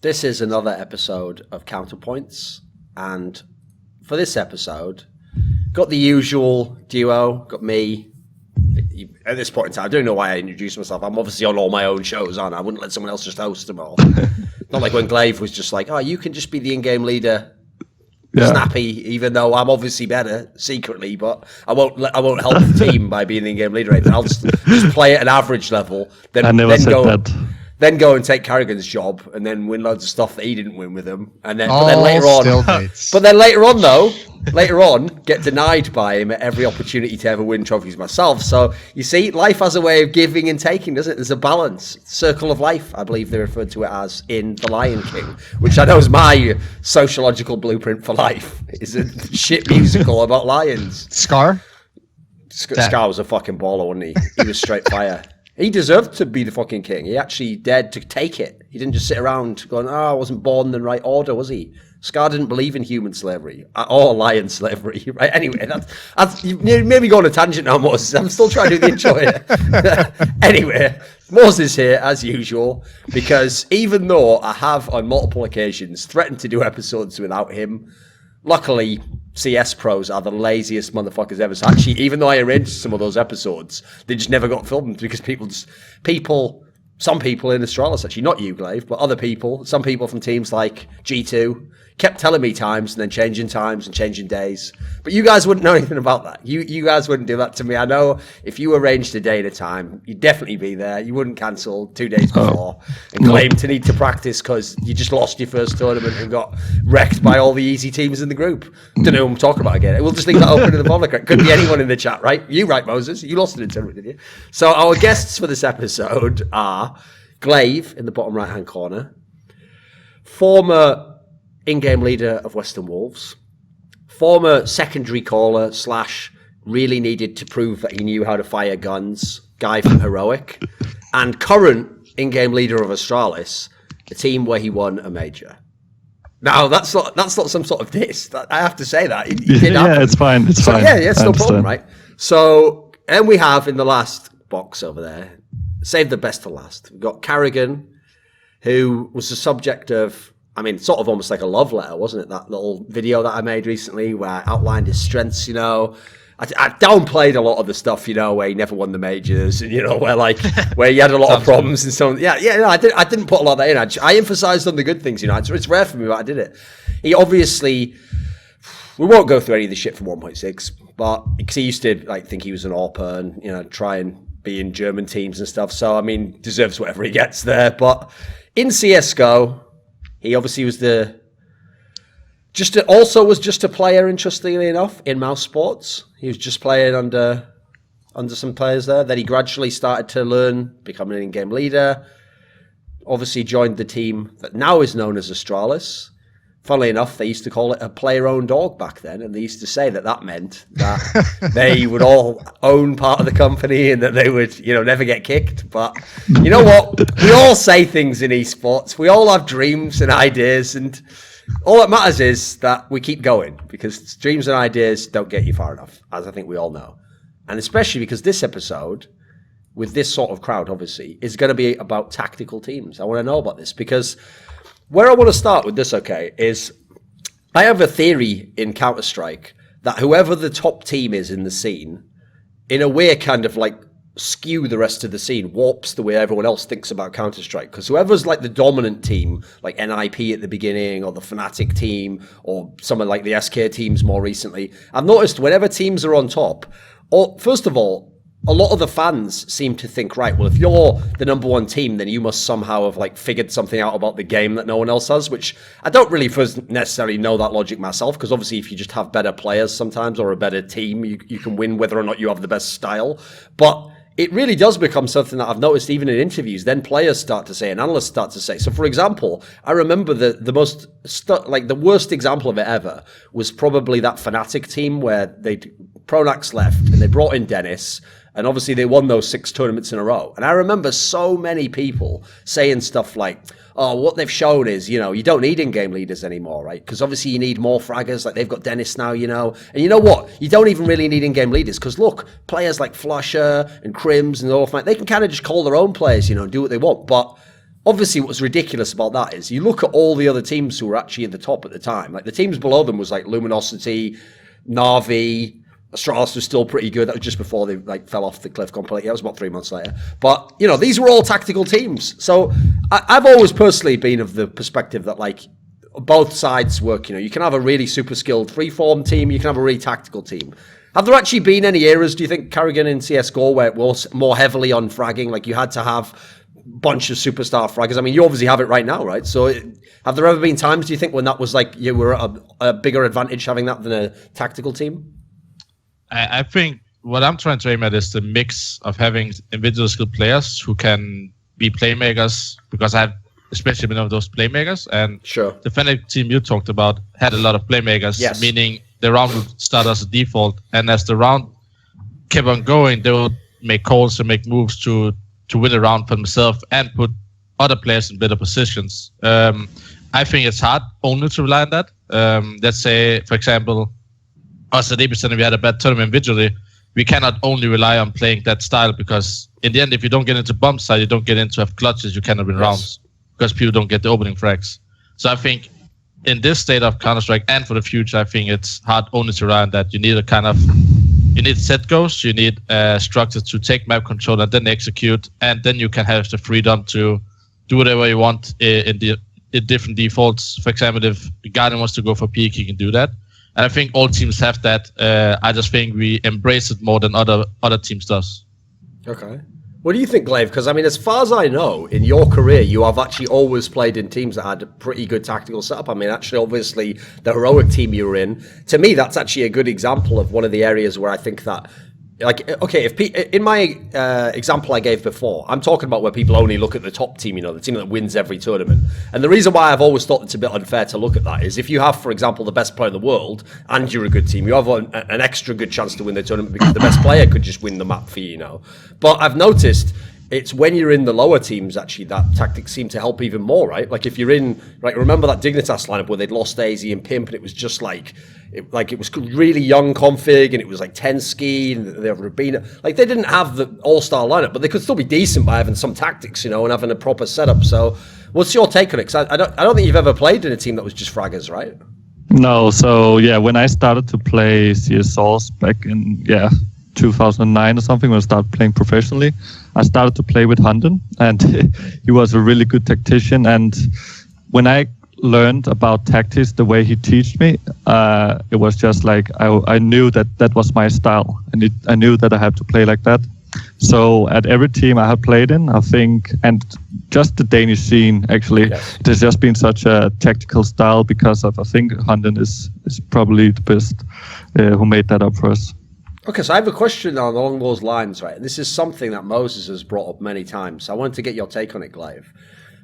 This is another episode of Counterpoints, and for this episode, got the usual duo, got me. At this point in time, I don't know why I introduced myself. I'm obviously on all my own shows, aren't I? I wouldn't let someone else just host them all. Not like when gla1ve was just like, oh, you can just be the in-game leader, snappy, even though I'm obviously better secretly, but I won't help the team by being the in-game leader. Right? I'll just play at an average level, then go and take karrigan's job, and then win loads of stuff that he didn't win with him. And then, but then later on, get denied by him at every opportunity to ever win trophies myself. So you see, life has a way of giving and taking, doesn't it? There's a balance, circle of life. I believe they referred to it as in The Lion King, which I know is my sociological blueprint for life. It's a shit musical about lions. Scar was a fucking baller, wasn't he? He was straight fire. He deserved to be the fucking king. He actually dared to take it. He didn't just sit around going, oh, I wasn't born in the right order, was he? Scar didn't believe in human slavery or lion slavery, right? Anyway, that's you made me go on a tangent now, Moses. I'm still trying to do the intro here. Anyway, Moses here, as usual, because even though I have on multiple occasions threatened to do episodes without him, luckily, CS pros are the laziest motherfuckers ever. So actually, even though I arranged some of those episodes, they just never got filmed because some people in Astralis, actually, not you, gla1ve, but other people, some people from teams like G2, kept telling me times and then changing times and changing days. But you guys wouldn't know anything about that. You guys wouldn't do that to me. I know if you arranged a day at a time, you'd definitely be there. You wouldn't cancel 2 days before and claim to need to practice because you just lost your first tournament and got wrecked by all the easy teams in the group. Don't know who I'm talking about again. We'll just leave that open to the public. It could be anyone in the chat, right? You, right, Moses? You lost it in tournament, did you? So our guests for this episode are gla1ve in the bottom right-hand corner, former in-game leader of Western Wolves, former secondary caller / really needed to prove that he knew how to fire guns, guy from Heroic, and current in-game leader of Astralis, a team where he won a major. Now, that's not some sort of diss. I have to say that. It did happen. Yeah, it's fine. It's fine. Yeah, it's no problem, right? So, and we have in the last box over there, save the best to last. We've got karrigan, who was the subject of, sort of almost like a love letter, wasn't it? That little video that I made recently where I outlined his strengths, I downplayed a lot of the stuff, where he never won the majors and, where he had a lot of problems and so on. Yeah, I didn't put a lot of that in. I emphasized on the good things, It's rare for me, but I did it. He obviously, we won't go through any of the shit from 1.6, but because he used to think he was an AWPer and, try and be in German teams and stuff. So, deserves whatever he gets there. But in CSGO, he obviously was just a player, interestingly enough, in mouse sports. He was just playing under some players there. Then he gradually started to learn, becoming an in-game leader. Obviously joined the team that now is known as Astralis. Funnily enough, they used to call it a player-owned org back then, and they used to say that meant that they would all own part of the company and that they would, never get kicked. But you know what? We all say things in esports. We all have dreams and ideas, and all that matters is that we keep going, because dreams and ideas don't get you far enough, as I think we all know. And especially because this episode, with this sort of crowd, obviously, is going to be about tactical teams. I want to know about this, because where I want to start with this, is I have a theory in Counter-Strike that whoever the top team is in the scene, in a way kind of skew the rest of the scene, warps the way everyone else thinks about Counter-Strike. Because whoever's the dominant team, like NIP at the beginning, or the Fnatic team, or someone like the SK teams more recently, I've noticed whenever teams are on top, first of all, a lot of the fans seem to think, right, well, if you're the number one team, then you must somehow have figured something out about the game that no one else has, which I don't really necessarily know that logic myself, because obviously if you just have better players sometimes or a better team, you can win whether or not you have the best style. But it really does become something that I've noticed even in interviews. Then players start to say, and analysts start to say. So, for example, I remember the worst example of it ever was probably that Fnatic team where Pronax left and they brought in Danish. And obviously they won those 6 tournaments in a row. And I remember so many people saying stuff like, oh, what they've shown is, you don't need in-game leaders anymore, right? Because obviously you need more fraggers, they've got Danish now, And you know what? You don't even really need in-game leaders, because look, players like Flusher and Crims and all of that, they can kind of just call their own players, and do what they want. But obviously what's ridiculous about that is you look at all the other teams who were actually at the top at the time. Like the teams below them was like Luminosity, Na'Vi, Astralis was still pretty good. That was just before they like fell off the cliff completely. That was about 3 months later. But, you know, these were all tactical teams. So I've always personally been of the perspective that like both sides work. You know, you can have a really super skilled freeform team. You can have a really tactical team. Have there actually been any eras, do you think, karrigan in CSGO, where it was more heavily on fragging? Like you had to have bunch of superstar fraggers. I mean, you obviously have it right now, right? So have there ever been times, do you think, when that was like you were a bigger advantage having that than a tactical team? I think what I'm trying to aim at is the mix of having individual skilled players who can be playmakers, because I've especially been of those playmakers, and sure. The Fnatic team you talked about had a lot of playmakers, yes. Meaning the round would start as a default, and as the round kept on going, they would make calls and make moves to win a round for themselves and put other players in better positions. I think it's hard only to rely on that. Let's say, for example, us at Epicenter, we had a bad tournament individually. We cannot only rely on playing that style, because in the end, if you don't get into bump side, you don't get into have clutches, you cannot win rounds because people don't get the opening frags. So I think in this state of Counter-Strike and for the future, I think it's hard only to rely on that. You need a kind of you need set goals, you need structure to take map control and then execute, and then you can have the freedom to do whatever you want in different defaults. For example, if Guardian wants to go for peak, he can do that. And I think all teams have that. I just think we embrace it more than other teams does. Okay. What do you think, gla1ve? Because, I mean, as far as I know, in your career, you have actually always played in teams that had a pretty good tactical setup. I mean, actually, obviously, the Heroic team you were in, to me, that's actually a good example of one of the areas where I think that, like, okay, in my example I gave before, I'm talking about where people only look at the top team, you know, the team that wins every tournament. And the reason why I've always thought it's a bit unfair to look at that is if you have, for example, the best player in the world and you're a good team, you have an extra good chance to win the tournament because the best player could just win the map for you, you know. But I've noticed it's when you're in the lower teams, actually, that tactics seem to help even more, right? Like if you're in, like, remember that Dignitas lineup where they'd lost AZ and Pimp, and it was just like it was really young config, and it was like 10 ski, and they have Rabina. Like they didn't have the all-star lineup, but they could still be decent by having some tactics, you know, and having a proper setup. So what's your take on it? Because I don't think you've ever played in a team that was just fraggers, right? No, so yeah, when I started to play CSOs back in 2009 or something, when I started playing professionally, I started to play with Hunden, and he was a really good tactician. And when I learned about tactics, the way he taught me, it was just like I knew that was my style, and I knew that I had to play like that. So at every team I have played in, I think, and just the Danish scene, actually, yes, it has just been such a tactical style because of, I think Hunden is probably the best who made that up for us. Okay, so I have a question along those lines, right? This is something that Moses has brought up many times. I wanted to get your take on it, gla1ve.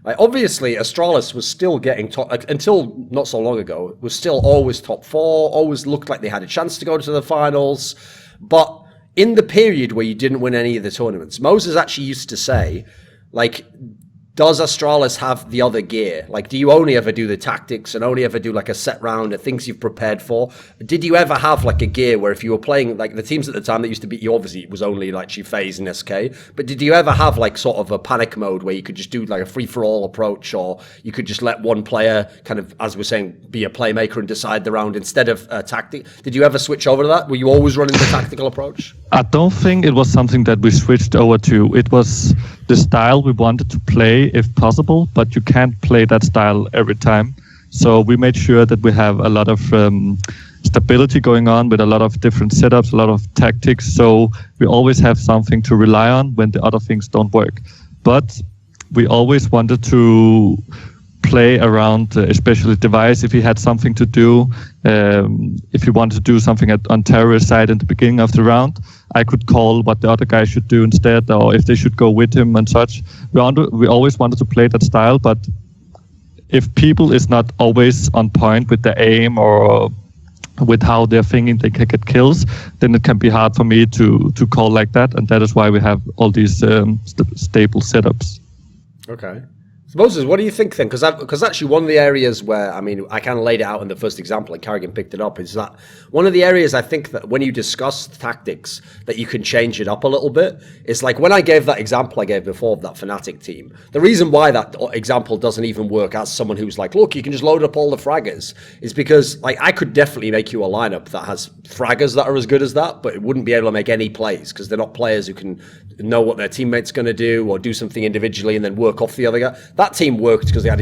Like, obviously, Astralis was still getting top, until not so long ago, was still always top 4, always looked like they had a chance to go to the finals. But in the period where you didn't win any of the tournaments, Moses actually used to say, like, does Astralis have the other gear? Like, do you only ever do the tactics and only ever do like a set round of things you've prepared for? Did you ever have like a gear where if you were playing like the teams at the time that used to beat you, obviously it was only like Faze and SK, but did you ever have like sort of a panic mode where you could just do like a free-for-all approach, or you could just let one player kind of, as we're saying, be a playmaker and decide the round instead of tactic? Did you ever switch over to that? Were you always running the tactical approach? I don't think it was something that we switched over to. It was the style we wanted to play if possible, but you can't play that style every time. So we made sure that we have a lot of stability going on with a lot of different setups, a lot of tactics. So we always have something to rely on when the other things don't work. But we always wanted to play around, especially device, if he had something to do. If he wanted to do something on terrorist side in the beginning of the round, I could call what the other guy should do instead, or if they should go with him and such. We always wanted to play that style, but if people is not always on point with the aim or with how they're thinking they can get kills, then it can be hard for me to call like that, and that is why we have all these stable setups. Okay. Moses, what do you think then? Because actually one of the areas where, I mean, I kind of laid it out in the first example and karrigan picked it up, is that one of the areas I think that when you discuss tactics that you can change it up a little bit. It's like when I gave that example I gave before of that Fnatic team, the reason why that example doesn't even work as someone who's like, look, you can just load up all the fraggers, is because like I could definitely make you a lineup that has fraggers that are as good as that, but it wouldn't be able to make any plays because they're not players who can know what their teammate's going to do or do something individually and then work off the other guy. That team worked because they had,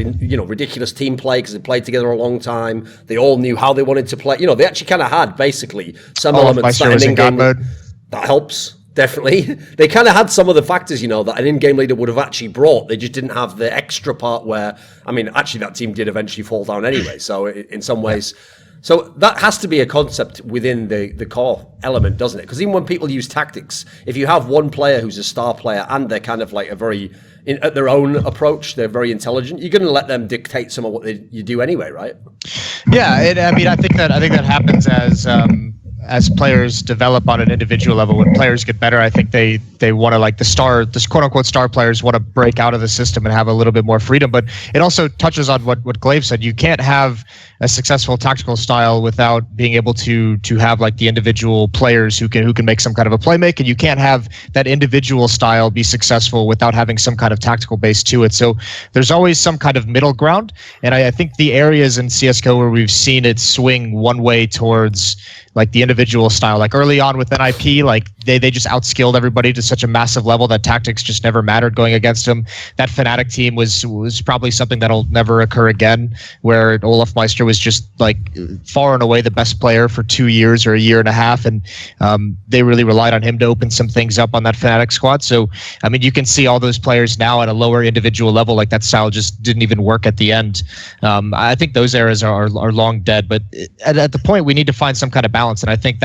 ridiculous team play because they played together a long time. They all knew how they wanted to play. They actually kind of had basically some elements that an in-game mode that helps. Definitely, they kind of had some of the factors, that an in-game leader would have actually brought. They just didn't have the extra part where, I mean, actually that team did eventually fall down anyway. So in some ways. So that has to be a concept within the core element, doesn't it? Because even when people use tactics, if you have one player who's a star player and they're kind of like at their own approach, they're very intelligent, you're going to let them dictate some of what you do anyway, right? Yeah, I think that happens as players develop on an individual level. When players get better, I think they want to, like the quote unquote star players want to break out of the system and have a little bit more freedom. But it also touches on what gla1ve said. You can't have a successful tactical style without being able to have like the individual players who can make some kind of a play make, and you can't have that individual style be successful without having some kind of tactical base to it. So there's always some kind of middle ground, and I think the areas in CS:GO where we've seen it swing one way towards like the individual style, like early on with NIP, like they just outskilled everybody to such a massive level that tactics just never mattered going against them. That Fnatic team was probably something that'll never occur again, where Olaf Meister was just like far and away the best player for 2 years or a year and a half, and they really relied on him to open some things up on that Fnatic squad. So I mean, you can see all those players now at a lower individual level, like that style just didn't even work at the end. I think those eras are long dead, but at the point we need to find some kind of balance. And I think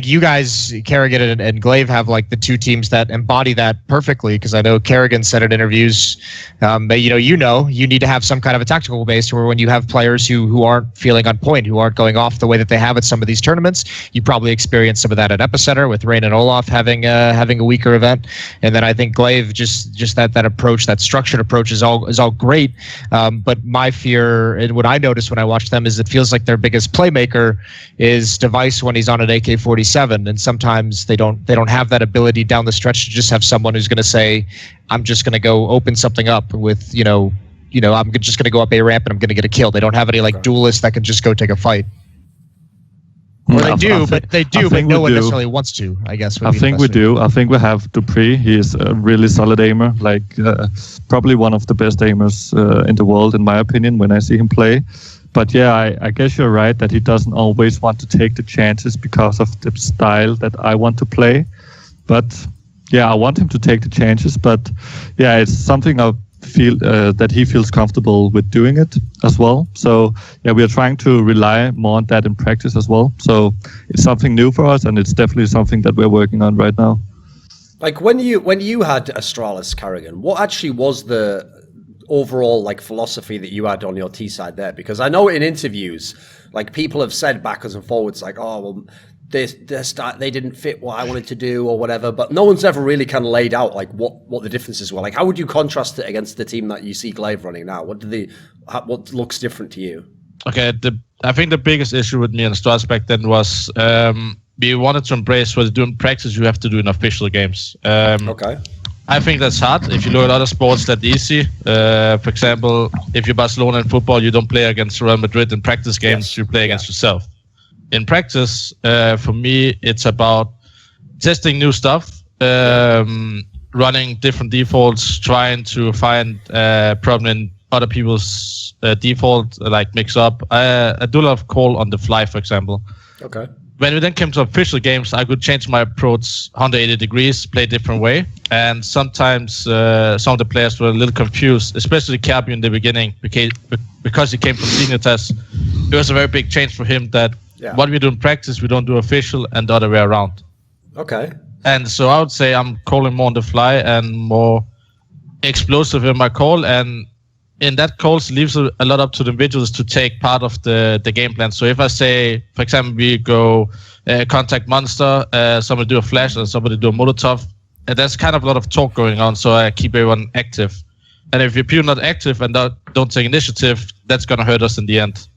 you guys, karrigan and gla1ve, have like the two teams that embody that perfectly. Because I know karrigan said in interviews, you need to have some kind of a tactical base where when you have players who aren't feeling on point, who aren't going off the way that they have at some of these tournaments, you probably experience some of that at Epicenter with Rain and Olaf having a weaker event. And then I think gla1ve just that approach, that structured approach is all great. But my fear, and what I noticed when I watched them, is it feels like their biggest playmaker is Device when he's on an AK-47, and sometimes they don't have that ability down the stretch to just have someone who's going to say, I'm just going to go open something up with, I'm just going to go up a ramp and I'm going to get a kill. They don't have any like duelists that can just go take a fight. Or they do, but no one necessarily wants to, I guess. I think we do. I think we have dupreeh. He is a really solid aimer, like probably one of the best aimers in the world, in my opinion, when I see him play. But yeah, I guess you're right that he doesn't always want to take the chances because of the style that I want to play. But yeah, I want him to take the chances. But yeah, it's something I feel that he feels comfortable with doing it as well. So yeah, we are trying to rely more on that in practice as well. So it's something new for us, and it's definitely something that we're working on right now. Like when you had Astralis, karrigan, what actually was the overall like philosophy that you had on your T side there? Because I know in interviews, like people have said backwards and forwards, like, oh well, they didn't fit what I wanted to do or whatever, but no one's ever really kind of laid out like what the differences were. Like, how would you contrast it against the team that you see gla1ve running now? What looks different to you? Okay, I think the biggest issue with me and Astralis back then was we wanted to embrace what you do in practice you have to do in official games. Okay. I think that's hard. If you look at other sports, that's easy. For example, if you're Barcelona in football, you don't play against Real Madrid in practice games, yes. You play against yourself. In practice, for me, it's about testing new stuff, running different defaults, trying to find problem in other people's default, like mix up. I do a lot of call on the fly, for example. Okay. When we then came to official games, I could change my approach 180 degrees, play a different way. And sometimes some of the players were a little confused, especially karrigan in the beginning, because he came from senior tests. It was a very big change for him that what we do in practice, we don't do official, and the other way around. Okay. And so I would say I'm calling more on the fly and more explosive in my call. And in that calls leaves a lot up to the individuals to take part of the game plan. So if I say, for example, we go contact monster, somebody do a flash and somebody do a molotov, there's kind of a lot of talk going on. So I keep everyone active. And if you're not active and don't take initiative, that's going to hurt us in the end.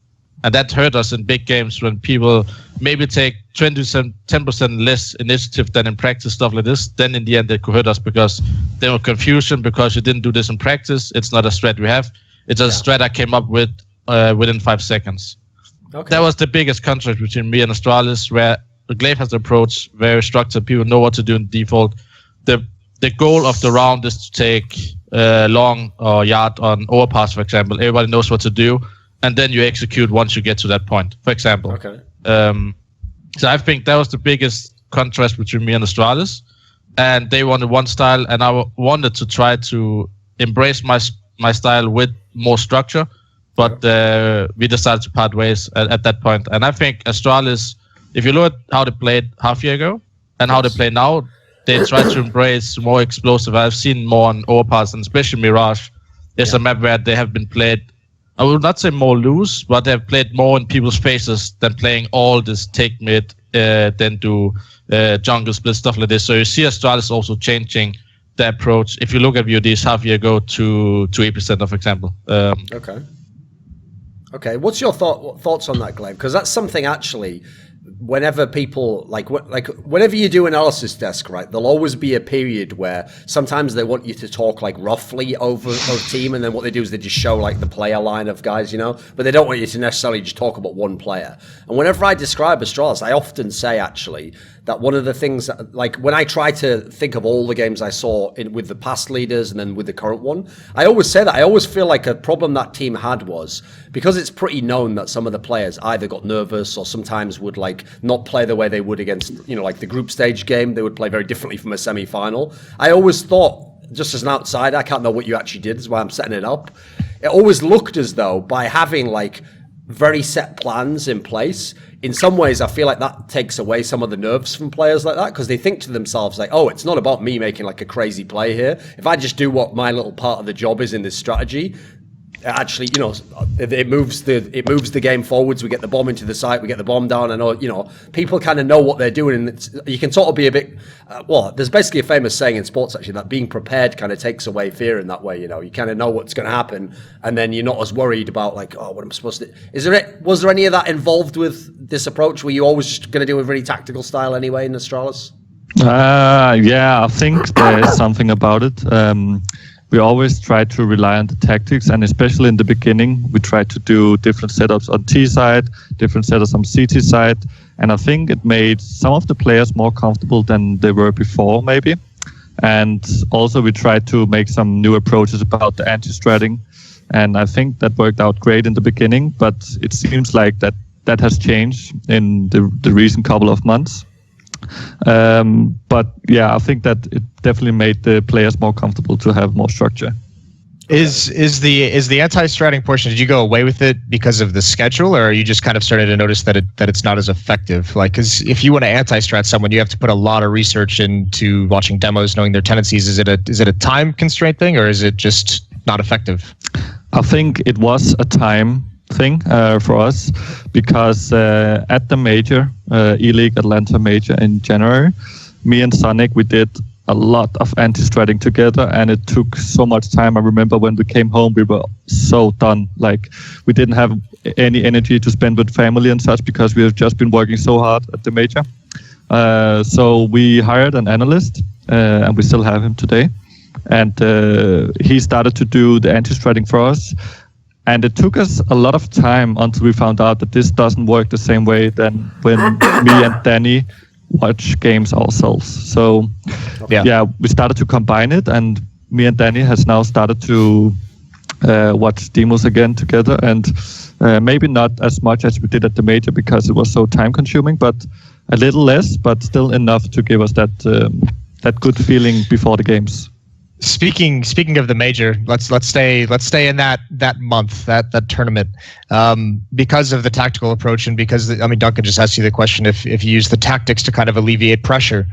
And that hurt us in big games when people maybe take 10% less initiative than in practice, stuff like this. Then in the end, it could hurt us because there was confusion because you didn't do this in practice. It's not a strat we have. It's a strat I came up with within 5 seconds. Okay. That was the biggest contrast between me and Astralis, where gla1ve has the approach, very structured. People know what to do in default. The goal of the round is to take long or yard on overpass, for example. Everybody knows what to do. And then you execute once you get to that point, for example. Okay. So I think that was the biggest contrast between me and Astralis. And they wanted one style, and I wanted to try to embrace my style with more structure. But we decided to part ways at that point. And I think Astralis, if you look at how they played half a year ago and how they play now, they try to embrace more explosive. I've seen more on overpass, and especially Mirage. It's a map where they have been played, I would not say more loose, but they have played more in people's faces than playing all this take mid, then do jungle split, stuff like this. So you see Astralis also changing the approach. If you look at VODs half a year ago to 8%, for example. Okay. What's your thoughts on that, gla1ve? Because that's something actually. Whenever people whenever you do analysis desk, right, there'll always be a period where sometimes they want you to talk like roughly over a team, and then what they do is they just show like the player line of guys, you know, but they don't want you to necessarily just talk about one player. And whenever I describe Astralis, I often say actually that one of the things that, like, when I try to think of all the games I saw with the past leaders and then with the current one, I always say that I always feel like a problem that team had was because it's pretty known that some of the players either got nervous or sometimes would like not play the way they would against, you know, like the group stage game. They would play very differently from a semi-final. I always thought, just as an outsider, I can't know what you actually did, is why I'm setting it up. It always looked as though by having like very set plans in place, in some ways I feel like that takes away some of the nerves from players like that, because they think to themselves like, oh, it's not about me making like a crazy play here. If I just do what my little part of the job is in this strategy, actually, you know, it moves the game forwards. We get the bomb into the site, we get the bomb down, and you know, people kind of know what they're doing, and you can sort of be a bit there's basically a famous saying in sports actually that being prepared kind of takes away fear in that way. You know, you kind of know what's going to happen, and then you're not as worried about like, oh, what I'm supposed to. Was there any of that involved with this approach? Were you always just going to do a really tactical style anyway in Astralis? Yeah, I think there is something about it. We always try to rely on the tactics, and especially in the beginning, we try to do different setups on T side, different setups on CT side, and I think it made some of the players more comfortable than they were before, maybe. And also we tried to make some new approaches about the anti-stratting, and I think that worked out great in the beginning, but it seems like that has changed in the recent couple of months. But yeah, I think that it definitely made the players more comfortable to have more structure. Is the anti-stratting portion, did you go away with it because of the schedule, or are you just kind of starting to notice that it's not as effective? Like, because if you want to anti-strat someone, you have to put a lot of research into watching demos, knowing their tendencies. Is it a time constraint thing, or is it just not effective? I think it was a time thing for us, because at the major E-League Atlanta major in January, me and Sonic, we did a lot of anti-stratting together, and it took so much time. I remember when we came home, we were so done. Like, we didn't have any energy to spend with family and such, because we have just been working so hard at the major. So we hired an analyst, and we still have him today, and he started to do the anti-stratting for us. And it took us a lot of time until we found out that this doesn't work the same way than when me and Danny watch games ourselves. So yeah, we started to combine it, and me and Danny has now started to watch demos again together, and maybe not as much as we did at the major because it was so time consuming, but a little less, but still enough to give us that good feeling before the games. Speaking of the major, let's stay in that month, that tournament, because of the tactical approach, and because Duncan just asked you the question if you use the tactics to kind of alleviate pressure.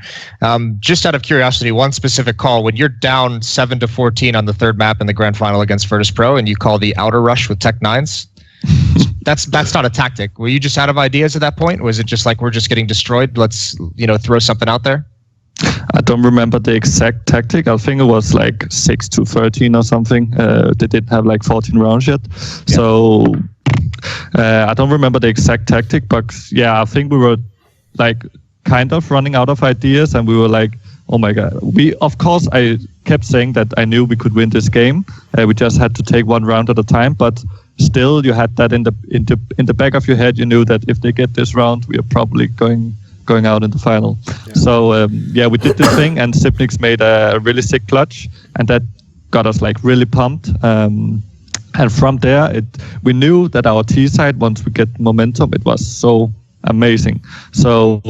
Just out of curiosity, one specific call, when you're down 7-14 on the third map in the grand final against Virtus Pro, and you call the outer rush with Tech 9s, that's not a tactic. Were you just out of ideas at that point? Or was it just like, we're just getting destroyed, let's throw something out there? I don't remember the exact tactic. I think it was like 6-13 or something. They didn't have like 14 rounds yet. Yeah. So I don't remember the exact tactic, but yeah, I think we were like kind of running out of ideas, and we were like, oh my god. I kept saying that I knew we could win this game. We just had to take one round at a time, but still you had that in the back of your head. You knew that if they get this round, we are probably going out in the final. Yeah. So we did this thing, and Sipnix made a really sick clutch, and that got us like really pumped. And from there, we knew that our T side, once we get momentum, it was so amazing. So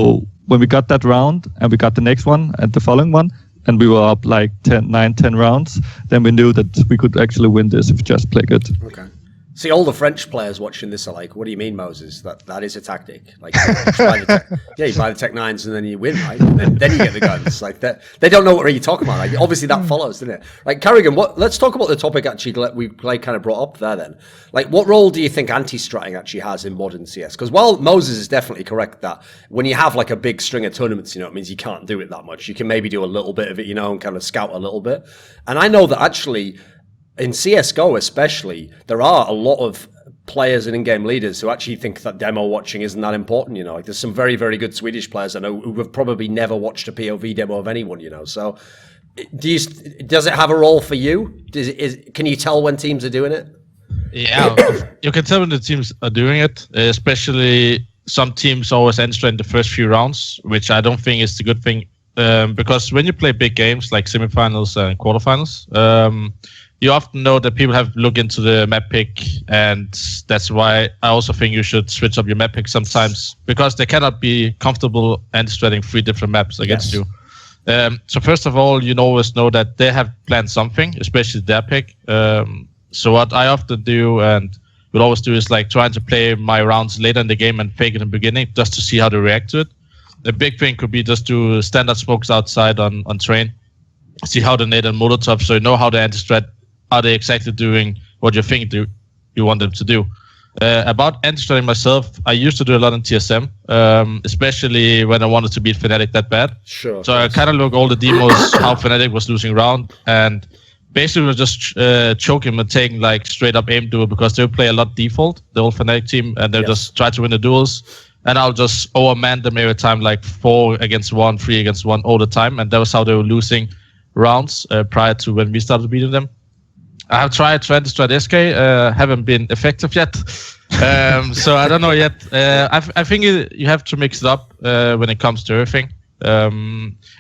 when we got that round, and we got the next one and the following one, and we were up like 10 rounds, then we knew that we could actually win this if we just play good. Okay. See, all the French players watching this are like, what do you mean, Moses? That is a tactic. Like, you buy the Tech 9s and then you win, right? And then you get the guns. Like, they don't know what you're talking about. Like, obviously, that follows, doesn't it? Like, karrigan, let's talk about the topic actually we kind of brought up there then. Like, what role do you think anti-stratting actually has in modern CS? Because while Moses is definitely correct that when you have like a big string of tournaments, it means you can't do it that much. You can maybe do a little bit of it, and kind of scout a little bit. And I know that actually, in CSGO especially, there are a lot of players and in-game leaders who actually think that demo watching isn't that important, Like, there's some very, very good Swedish players I know who have probably never watched a POV demo of anyone, So does it have a role for you? Can you tell when teams are doing it? Yeah, you can tell when the teams are doing it, especially some teams always enter in the first few rounds, which I don't think is the good thing. Because when you play big games like semifinals and quarterfinals, you often know that people have looked into the map pick, and that's why I also think you should switch up your map pick sometimes, because they cannot be comfortable anti-stratting 3 different maps against you. So first of all, you always know that they have planned something, especially their pick. So what I often do and will always do is like trying to play my rounds later in the game and fake it in the beginning just to see how they react to it. The big thing could be just do standard smokes outside on train, see how they nade and molotov, so you know how they anti-strat. Are they exactly doing what you think you want them to do? About anti-stratting myself, I used to do a lot in TSM, especially when I wanted to beat Fnatic that bad. Sure. So I kind of look all the demos, how Fnatic was losing round, and basically was just choke him and taking like straight up aim duel, because they would play a lot default, the whole Fnatic team, and they'll just try to win the duels. And I'll just overman them every time, like 4 against 1, 3 against 1 all the time. And that was how they were losing rounds prior to when we started beating them. I have tried to anti-strat SK, haven't been effective yet. So I don't know yet. I think you have to mix it up when it comes to everything.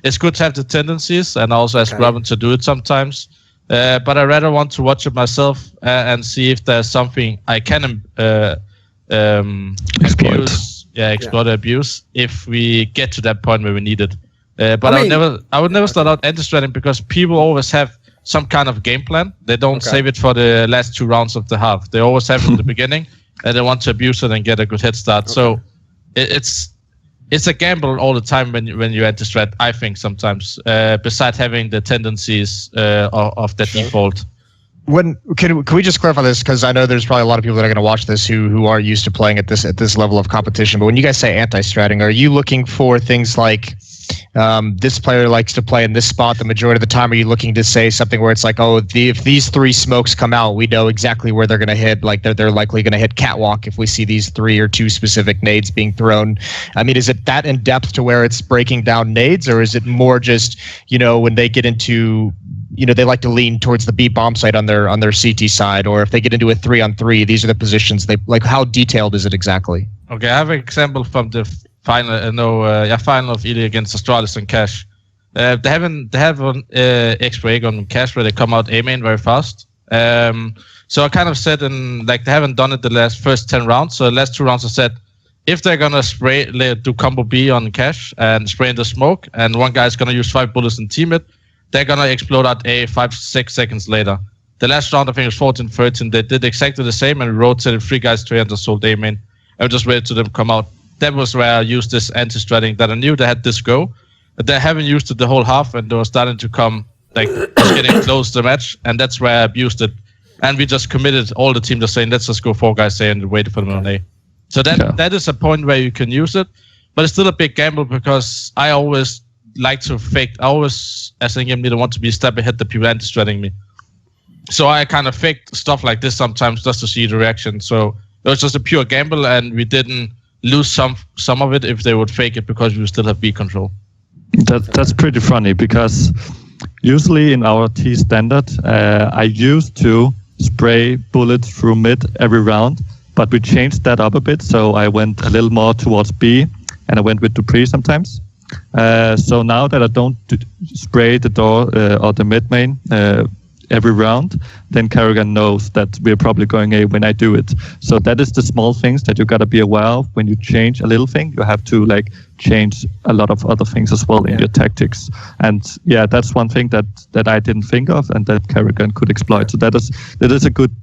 It's good to have the tendencies, and also ask Robin to do it sometimes. But I rather want to watch it myself and see if there's something I can abuse. Exploit abuse if we get to that point where we need it. But I would never start out anti-stratting, because people always have some kind of game plan. They don't save it for the last 2 rounds of the half. They always have it in the beginning, and they want to abuse it and get a good head start. So it's a gamble all the time when you anti-strat, I think, sometimes, besides having the tendencies of the default. Can we just clarify this, because I know there's probably a lot of people that are going to watch this who are used to playing at this level of competition. But when you guys say anti-stratting, are you looking for things like this player likes to play in this spot the majority of the time? Are you looking to say something where it's like, if these 3 smokes come out, we know exactly where they're going to hit, like they're likely going to hit catwalk if we see these 3 or 2 specific nades being thrown? I mean, is it that in depth to where it's breaking down nades, or is it more just, when they get into, they like to lean towards the B bomb site on their CT side, or if they get into a 3-on-3, these are the positions they like? How detailed is it exactly? Okay, I have an example from the final of Ely against Astralis and Cash. They have an X-Break on Cash where they come out A main very fast. So I kind of said, they haven't done it the first 10 rounds. So the last 2 rounds I said, if they're gonna do combo B on Cash and spray in the smoke, and one guy's gonna use 5 bullets and team it, they're gonna explode at A 5-6 seconds later. The last round I think it was 14-13. They did exactly the same and rotated 3 guys to enter sold A main. I was just waiting to them come out. That was where I used this anti-stratting, that I knew they had this go, but they haven't used it the whole half, and they were starting to come, just getting close to the match, and that's where I abused it. And we just committed all the team just saying, let's just go 4 guys A and wait for them on A. So that is a point where you can use it, but it's still a big gamble, because I always like to fake. I always, as a game leader, want to be a step ahead the people anti-stratting me. So I kind of faked stuff like this sometimes just to see the reaction. So it was just a pure gamble, and we didn't lose some of it if they would fake it because we would still have B control. That's pretty funny because usually in our T standard, I used to spray bullets through mid every round, but we changed that up a bit. So I went a little more towards B, and I went with Dupree sometimes. So now that I don't spray the door or the mid main every round, then karrigan knows that we're probably going A when I do it. So that is the small things that you gotta be aware of. When you change a little thing, you have to like change a lot of other things as well in your tactics. And yeah, that's one thing that I didn't think of and that karrigan could exploit. So that is a good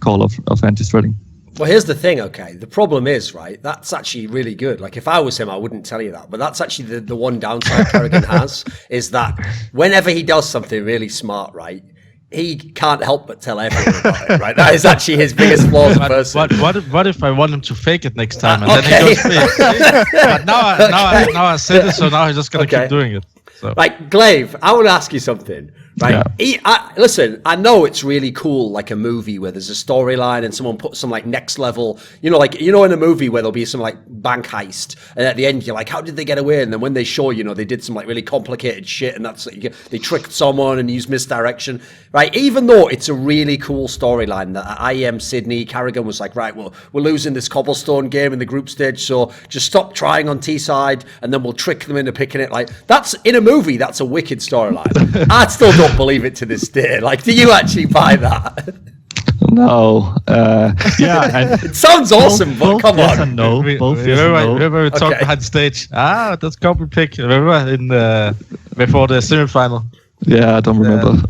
call of anti-stratting. Well, here's the thing, okay? The problem is, right, that's actually really good. Like, if I was him, I wouldn't tell you that. But that's actually the one downside karrigan has, is that whenever he does something really smart, right, he can't help but tell everyone about it, right? That is actually his biggest flaw as a person. What if I want him to fake it next time and then he goes fake? But now I said it, so now he's just gonna keep doing it. So. Like, gla1ve, I want to ask you something, right? Yeah. Listen, I know it's really cool, like a movie where there's a storyline and someone puts some like next level, in a movie where there'll be some like bank heist, and at the end you're like, how did they get away? And then when they show, they did some like really complicated shit, and that's like, they tricked someone and used misdirection, right? Even though it's a really cool storyline that IEM Sydney, karrigan was like, right, well, we're losing this cobblestone game in the group stage, so just stop trying on T side, and then we'll trick them into picking it. Like, that's in a movie, that's a wicked storyline. I still don't believe it to this day. Like, do you actually buy that? No. And it sounds awesome, but come yes on. And no. Remember we talked behind stage. That's copy pick. Remember before the semi-final? Yeah, I don't remember.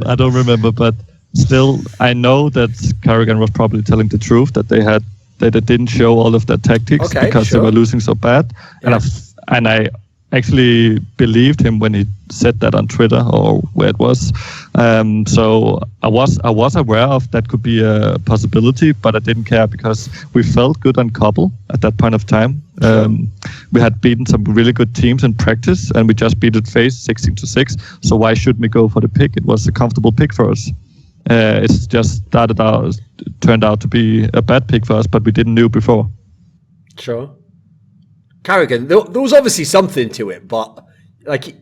I don't remember, but still, I know that karrigan was probably telling the truth that they didn't show all of their tactics because they were losing so bad, and I actually believed him when he said that on Twitter or where it was. So I was aware of that could be a possibility, but I didn't care because we felt good on Cobble at that point of time. We had beaten some really good teams in practice, and we just beat Faze 16-6. So why shouldn't we go for the pick? It was a comfortable pick for us. It's just turned out to be a bad pick for us, but we didn't know before. Sure. karrigan, there was obviously something to it, but like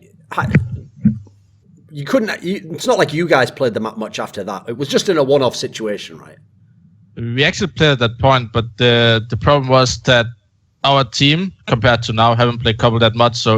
you couldn't. It's not like you guys played them that much after that. It was just in a one-off situation, right? We actually played at that point, but the problem was that our team compared to now haven't played Cobble that much, so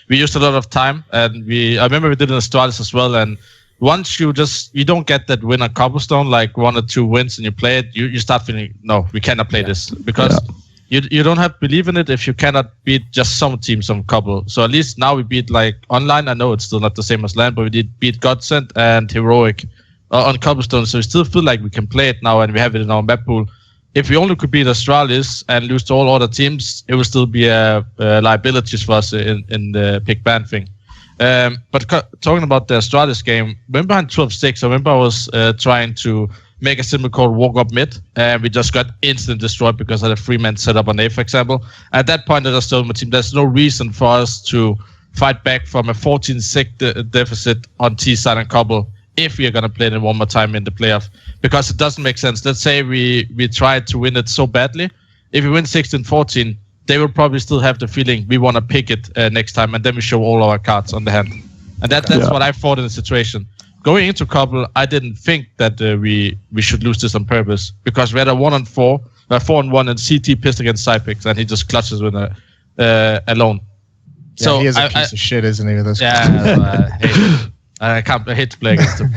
we used a lot of time, and I remember we did an Astralis as well, and once you don't get that win on Cobblestone, like 1 or 2 wins, and you play it, you start feeling, no, we cannot play this, because you don't have belief in it if you cannot beat just some teams on Cobble. So at least now we beat like online. I know it's still not the same as LAN, but we did beat Godsend and Heroic on Cobblestone, so we still feel like we can play it now, and we have it in our map pool. If we only could beat Astralis and lose to all other teams, it would still be liabilities for us in the pick ban thing. But talking about the Astralis game, when behind 12-6, I remember I was trying to make a symbol called walk up mid, and we just got instant destroyed because I had a 3-man setup on A, for example. At that point, I just told my team there's no reason for us to fight back from a 14-6 deficit on T side and Cobble if we are going to play it one more time in the playoff, because it doesn't make sense. Let's say we tried to win it so badly. If we win 16-14, they will probably still have the feeling we want to pick it next time, and then we show all our cards on the hand. And that's what I thought in the situation. Going into Cobble, I didn't think that we should lose this on purpose, because we had a 1-on-4, 4-on-1, and CT pissed against Cypix, and he just clutches with alone. Yeah, so he is a piece of shit, isn't he? With this I hate to play against him.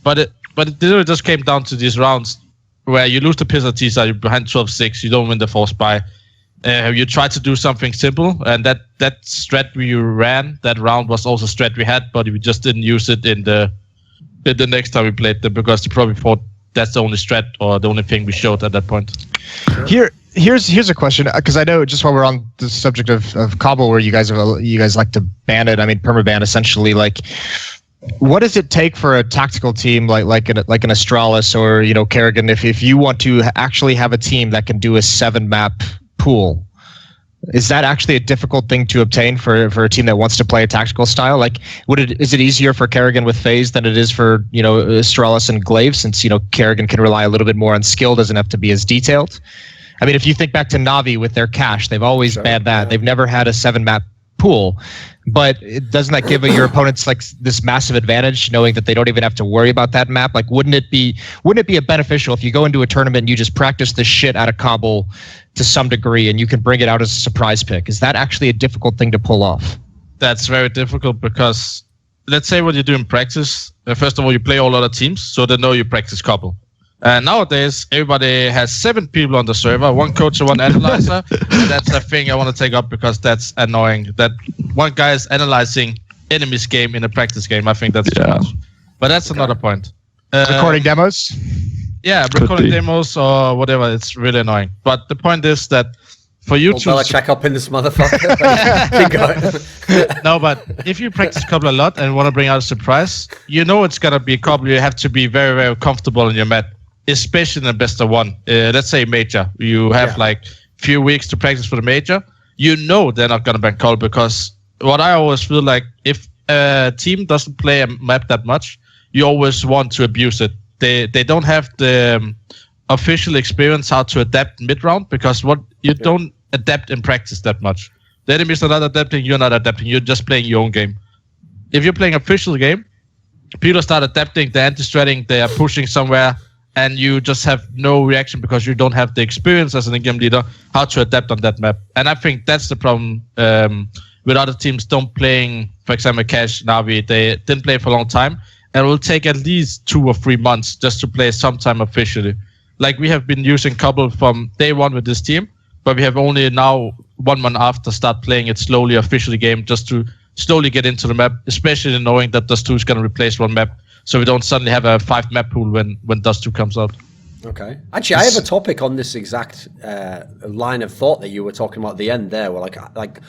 But it just came down to these rounds where you lose the piss at T-side, you're behind 12-6, you don't win the force buy. You try to do something simple, and that strat we ran that round was also strat we had, but we just didn't use it in the next time we played them, because they probably thought that's the only strat or the only thing we showed at that point. Here's a question, because I know just while we're on the subject of Cobble, where you guys like to ban it, I mean permaban essentially, like what does it take for a tactical team like an Astralis or karrigan if you want to actually have a team that can do a 7-map pool? Is that actually a difficult thing to obtain for a team that wants to play a tactical style? Like, is it easier for karrigan with Faze than it is for, Astralis and gla1ve, since, karrigan can rely a little bit more on skill, doesn't have to be as detailed? I mean, if you think back to Na'Vi with their cache, they've always banned that. Yeah. They've never had a 7-map pool. But doesn't that give your opponents like this massive advantage, knowing that they don't even have to worry about that map? Like, wouldn't it be a beneficial if you go into a tournament and you just practice the shit out of Cobble to some degree and you can bring it out as a surprise pick? Is that actually a difficult thing to pull off? That's very difficult because let's say what you do in practice. First of all, you play all other teams, so they know you practice Cobble. Nowadays, everybody has 7 people on the server, 1 coach and 1 analyzer. And that's a thing I want to take up because that's annoying. That one guy is analyzing enemy's game in a practice game. I think that's too much. But that's another point. Recording demos? Yeah, recording demos or whatever. It's really annoying. But the point is that for you to check up in this motherfucker. No, but if you practice Cobble a lot and want to bring out a surprise, it's gonna be Cobble. You have to be very, very comfortable in your map. Especially in the best of 1. Let's say major. You have like few weeks to practice for the major. They're not going to ban Cobble because what I always feel like, if a team doesn't play a map that much, you always want to abuse it. They don't have the official experience how to adapt mid-round because you don't adapt in practice that much. The enemies are not adapting, you're not adapting, you're just playing your own game. If you're playing official game, people start adapting, they're anti-stratting, they are pushing somewhere, and you just have no reaction because you don't have the experience as an in-game leader how to adapt on that map. And I think that's the problem with other teams don't playing, for example, Cash, Na'Vi, they didn't play for a long time, and it will take at least 2 or 3 months just to play sometime officially. Like we have been using Cobble from day 1 with this team, but we have only now 1 month after start playing it slowly officially game just to slowly get into the map, especially knowing that Dust 2 is going to replace 1 map. So we don't suddenly have a 5-map pool when Dust 2 comes out. Okay. Actually, I have a topic on this exact line of thought that you were talking about at the end there, where like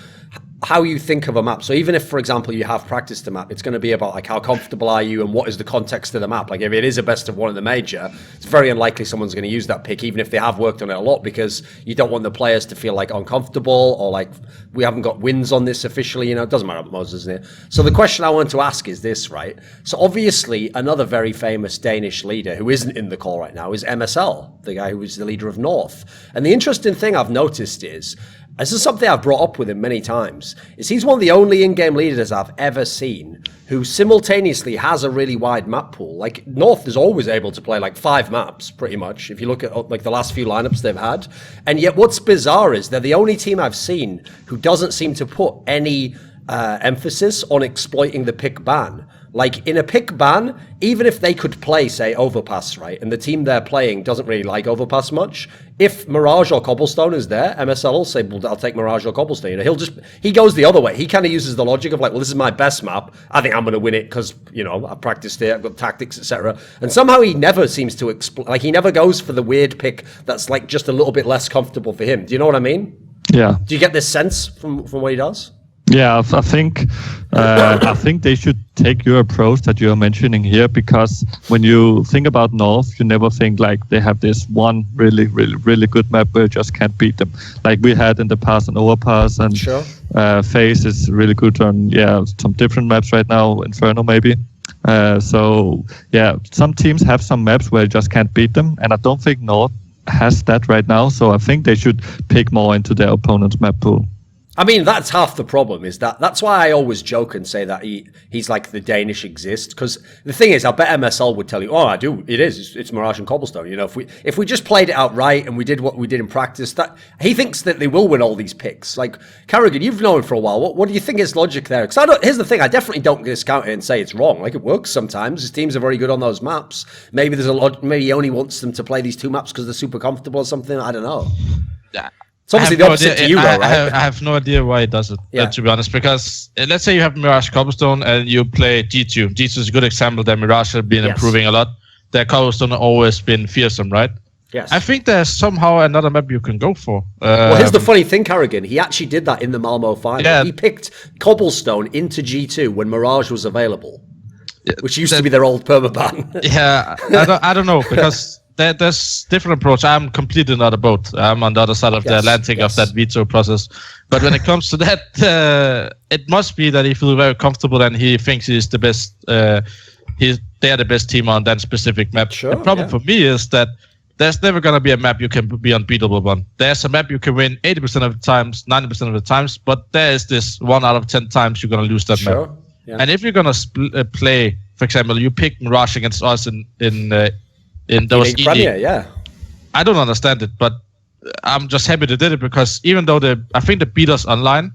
how you think of a map. So even if, for example, you have practiced the map, it's going to be about like how comfortable are you and what is the context of the map. Like if it is a best of 1 in the major, it's very unlikely someone's going to use that pick, even if they have worked on it a lot, because you don't want the players to feel like uncomfortable or like we haven't got wins on this officially. It doesn't matter what Moses is here. So the question I want to ask is this, right? So obviously another very famous Danish leader who isn't in the call right now is MSL, the guy who was the leader of North. And the interesting thing I've noticed is, this is something I've brought up with him many times, is he's one of the only in-game leaders I've ever seen who simultaneously has a really wide map pool. Like North is always able to play like 5 maps pretty much if you look at like the last few lineups they've had. And yet what's bizarre is they're the only team I've seen who doesn't seem to put any emphasis on exploiting the pick ban. Like in a pick ban, even if they could play, say, Overpass, right, and the team they're playing doesn't really like Overpass much, if Mirage or Cobblestone is there, MSL will say, well, I'll take Mirage or Cobblestone. He goes the other way. He kind of uses the logic of like, well, this is my best map. I think I'm going to win it because, I've practiced it, I've got tactics, etc. And somehow he never seems to he never goes for the weird pick that's like just a little bit less comfortable for him. Do you know what I mean? Yeah. Do you get this sense from what he does? Yeah, I think they should take your approach that you're mentioning here, because when you think about North, you never think like they have this one really, really, really good map where you just can't beat them. Like we had in the past an Overpass, and sure. Faze is really good on some different maps right now, Inferno maybe. So some teams have some maps where you just can't beat them, and I don't think North has that right now. So I think they should pick more into their opponent's map pool. I mean, that's half the problem, is that's why I always joke and say that he's like the Danish exist. Because the thing is, I bet MSL would tell you, oh, I do, it is, it's Mirage and Cobblestone. If we just played it out right and we did what we did in practice, that he thinks that they will win all these picks. Like, karrigan, you've known him for a while. What do you think is logic there? Because here's the thing, I definitely don't discount it and say it's wrong. Like, it works sometimes. His teams are very good on those maps. Maybe maybe he only wants them to play these 2 maps because they're super comfortable or something. I don't know. Yeah. It's obviously the opposite to you, though, right? I have no idea why he does it, to be honest, because let's say you have Mirage Cobblestone and you play G2. G2 is a good example that Mirage has been improving a lot. Their Cobblestone has always been fearsome, right? Yes. I think there's somehow another map you can go for. Well, here's the funny thing, karrigan. He actually did that in the Malmo final. Yeah. He picked Cobblestone into G2 when Mirage was available, which used to be their old permaban. Yeah, I don't know, because there's different approach. I'm completely not a boat. I'm on the other side of the Atlantic of that veto process. But when it comes to that, it must be that he feels very comfortable and he thinks he's the best. They're the best team on that specific map. Sure, the problem for me is that there's never going to be a map you can be unbeatable on. There's a map you can win 80% of the times, 90% of the times, but there is this 1 out of 10 times you're going to lose that map. Yeah. And if you're going to play, for example, you pick Mirage against us in those ED. Premier, I don't understand it, but I'm just happy they did it because even though I think they beat us online,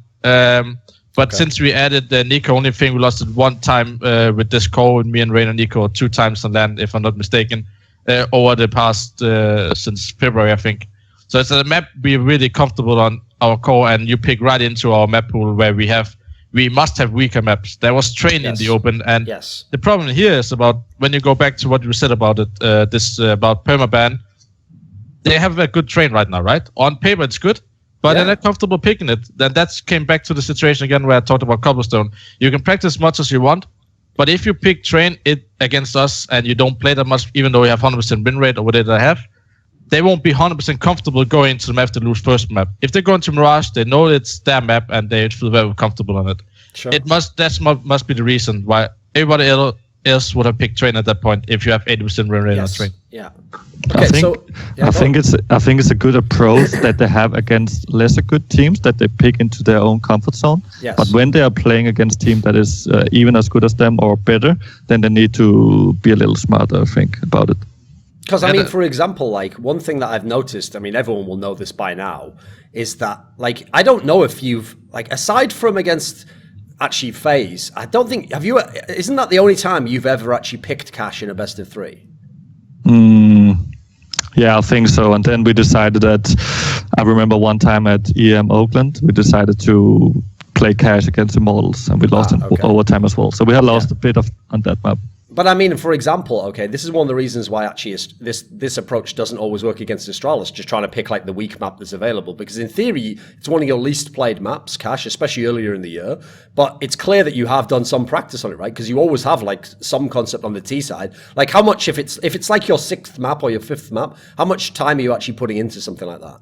but since we added the Nico only thing, we lost it one time with this call with me and Rain and Nico 2 times on land, if I'm not mistaken, over the past since February, I think. So it's a map we're really comfortable on our core, and you pick right into our map pool where we must have weaker maps. There was Train in the open, and the problem here is about when you go back to what you said about it, about permaban. They have a good Train right now, right? On paper, it's good. But they're not comfortable picking it. Then that came back to the situation again where I talked about Cobblestone. You can practice as much as you want, but if you pick Train it against us and you don't play that much, even though you have 100% win rate or whatever they have, they won't be 100% comfortable going to the map to lose first map. If they go into Mirage, they know it's their map and they feel very comfortable on it. Sure. That must be the reason why everybody else would have picked Train at that point if you have 80% win rate on Train. Yeah. Okay, I think it's a good approach that they have against lesser good teams that they pick into their own comfort zone. Yes. But when they are playing against a team that is even as good as them or better, then they need to be a little smarter, I think, about it. Because, I mean, for example, like, one thing that I've noticed, I mean, everyone will know this by now, is that, like, I don't know if you've, like, aside from against actually Faze, I don't think, isn't that the only time you've ever actually picked Cash in a best of 3? Yeah, I think so. And then we decided that, I remember one time at EM Oakland, we decided to play Cash against Immortals, and we lost in overtime as well. So we had lost a bit on that map. But I mean, for example, okay, this is one of the reasons why actually this approach doesn't always work against Astralis, just trying to pick like the weak map that's available. Because in theory, it's one of your least played maps, Cash, especially earlier in the year. But it's clear that you have done some practice on it, right? Because you always have like some concept on the T side. Like how much, if it's like your 6th map or your 5th map, how much time are you actually putting into something like that?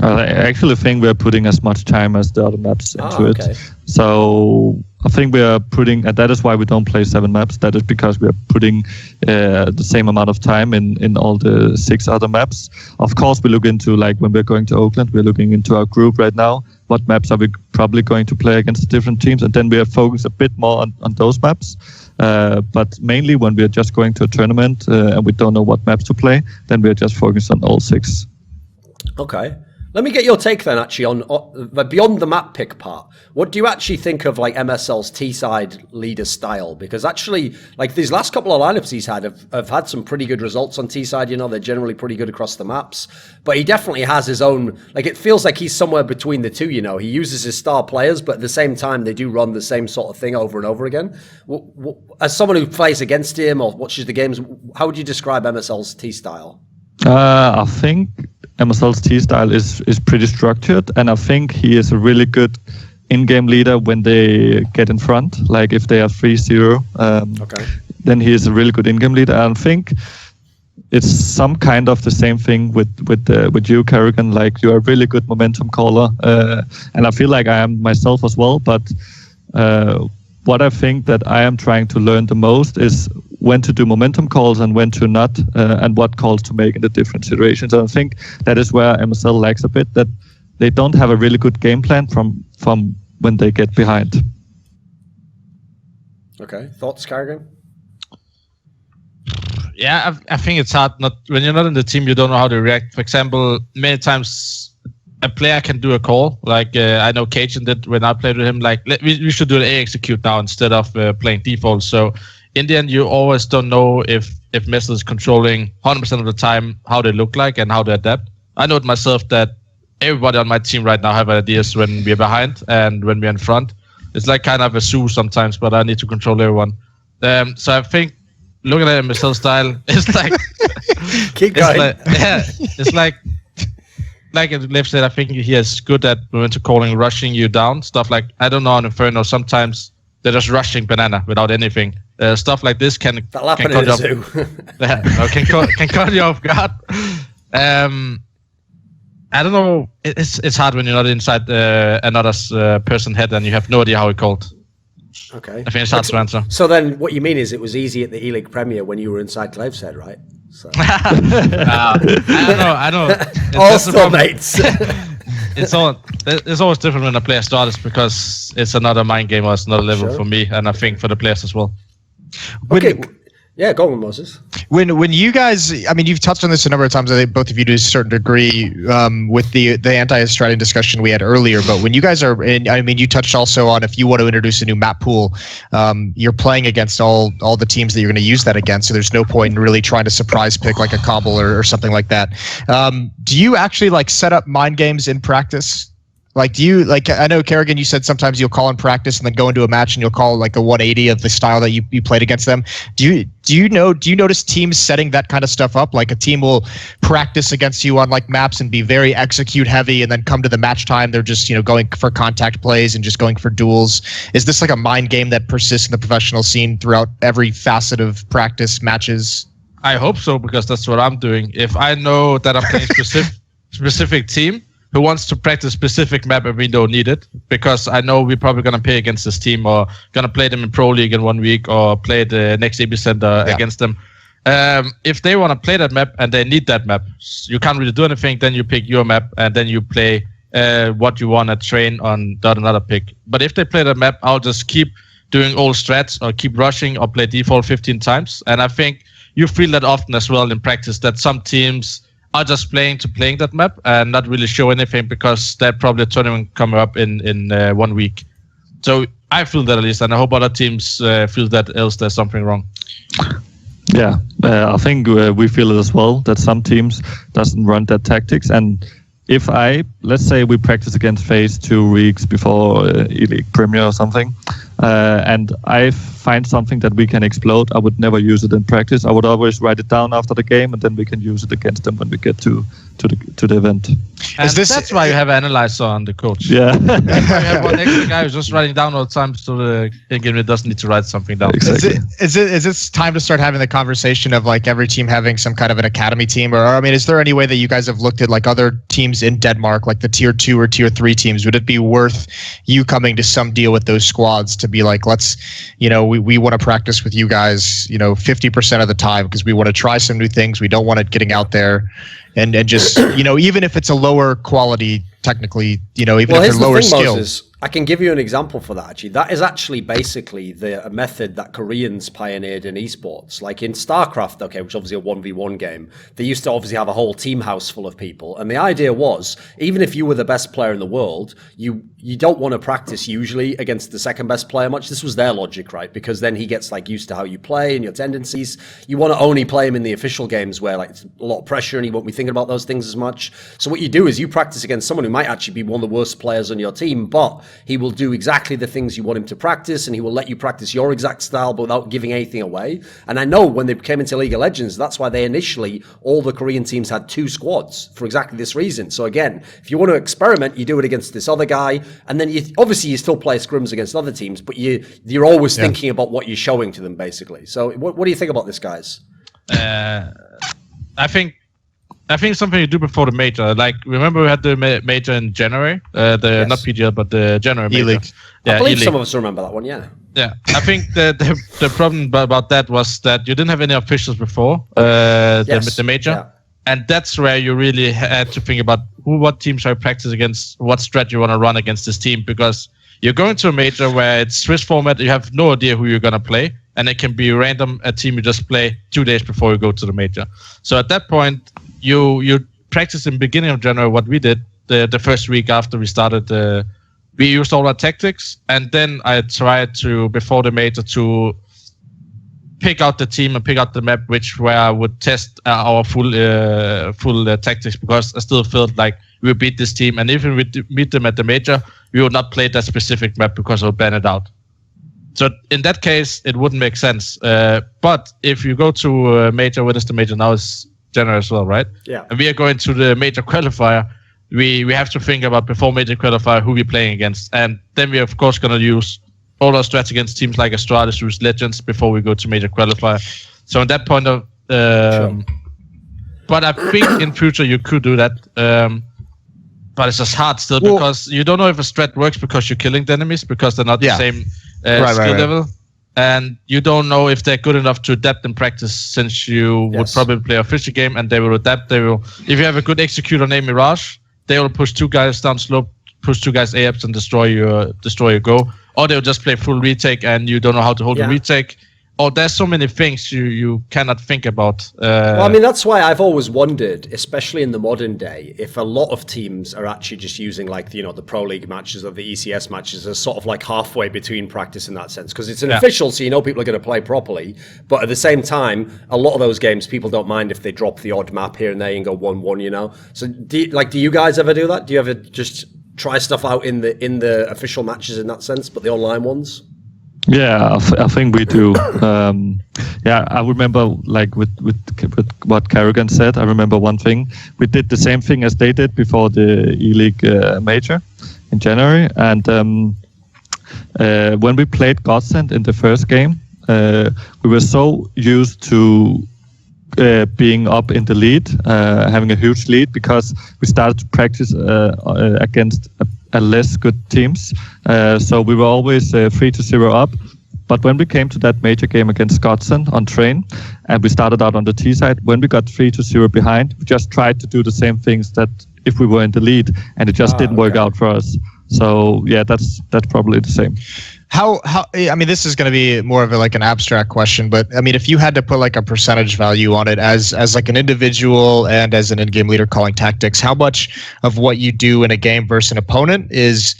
I actually think we're putting as much time as the other maps into it. So I think we are putting, and that is why we don't play 7 maps. That is because we are putting the same amount of time in all the 6 other maps. Of course, we look into, like when we're going to Oakland, we're looking into our group right now. What maps are we probably going to play against the different teams? And then we are focused a bit more on those maps. But mainly when we are just going to a tournament and we don't know what maps to play, then we are just focused on all 6. Okay. Let me get your take then, actually, on beyond the map pick part. What do you actually think of like MSL's T-side leader style? Because actually, like these last couple of lineups he's had have had some pretty good results on T-side. You know, they're generally pretty good across the maps. But he definitely has his own. Like it feels like he's somewhere between the two. You know, he uses his star players, but at the same time, they do run the same sort of thing over and over again. As someone who plays against him or watches the games, how would you describe MSL's T style? I think MSL's T style is pretty structured, and I think he is a really good in-game leader when they get in front. Like if they are 3-0, then he is a really good in-game leader. And I think it's some kind of the same thing with you, karrigan. Like you are a really good momentum caller, and I feel like I am myself as well. But what I think that I am trying to learn the most is when to do momentum calls and when to not, and what calls to make in the different situations. And I think that is where MSL lacks a bit, that they don't have a really good game plan from when they get behind. Okay, thoughts, karrigan? Yeah, I think it's hard. When you're not in the team, you don't know how to react. For example, many times a player can do a call. Like I know Cajun did when I played with him. Like we should do the A execute now instead of playing default. So in the end, you always don't know if MSL is controlling 100% of the time how they look like and how they adapt. I know it myself that everybody on my team right now have ideas when we're behind and when we're in front. It's like kind of a Zeus sometimes, but I need to control everyone. So I think looking at MSL style, it's like keep going. It's like Gla1ve said, I think he is good at momentum calling, rushing you down, stuff like, I don't know, on Inferno, sometimes they're just rushing banana without anything. stuff like this can That'll happen cut in you a zoo. can cut you off guard. I don't know. It's hard when you're not inside another person's head and you have no idea how it called. Okay. I think it's hard to answer. So then what you mean is it was easy at the E-League Premier when you were inside gla1ve's head, right? So. I know. All still mates. It's always different when a player starts because it's another mind game or it's another level for me, and I think for the players as well. Okay. Yeah, go on, Moses. When you guys, I mean, you've touched on this a number of times. I think both of you to a certain degree with the anti-strats discussion we had earlier. But when you guys are, I mean, you touched also on if you want to introduce a new map pool, you're playing against all the teams that you're going to use that against. So there's no point in really trying to surprise pick like a Cobble or something like that. Do you actually like set up mind games in practice? Like, do you like? I know karrigan, you said sometimes you'll call in practice and then go into a match and you'll call like a 180 of the style that you played against them. Do you notice teams setting that kind of stuff up? Like a team will practice against you on like maps and be very execute heavy, and then come to the match time they're just going for contact plays and just going for duels. Is this like a mind game that persists in the professional scene throughout every facet of practice matches? I hope so, because that's what I'm doing. If I know that I'm playing specific team who wants to practice specific map and we don't need it, because I know we're probably going to play against this team or going to play them in Pro League in 1 week or play the next Epicenter against them. If they want to play that map and they need that map, you can't really do anything, then you pick your map and then you play what you want to train on another pick. But if they play that map, I'll just keep doing old strats or keep rushing or play default 15 times. And I think you feel that often as well in practice, that some teams are just playing that map and not really show anything because they're probably a tournament coming up in 1 week. So I feel that at least, and I hope other teams feel that, else there's something wrong. Yeah, I think we feel it as well, that some teams doesn't run that tactics. And if let's say we practice against Faze 2 weeks before E-League Premier or something, and I find something that we can explode, I would never use it in practice. I would always write it down after the game, and then we can use it against them when we get to the event. And that's why you have an analyzer on the coach. Yeah. That's why you have one extra guy who's just writing down all the time, so the game doesn't need to write something down. Exactly. Is this time to start having the conversation of like every team having some kind of an academy team? Or I mean, is there any way that you guys have looked at like other teams in Denmark, like the tier 2 or tier 3 teams? Would it be worth you coming to some deal with those squads to be like, let's, we want to practice with you guys, 50% of the time because we want to try some new things. We don't want it getting out there. And just, even if it's a lower quality, technically, even if it's lower skill. Moses, I can give you an example for that, actually. That is actually basically a method that Koreans pioneered in esports. Like in StarCraft, okay, which is obviously a 1v1 game, they used to obviously have a whole team house full of people. And the idea was, even if you were the best player in the world, you don't want to practice usually against the second best player much. This was their logic, right? Because then he gets like used to how you play and your tendencies. You want to only play him in the official games where like it's a lot of pressure and he won't be thinking about those things as much. So what you do is you practice against someone who might actually be one of the worst players on your team, but he will do exactly the things you want him to practice, and he will let you practice your exact style but without giving anything away. And I know when they came into League of Legends, that's why they initially, all the Korean teams had 2 squads for exactly this reason. So again, if you want to experiment, you do it against this other guy, and then you still play scrims against other teams, but you're always thinking about what you're showing to them, basically. So what do you think about this, guys? I think something you do before the major. Like, remember we had the major in January? Not PGL, but the January major. E-League. I believe some of us remember that one, yeah. Yeah, I think the problem about that was that you didn't have any officials before the major. Yeah. And that's where you really had to think about what team should I practice against, what strat you want to run against this team, because you're going to a major where it's Swiss format, you have no idea who you're going to play, and it can be random, a team you just play 2 days before you go to the major. So at that point, you practice in the beginning of January what we did the first week after we started. We used all our tactics, and then I tried to, before the major, to pick out the team and pick out the map where I would test our full tactics, because I still felt like we would beat this team, and even if we meet them at the major, we would not play that specific map because I would ban it out. So in that case, it wouldn't make sense. But if you go to a major, when is the major now? Is January as well, right? Yeah. And we are going to the major qualifier. We have to think about before major qualifier who we're playing against, and then we're of course going to use all our strats against teams like Astralis, who's legends before we go to major qualifier. So in that point of, but I think in future you could do that. But it's just hard still because you don't know if a strat works because you're killing the enemies because they're not the same skill level. And you don't know if they're good enough to adapt in practice, since you would probably play a official game and they will adapt. They will, if you have a good executor named Mirage, they will push 2 guys down slope, push 2 guys A-ups and destroy your go. Or they'll just play full retake and you don't know how to hold the retake. Or there's so many things you cannot think about. Well, I mean, that's why I've always wondered, especially in the modern day, if a lot of teams are actually just using like, the Pro League matches or the ECS matches as sort of like halfway between practice in that sense. Because it's an official, so people are going to play properly. But at the same time, a lot of those games, people don't mind if they drop the odd map here and there and go 1-1, So do you guys ever do that? Do you ever just try stuff out in the official matches in that sense, but the online ones? Yeah, I think we do. I remember like with what karrigan said. I remember one thing. We did the same thing as they did before the E-League major in January, and when we played Godsend in the first game, we were so used to being up in the lead, having a huge lead, because we started to practice against a less good teams. So we were always 3-0 up. But when we came to that major game against Godsend on train, and we started out on the T side, when we got 3-0 behind, we just tried to do the same things that if we were in the lead, and it just didn't work out for us. So yeah, that's probably the same. How I mean, this is going to be more of an abstract question, but I mean, if you had to put like a percentage value on it as like an individual and as an in-game leader calling tactics, how much of what you do in a game versus an opponent is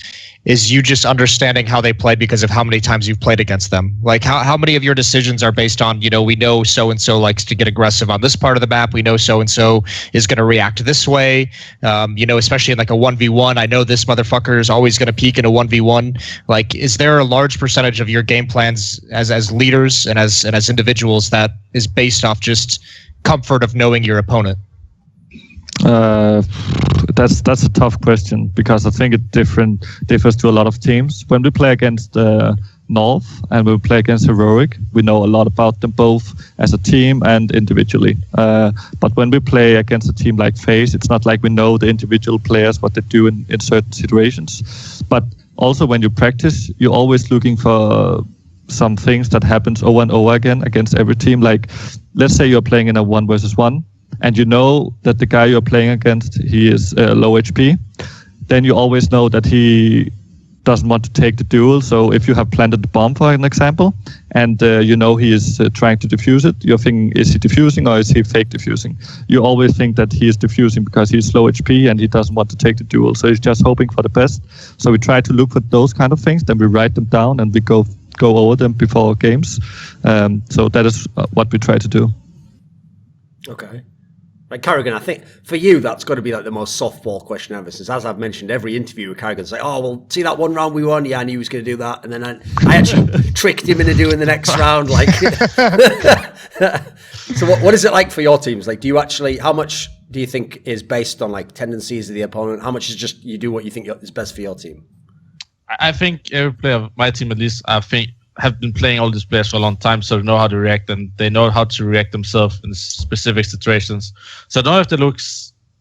you just understanding how they play because of how many times you've played against them? Like how many of your decisions are based on, we know so-and-so likes to get aggressive on this part of the map. We know so-and-so is going to react this way. Especially in like a 1v1, I know this motherfucker is always going to peek in a 1v1. Like, is there a large percentage of your game plans as leaders and as individuals that is based off just comfort of knowing your opponent? That's a tough question, because I think it differs to a lot of teams. When we play against North and we play against Heroic, we know a lot about them both as a team and individually. But when we play against a team like Faze, it's not like we know the individual players, what they do in certain situations. But also when you practice, you're always looking for some things that happens over and over again against every team. Like, let's say you're playing in a 1v1, and you know that the guy you're playing against, he is low HP, then you always know that he doesn't want to take the duel. So if you have planted the bomb, for an example, and he is trying to defuse it, you're thinking, is he defusing or is he fake defusing? You always think that he is defusing because he's low HP and he doesn't want to take the duel. So he's just hoping for the best. So we try to look for those kind of things, then we write them down and we go over them before games. So that is what we try to do. Okay. Like karrigan, I think for you that's got to be like the most softball question ever, since, as I've mentioned, every interview with karrigan's like, oh, well, see that one round we won? Yeah, I knew he was going to do that, and then I actually tricked him into doing the next round. Like, so what is it like for your teams? Like, do you actually, how much do you think is based on like tendencies of the opponent? How much is just you do what you think is best for your team? I think every player of my team, at least, have been playing all these players for a long time, so they know how to react, and they know how to react themselves in specific situations. So I don't have to look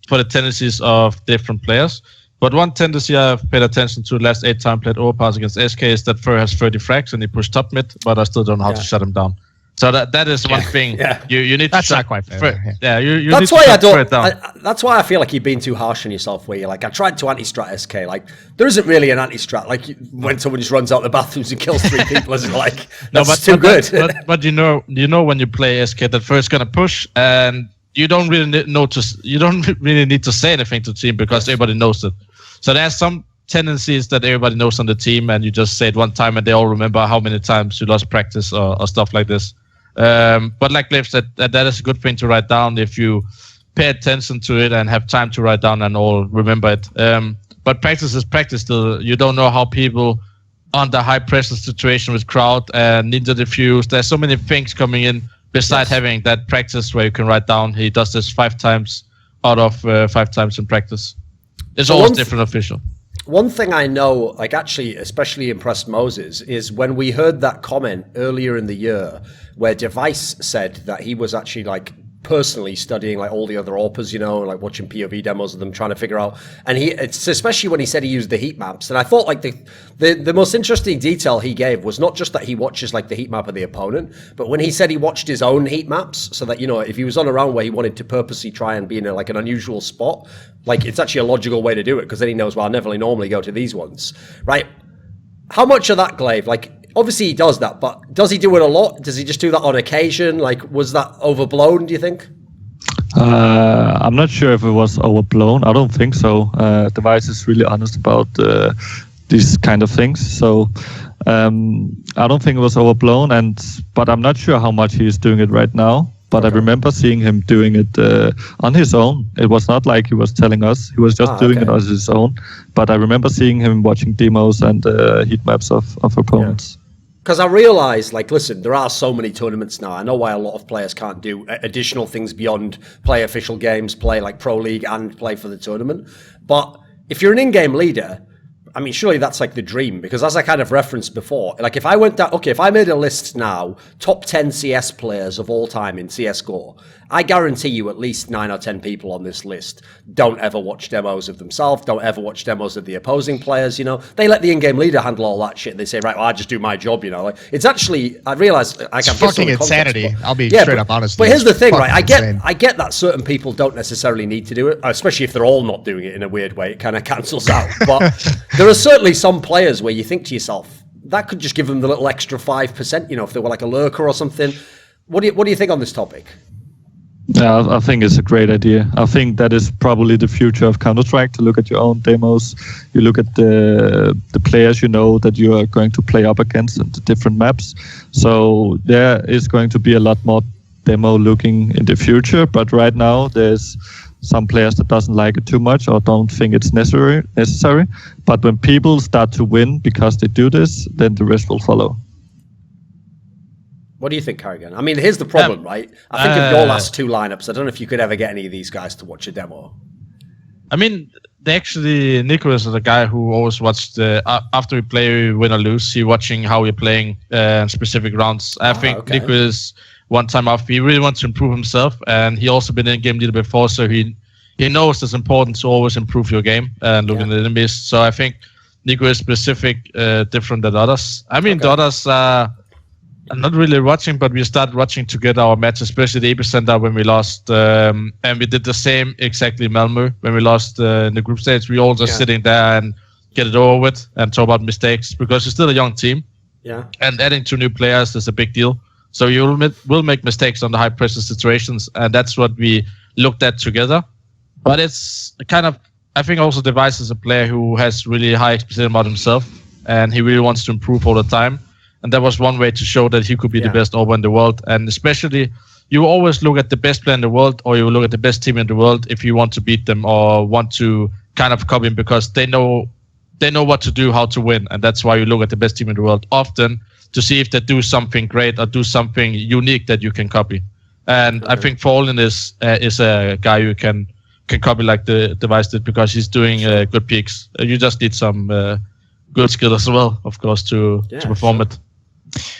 for the tendencies of different players, but one tendency I've paid attention to the last 8 times played overpass against SK is that Fur has 30 frags and he pushed top mid, but I still don't know how to shut him down. So that is one thing. Yeah. You need that's to not quite fair. You that's need why to I don't. down. That's why I feel like you're being too harsh on yourself. Where you're like, I tried to anti-strat SK. Like, there isn't really an anti-strat. Like, when someone just runs out the bathrooms and kills 3 people, it's like that's too good. But you know when you play SK that first gonna push, and you don't really need to say anything to the team because everybody knows it. So there's some tendencies that everybody knows on the team, and you just say it one time, and they all remember how many times you lost practice or stuff like this. But like gla1ve said, that is a good thing to write down if you pay attention to it and have time to write down and all remember it. But practice is practice still. You don't know how people under high pressure situation with crowd and need to defuse. There's so many things coming in besides having that practice where you can write down he does this 5 times out of 5 times in practice. It's always different official. One thing I know, like actually especially impressed Moses, is when we heard that comment earlier in the year where Device said that he was actually like personally studying like all the other AWPers, you know, like watching POV demos of them, trying to figure out, and it's especially when he said he used the heat maps, and I thought like the most interesting detail he gave was not just that he watches like the heat map of the opponent, but when he said he watched his own heat maps, so that, you know, if he was on a round where he wanted to purposely try and be in like an unusual spot, like it's actually a logical way to do it, because then he knows, well, I never normally go to these ones, right? How much of that, gla1ve, like, obviously he does that, but does he do it a lot? Does he just do that on occasion? Like, was that overblown, do you think? I'm not sure if it was overblown. I don't think so. Device is really honest about these kind of things. So I don't think it was overblown. But I'm not sure how much he is doing it right now. But I remember seeing him doing it on his own. It was not like he was telling us. He was just doing it on his own. But I remember seeing him watching demos and heat maps of opponents. Because I realised, like, listen, there are so many tournaments now. I know why a lot of players can't do additional things beyond play official games, play like Pro League and play for the tournament. But if you're an in-game leader, I mean, surely that's like the dream, because as I kind of referenced before, like if I went down, if I made a list now, top 10 CS players of all time in CSGO, I guarantee you at least 9 or 10 people on this list don't ever watch demos of themselves, don't ever watch demos of the opposing players, you know. They let the in-game leader handle all that shit. They say, right, well, I just do my job, you know. Like, it's actually, I realize, it's fucking insanity. I'll be straight up honest. But here's the thing, right? I get that certain people don't necessarily need to do it, especially if they're all not doing it in a weird way. It kind of cancels out. But there are certainly some players where you think to yourself, that could just give them the little extra 5%, you know, if they were like a lurker or something. What do you think on this topic? Yeah, I think it's a great idea. I think that is probably the future of Counter-Strike, to look at your own demos. You look at the players you know that you are going to play up against and the different maps. So there is going to be a lot more demo looking in the future. But right now there's some players that doesn't like it too much or don't think it's necessary. But when people start to win because they do this, then the rest will follow. What do you think, karrigan? I mean, here's the problem, right? I think of your last two lineups, I don't know if you could ever get any of these guys to watch a demo. I mean, Nicholas is a guy who always watched after we play, win or lose, he watching how we're playing specific rounds. I think Nicholas, one time off, he really wants to improve himself, and he also been in game leader before, so he knows it's important to always improve your game and look at the enemies. So I think Nico is specific, different than others. I mean, the others I'm not really watching, but we started watching together our match, especially the Epicenter when we lost. And we did the same exactly Malmö when we lost in the group stage. We all just sitting there and get it over with and talk about mistakes, because it's still a young team. Yeah. And adding 2 new players is a big deal. So you will make mistakes on the high pressure situations, and that's what we looked at together. But it's kind of, I think also Device is a player who has really high expectations about himself, and he really wants to improve all the time. And that was one way to show that he could be the best over in the world. And especially, you always look at the best player in the world, or you look at the best team in the world if you want to beat them or want to kind of copy them, because they know what to do, how to win. And that's why you look at the best team in the world often to see if they do something great or do something unique that you can copy. And I think Fallen is a guy you can copy like the Device did, because he's doing good peaks. You just need some good skill as well, of course, to perform it.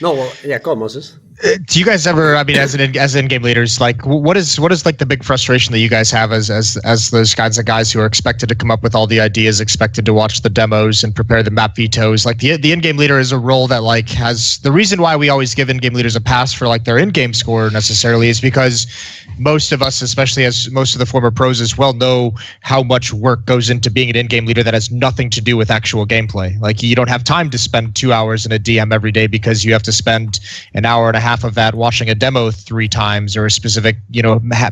No, well, go on, Moses. Do you guys ever, I mean, as in-game leaders, like what is like the big frustration that you guys have as those kinds of guys who are expected to come up with all the ideas, expected to watch the demos and prepare the map vetoes? Like the in-game leader is a role that like has, the reason why we always give in-game leaders a pass for like their in-game score necessarily is because most of us, especially as most of the former pros as well, know how much work goes into being an in-game leader that has nothing to do with actual gameplay. Like you don't have time to spend 2 hours in a DM every day because you have to spend an hour and a half of that watching a demo 3 times, or a specific,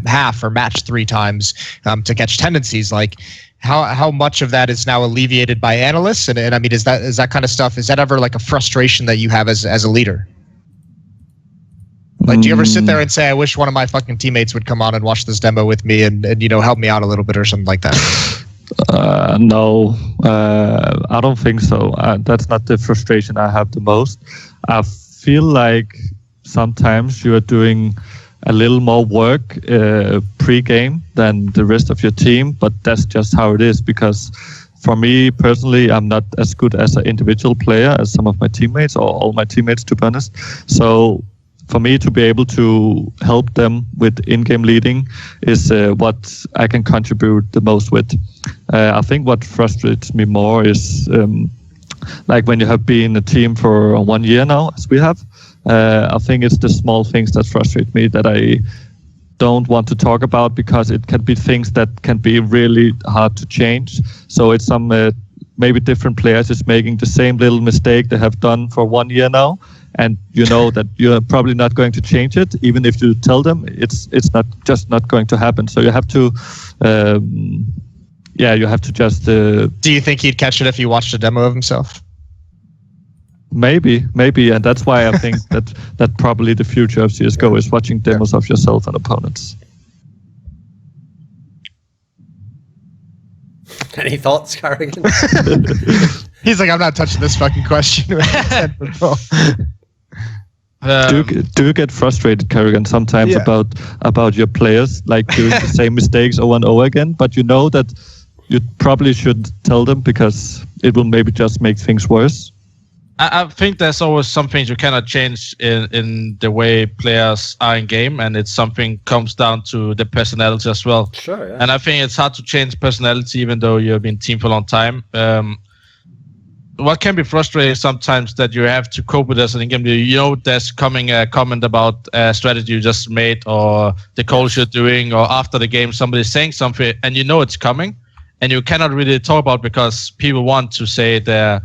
half or match 3 times to catch tendencies. Like how much of that is now alleviated by analysts? And I mean, is that kind of stuff, is that ever like a frustration that you have as a leader? Like, do you ever sit there and say, I wish one of my fucking teammates would come on and watch this demo with me and help me out a little bit or something like that? No, I don't think so. That's not the frustration I have the most. I feel like sometimes you are doing a little more work pre-game than the rest of your team, but that's just how it is, because for me personally, I'm not as good as an individual player as some of my teammates or all my teammates, to be honest. So for me to be able to help them with in-game leading is what I can contribute the most with. I think what frustrates me more is like when you have been a team for 1 year now, as we have. I think it's the small things that frustrate me that I don't want to talk about, because it can be things that can be really hard to change. So it's some maybe different players is making the same little mistake they have done for 1 year now, and you know that you're probably not going to change it. Even if you tell them, it's not going to happen. So you have to you have to just Do you think he'd catch it if he watched a demo of himself? Maybe, and that's why I think that probably the future of CSGO is watching demos of yourself and opponents. Any thoughts, karrigan? He's like, I'm not touching this fucking question. Do you get frustrated, karrigan, sometimes about your players like doing the same mistakes over and over again, but you know that you probably should tell them because it will maybe just make things worse? I think there's always some things you cannot change in the way players are in game, and it's something comes down to the personality as well. Sure, yeah. And I think it's hard to change personality even though you've been team for a long time. What can be frustrating sometimes that you have to cope with as an in-game leader. You know, there's coming a comment about a strategy you just made, or the calls you're doing, or after the game somebody's saying something, and you know it's coming, and you cannot really talk about it because people want to say their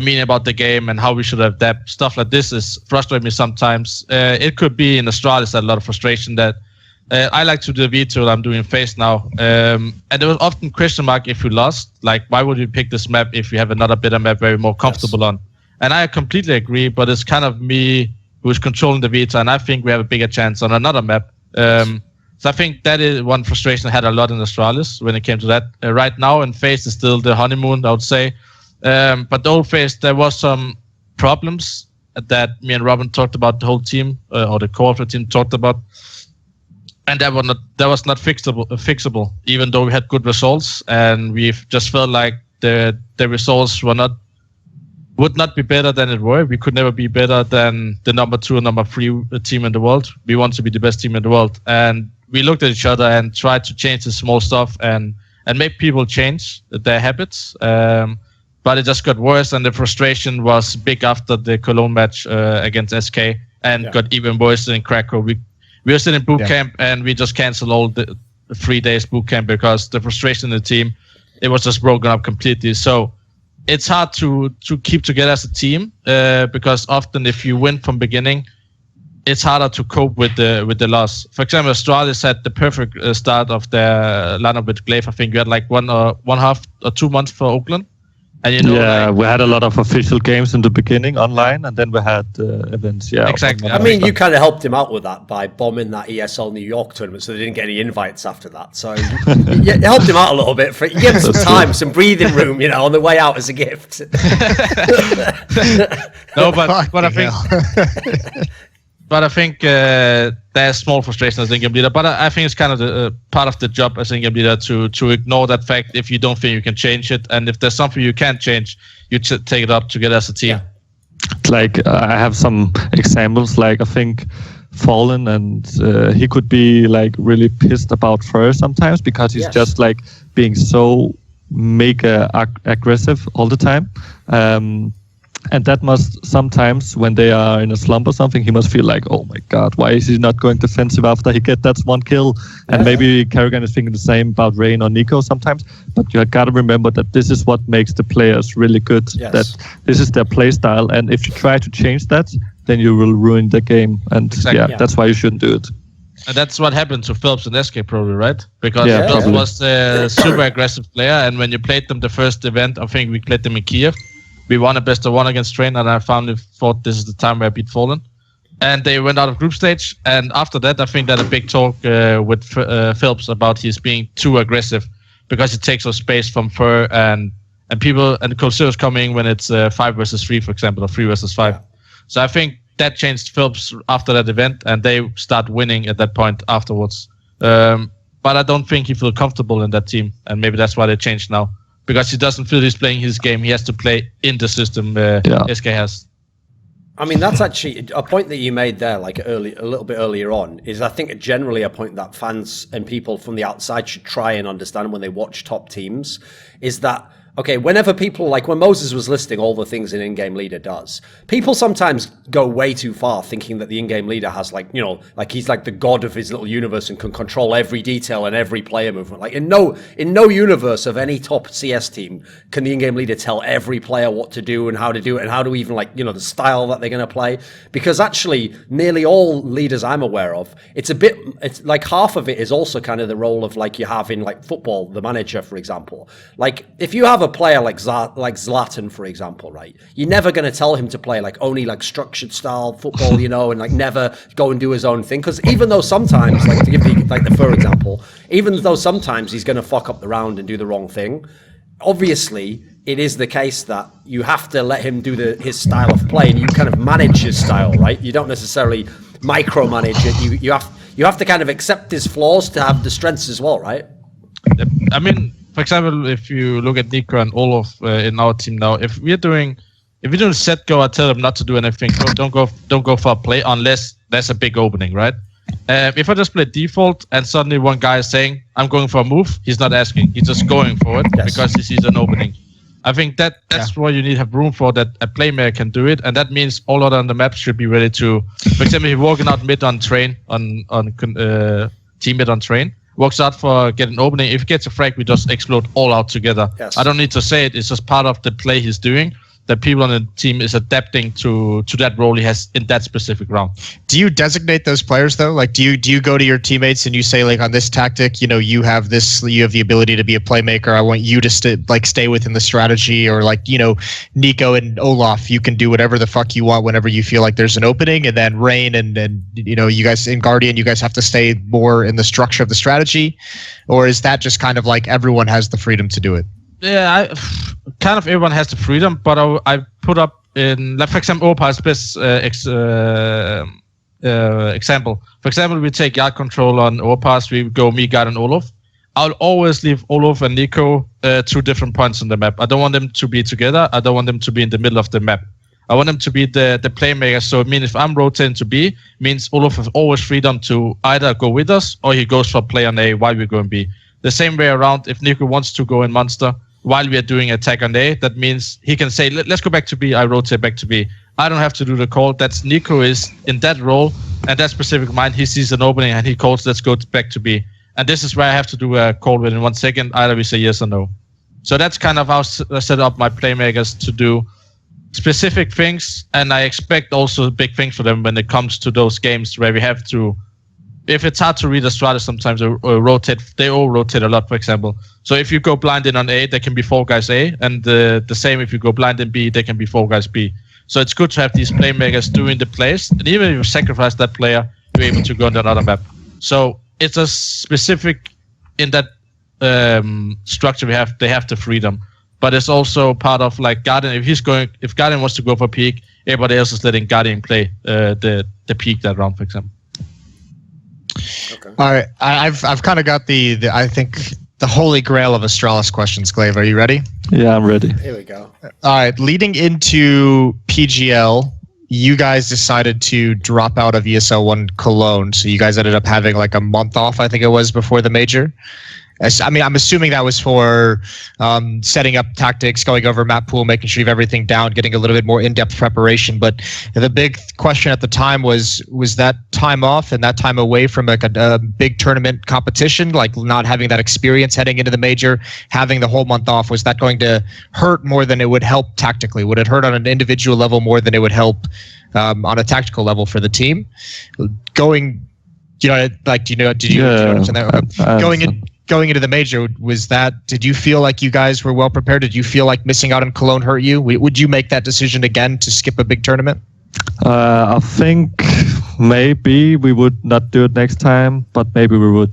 meaning about the game and how we should adapt. Stuff like this is frustrating me sometimes. It could be in Astralis a lot of frustration that I like to do the veto I'm doing Faze now. And there was often question mark if we lost. Like, why would we pick this map if we have another better map where we're more comfortable on? And I completely agree, but it's kind of me who's controlling the veto, and I think we have a bigger chance on another map. So I think that is one frustration I had a lot in Astralis when it came to that. Right now, in Faze is still the honeymoon, I would say. But the old Faze, there was some problems that me and Robin talked about, the whole team, or the core of the team talked about. And that was not fixable, even though we had good results, and we just felt like the results would not be better than it were. We could never be better than the number 2 and number 3 team in the world. We want to be the best team in the world, and we looked at each other and tried to change the small stuff and make people change their habits. But it just got worse, and the frustration was big after the Cologne match against SK, and got even worse in Krakow. We were still in boot camp, and we just canceled all the 3 days boot camp because the frustration in the team, it was just broken up completely. So it's hard to keep together as a team because often if you win from beginning, it's harder to cope with the loss. For example, Astralis had the perfect start of their lineup with gla1ve. I think we had like 1.5 or 2 months for Oakland. And we had a lot of official games in the beginning online, and then we had events. Yeah, exactly. I mean, you kind of helped him out with that by bombing that ESL New York tournament, so they didn't get any invites after that. So you helped him out a little bit. You gave him some time, some breathing room, on the way out as a gift. No, but I think. But I think there's small frustration as an in-game leader. But I think it's kind of the part of the job as an in-game leader to ignore that fact if you don't think you can change it. And if there's something you can't change, you take it up together as a team. Yeah. Like, I have some examples. Like, I think Fallen, and he could be like really pissed about Fur sometimes because he's just like being so mega aggressive all the time. And that must sometimes, when they are in a slump or something, he must feel like, oh my god, why is he not going defensive after he get that one kill? And maybe karrigan is thinking the same about Rain or Nico sometimes. But you got to remember that this is what makes the players really good. Yes. That this is their play style, and if you try to change that, then you will ruin the game. And that's why you shouldn't do it. And that's what happened to Phelps and SK probably, right? Because Phelps probably was a super aggressive player, and when you played them the first event, I think we played them in Kiev. We won a best of 1 against Train, and I finally thought this is the time where I beat Fallen. And they went out of group stage, and after that, I think they had a big talk with Phelps about his being too aggressive because he takes up space from Fur and people, and Colsero's coming when it's 5 versus 3, for example, or 3 versus 5. So I think that changed Phelps after that event, and they start winning at that point afterwards. But I don't think he feels comfortable in that team, and maybe that's why they changed now. because he doesn't feel he's playing his game. He has to play in the system SK has. I mean, that's actually a point that you made there, like a little bit earlier on, is I think generally a point that fans and people from the outside should try and understand when they watch top teams, is that, okay, whenever people, like when Moses was listing all the things an in-game leader does, people sometimes go way too far thinking that the in-game leader has like, you know, like he's like the god of his little universe and can control every detail and every player movement. Like in no universe of any top CS team can the in-game leader tell every player what to do and how to do it and how to even like, you know, the style that they're going to play. Because actually nearly all leaders I'm aware of, it's like half of it is also kind of the role of like you have in like football, the manager, for example. Like if you have a player like Zlatan, for example, right? You're never going to tell him to play like only like structured style football, you know, and like never go and do his own thing. Because even though sometimes, like to give you like the Fur example, even though sometimes he's going to fuck up the round and do the wrong thing, obviously it is the case that you have to let him do his style of play, and you kind of manage his style, right? You don't necessarily micromanage it. You have to kind of accept his flaws to have the strengths as well, right? I mean, for example, if you look at Nico and Olof in our team now, if we're doing set go, I tell them not to do anything. Don't go for a play unless there's a big opening, right? If I just play default and suddenly one guy is saying I'm going for a move, he's not asking, he's just going for it because he sees an opening. I think that's why you need to have room for that a playmaker can do it, and that means all other on the map should be ready to. For example, if you're walking out mid on train on team mid on train. Walks out for get an opening. If he gets a frag, we just explode all out together. Yes. I don't need to say it. It's just part of the play he's doing. That people on the team is adapting to that role he has in that specific round. Do you designate those players though? Like, do you go to your teammates and you say like on this tactic, you know, you have the ability to be a playmaker. I want you to stay within the strategy, or like, you know, Nico and Olaf, you can do whatever the fuck you want whenever you feel like there's an opening, and then Rain and you know, you guys in Guardian, you guys have to stay more in the structure of the strategy, or is that just kind of like everyone has the freedom to do it? Yeah, kind of everyone has the freedom, but I put up in, like, for example, Opa's best example. For example, we take yard control on Opa's, we go me, guard, and Olof. I'll always leave Olof and Nico 2 different points on the map. I don't want them to be together. I don't want them to be in the middle of the map. I want them to be the playmaker. So it means if I'm rotating to B, means Olof has always freedom to either go with us or he goes for play on A while we're going B. The same way around, if Nico wants to go in Monster while we are doing attack on A, that means he can say, let's go back to B, I rotate back to B. I don't have to do the call. That's Nico is in that role, and that specific mind, he sees an opening and he calls, let's go back to B. And this is where I have to do a call within 1 second. Either we say yes or no. So that's kind of how I set up my playmakers to do specific things, and I expect also big things for them when it comes to those games where we have to, if it's hard to read Astralis sometimes, or rotate, they all rotate a lot, for example. So if you go blind in on A, there can be 4 guys A, and the same if you go blind in B, there can be 4 guys B. So it's good to have these playmakers doing the plays, and even if you sacrifice that player, you're able to go on another map. So it's a specific, in that structure they have the freedom. But it's also part of like Guardian, if Guardian wants to go for peak, everybody else is letting Guardian play the peak that round, for example. Okay. All right, I've kind of got the I think the holy grail of Astralis questions. gla1ve, are you ready? Yeah, I'm ready. Here we go. All right, leading into PGL, you guys decided to drop out of ESL 1 Cologne, so you guys ended up having like a month off, I think it was, before the major. I mean, I'm assuming that was for setting up tactics, going over map pool, making sure you have everything down, getting a little bit more in-depth preparation. But the big question at the time was that time off and that time away from like a big tournament competition, like not having that experience heading into the major, having the whole month off, was that going to hurt more than it would help tactically? Would it hurt on an individual level more than it would help on a tactical level for the team? Going, you know, like, did you understand that? Going into the major, did you feel like you guys were well prepared? Did you feel like missing out on Cologne hurt you? Would you make that decision again to skip a big tournament? I think maybe we would not do it next time, but maybe we would.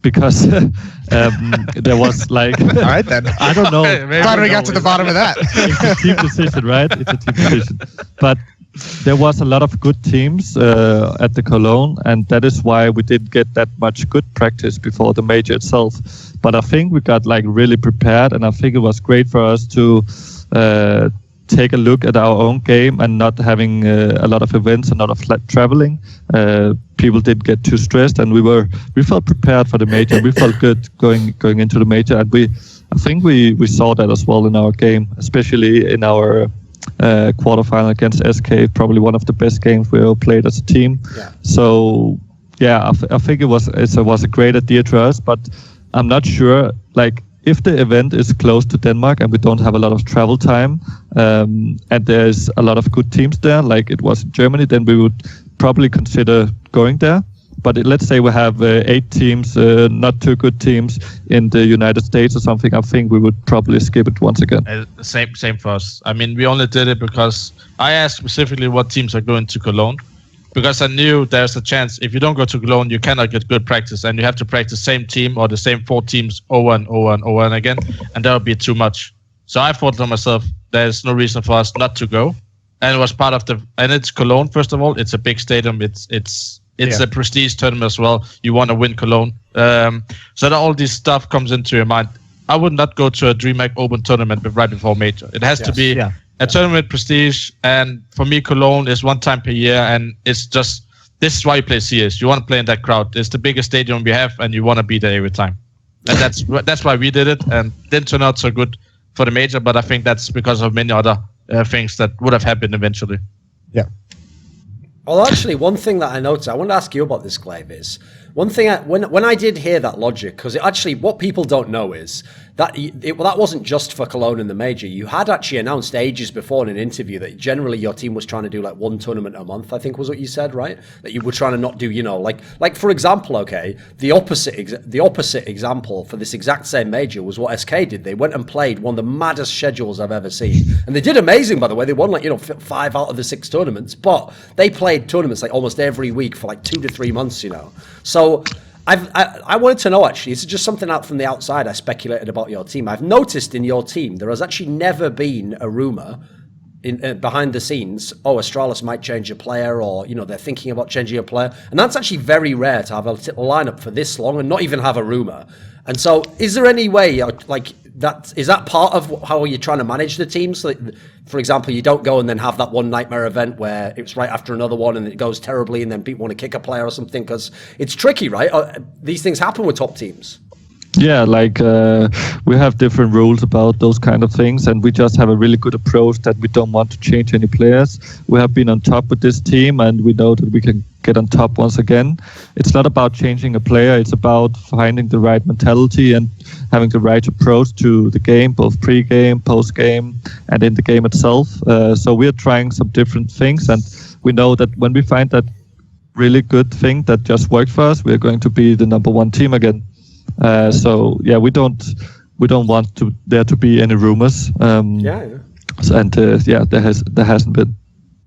Because there was like... All right, then. I don't know. Glad we got to the bottom of that. It's a team decision, right? It's a team decision. But there was a lot of good teams at the Cologne, and that is why we didn't get that much good practice before the major itself. But I think we got like really prepared, and I think it was great for us to take a look at our own game and not having a lot of events and a lot of traveling. People didn't get too stressed, and we felt prepared for the major. We felt good going into the major, and I think we saw that as well in our game, especially in our quarterfinal against SK, probably one of the best games we ever played as a team. Yeah. So yeah, I think it was a great idea to us, but I'm not sure, like, if the event is close to Denmark and we don't have a lot of travel time, and there's a lot of good teams there, like it was in Germany, then we would probably consider going there. But let's say we have 8 teams, not too good teams in the United States or something. I think we would probably skip it once again. Same for us. I mean, we only did it because I asked specifically what teams are going to Cologne, because I knew there's a chance if you don't go to Cologne, you cannot get good practice, and you have to practice the same team or the same 4 teams over and over and over and again, and that would be too much. So I thought to myself, there's no reason for us not to go, and it was part of and it's Cologne. First of all, it's a big stadium. It's a prestige tournament as well. You want to win Cologne. So that all this stuff comes into your mind. I would not go to a DreamHack Open tournament right before major. It has to be a tournament prestige. And for me, Cologne is one time per year. And it's just, this is why you play CS. You want to play in that crowd. It's the biggest stadium we have, and you want to be there every time. And that's why we did it. And didn't turn out so good for the major. But I think that's because of many other things that would have happened eventually. Yeah. Well, actually, one thing that I noticed, I want to ask you about this, gla1ve, is one thing when I did hear that logic, because actually what people don't know is that that wasn't just for Cologne in the major. You had actually announced ages before in an interview that generally your team was trying to do like 1 tournament a month, I think was what you said, right? That you were trying to not do, like for example, okay, the opposite example for this exact same major was what SK did. They went and played one of the maddest schedules I've ever seen. And they did amazing, by the way. They won 5 out of the 6 tournaments, but they played tournaments like almost every week for like 2 to 3 months, So I wanted to know, actually, it's just something out from the outside I speculated about your team. I've noticed in your team there has actually never been a rumor behind the scenes, Astralis might change a player, or they're thinking about changing a player, and that's actually very rare to have a lineup for this long and not even have a rumor. And so is there any way, like, is that part of how you're trying to manage the team? So that, for example, you don't go and then have that one nightmare event where it's right after another one and it goes terribly and then people want to kick a player or something, because it's tricky, right? These things happen with top teams. Yeah, like we have different rules about those kind of things, and we just have a really good approach that we don't want to change any players. We have been on top with this team, and we know that we can get on top once again. It's not about changing a player, it's about finding the right mentality and having the right approach to the game, both pre-game, post-game, and in the game itself. So we're trying some different things, and we know that when we find that really good thing that just worked for us, we're going to be the #1 team again. So yeah, we don't want there to be any rumors. And there hasn't been.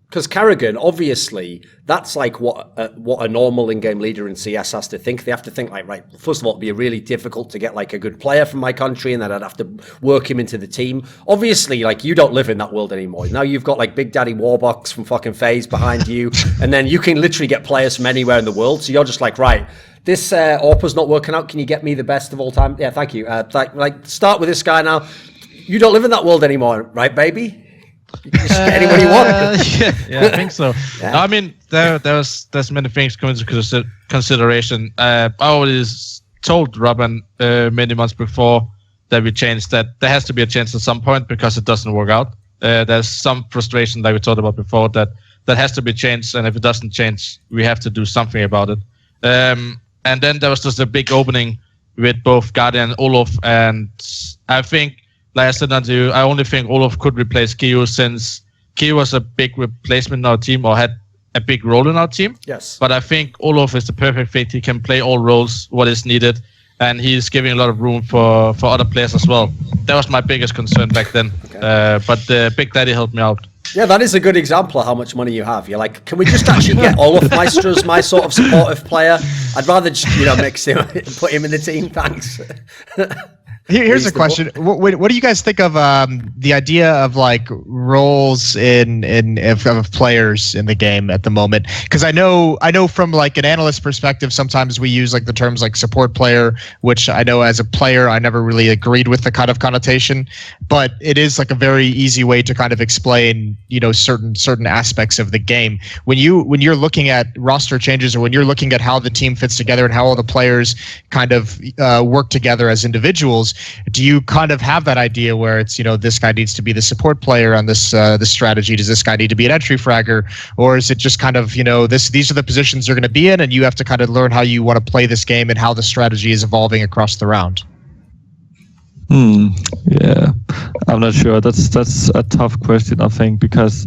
Because karrigan, obviously, that's like what a normal in-game leader in CS has to think. They have to think like, right, first of all, it'd be really difficult to get like a good player from my country, and then I'd have to work him into the team. Obviously, like, you don't live in that world anymore. Now you've got like Big Daddy Warbox from fucking Faze behind you, and then you can literally get players from anywhere in the world. So you're just like, right, this AWPA's not working out. Can you get me the best of all time? Yeah, thank you. Start with this guy now. You don't live in that world anymore, right, baby? You can just get anyone you want. Yeah, I think so. Yeah. No, I mean, there's many things coming into consideration. I always told Robin many months before that we changed that there has to be a change at some point because it doesn't work out. There's some frustration, like we talked about before, that has to be changed, and if it doesn't change, we have to do something about it. And then there was just a big opening with both Guardian and Olof, and I think, like I said to you, I only think Olof could replace Kyo, since Kyo was a big replacement in our team, or had a big role in our team. Yes. But I think Olof is the perfect fit. He can play all roles, what is needed, and he's giving a lot of room for other players as well. That was my biggest concern back then. Okay. But Big Daddy helped me out. Yeah, that is a good example of how much money you have. You're like, can we just actually get Olof Meister as my sort of supportive player? I'd rather just, mix him, put him in the team. Thanks. Here's a question. What do you guys think of the idea of like roles of players in the game at the moment? Because I know from like an analyst perspective, sometimes we use like the terms like support player, which I know as a player I never really agreed with the kind of connotation, but it is like a very easy way to kind of explain, you know, certain aspects of the game. When you're looking at roster changes, or when you're looking at how the team fits together and how all the players kind of work together as individuals, do you kind of have that idea where it's, you know, this guy needs to be the support player on this strategy? Does this guy need to be an entry fragger, or is it just kind of, you know, these are the positions you're going to be in, and you have to kind of learn how you want to play this game and how the strategy is evolving across the round? Yeah, I'm not sure. That's a tough question, I think, because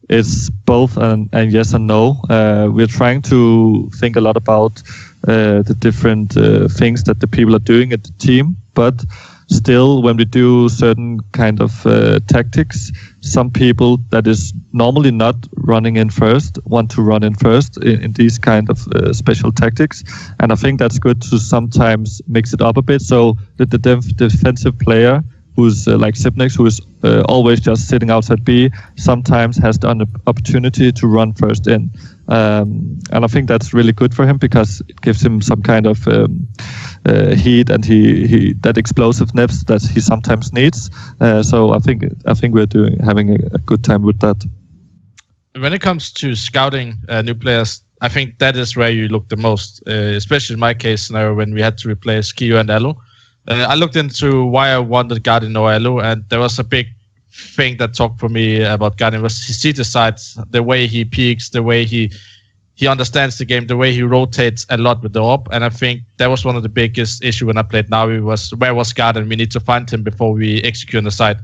it's both and yes and no. We're trying to think a lot about the different things that the people are doing at the team, but still, when we do certain kind of tactics, some people that is normally not running in first want to run in first in these kind of special tactics, and I think that's good to sometimes mix it up a bit. So that the defensive player who's like Sipnex, who is always just sitting outside B, sometimes has the opportunity to run first in. And I think that's really good for him because it gives him some kind of heat and he that explosiveness that he sometimes needs. So I think we're having a good time with that. When it comes to scouting new players, I think that is where you look the most, especially in my case now when we had to replace Kyo and Alu. I looked into why I wanted Guardian or Alu, and there was a big thing that talked for me about Guardian was his CT sides, the way he peaks, the way he understands the game, the way he rotates a lot with the AWP, and I think that was one of the biggest issue when I played Navi was where was Guardian? We need to find him before we execute on the side,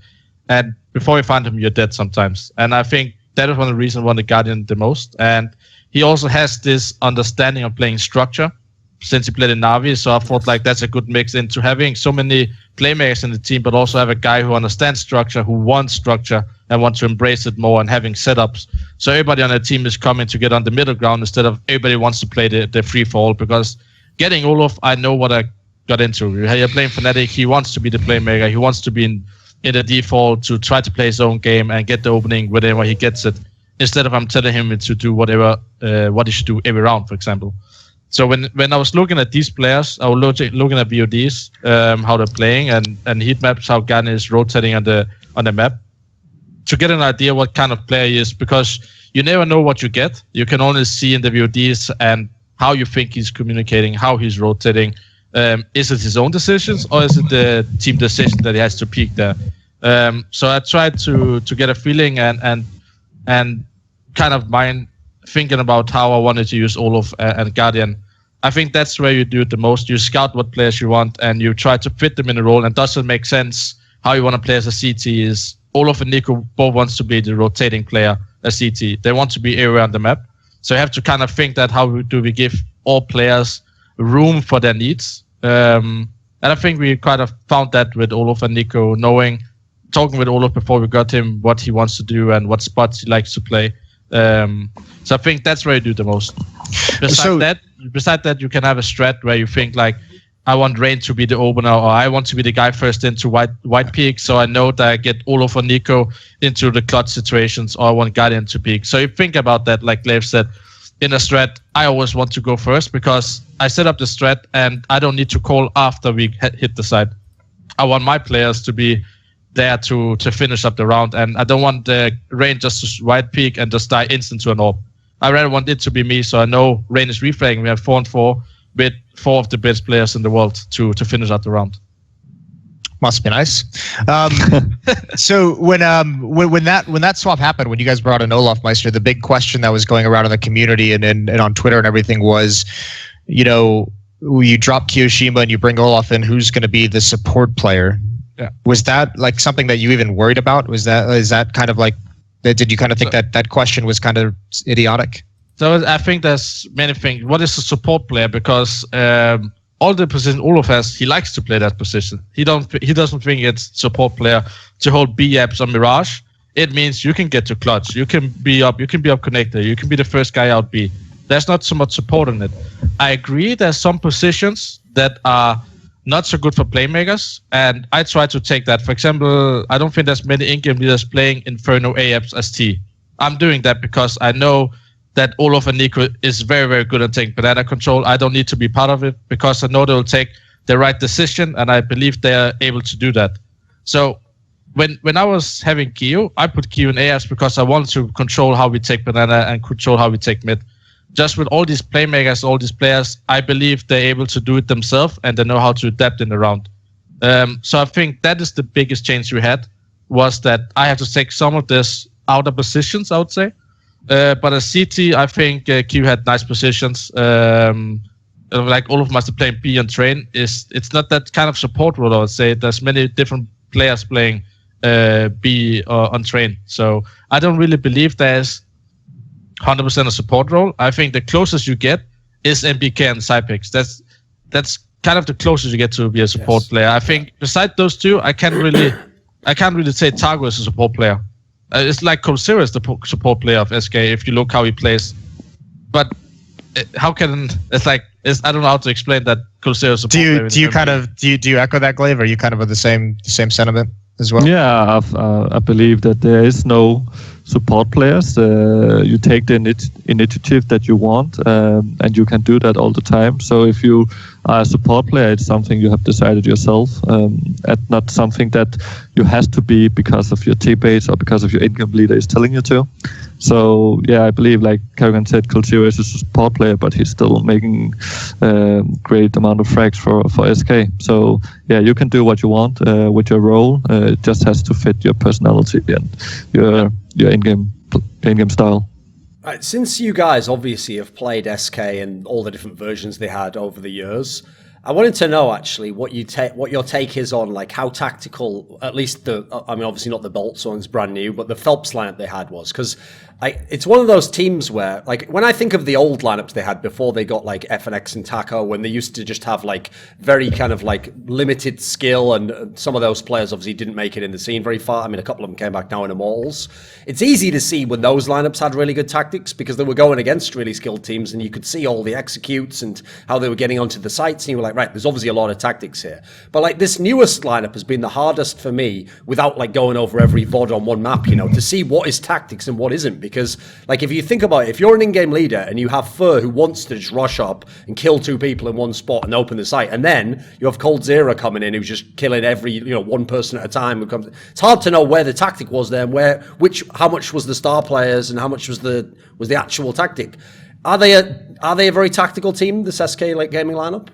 and before we find him, you're dead sometimes. And I think that is one of the reasons I wanted Guardian the most, and he also has this understanding of playing structure since he played in Navi, so I thought like that's a good mix into having so many playmakers in the team, but also have a guy who understands structure, who wants structure and wants to embrace it more, and having setups. So everybody on the team is coming to get on the middle ground instead of everybody wants to play the free for all. Because getting olof, I know what I got into. You're playing Fnatic, he wants to be the playmaker, he wants to be in the default to try to play his own game and get the opening whenever he gets it, instead of I'm telling him to do whatever what he should do every round, for example. So when I was looking at these players, I was looking at VODs, how they're playing, and heat maps, how Guardian is rotating on the map, to get an idea what kind of player he is, because you never know what you get. You can only see in the VODs and how you think he's communicating, how he's rotating. Is it his own decisions, or is it the team decision that he has to peak there? So I tried to get a feeling and kind of mind thinking about how I wanted to use olof and Guardian. I think that's where you do it the most. You scout what players you want and you try to fit them in a role, and doesn't make sense how you want to play as a CT. Is olof and Nico both wants to be the rotating player as CT. They want to be everywhere on the map. So you have to kind of think that how do we give all players room for their needs. And I think we kind of found that with olof and Nico, talking with olof before we got him, what he wants to do and what spots he likes to play. So I think that's where you do the most. Besides that, you can have a strat where you think like, I want Rain to be the opener, or I want to be the guy first into white peak, so I know that I get olof or Nico into the clutch situations, or I want Guardian to peak. So you think about that, like gla1ve said, in a strat, I always want to go first because I set up the strat and I don't need to call after we hit the side. I want my players to be there to finish up the round, and I don't want the Rain just to white peak and just die instant to an AWP. I rather want it to be me, so I know Rain is reflagging. We have 4-on-4 with 4 of the best players in the world to finish out the round. Must be nice. So when that swap happened, when you guys brought in Olaf Meister, the big question that was going around in the community and on Twitter and everything was, you know, you drop Kiyoshima and you bring Olaf in, who's going to be the support player? Yeah. Was that like something that you even worried about? Is that kind of like, did you kind of think that question was kind of idiotic? So I think there's many things. What is a support player? Because all the position Olaf has, he likes to play that position. He doesn't think it's support player to hold B apps on Mirage. It means you can get to clutch. You can be up connector. You can be the first guy out B. There's not so much support in it. I agree. There's some positions that are not so good for playmakers, and I try to take that. For example, I don't think there's many in-game leaders playing Inferno AFs as T. I'm doing that because I know that Olof and Nico is very, very good at taking banana control. I don't need to be part of it because I know they'll take the right decision, and I believe they are able to do that. So when I was having Kyo, I put Kyo in AFs because I wanted to control how we take banana and control how we take mid. Just with all these playmakers, all these players, I believe they're able to do it themselves and they know how to adapt in the round. So I think that is the biggest change we had, was that I have to take some of this out of positions, I would say. But as CT, I think Q had nice positions. Like all of us playing B on train, it's not that kind of support role, I would say. There's many different players playing B on train. So I don't really believe there's 100% a support role. I think the closest you get is MBK and Cypix. That's kind of the closest you get to be a support player. I think besides those two, I can't really say Targo is a support player. It's like Coldzera is the support player of SK if you look how he plays. But how can I don't know how to explain that Coldzera is a support player. Do you echo that, gla1ve? Are you kind of with the same sentiment as well? Yeah, I believe that there is no support players. You take the initiative that you want, and you can do that all the time. So if you are a support player, it's something you have decided yourself, and not something that you has to be because of your teammates or because of your in-game leader is telling you to. So yeah, I believe, like karrigan said, Coldzera is a support player, but he's still making great amount of frags for SK. So yeah, you can do what you want with your role. It just has to fit your personality and your in-game style. Right, since you guys obviously have played SK and all the different versions they had over the years, I wanted to know actually what your take is on like how tactical, at least obviously not the Bolts one's brand new, but the Phelps lineup they had was, because it's one of those teams where, like, when I think of the old lineups they had before they got like FNX and Taco, when they used to just have like very kind of like limited skill, and some of those players obviously didn't make it in the scene very far. I mean, a couple of them came back now in Immortals. It's easy to see when those lineups had really good tactics because they were going against really skilled teams, and you could see all the executes and how they were getting onto the sites, and you were like, right, there's obviously a lot of tactics here. But like this newest lineup has been the hardest for me, without like going over every VOD on one map, to see what is tactics and what isn't. Because like if you think about it, if you're an in-game leader and you have Fur who wants to just rush up and kill two people in one spot and open the site, and then you have Coldzera coming in who's just killing every one person at a time who comes, it's hard to know where the tactic was there, and how much was the star players and how much was the actual tactic. Are they a very tactical team, this SK like gaming lineup?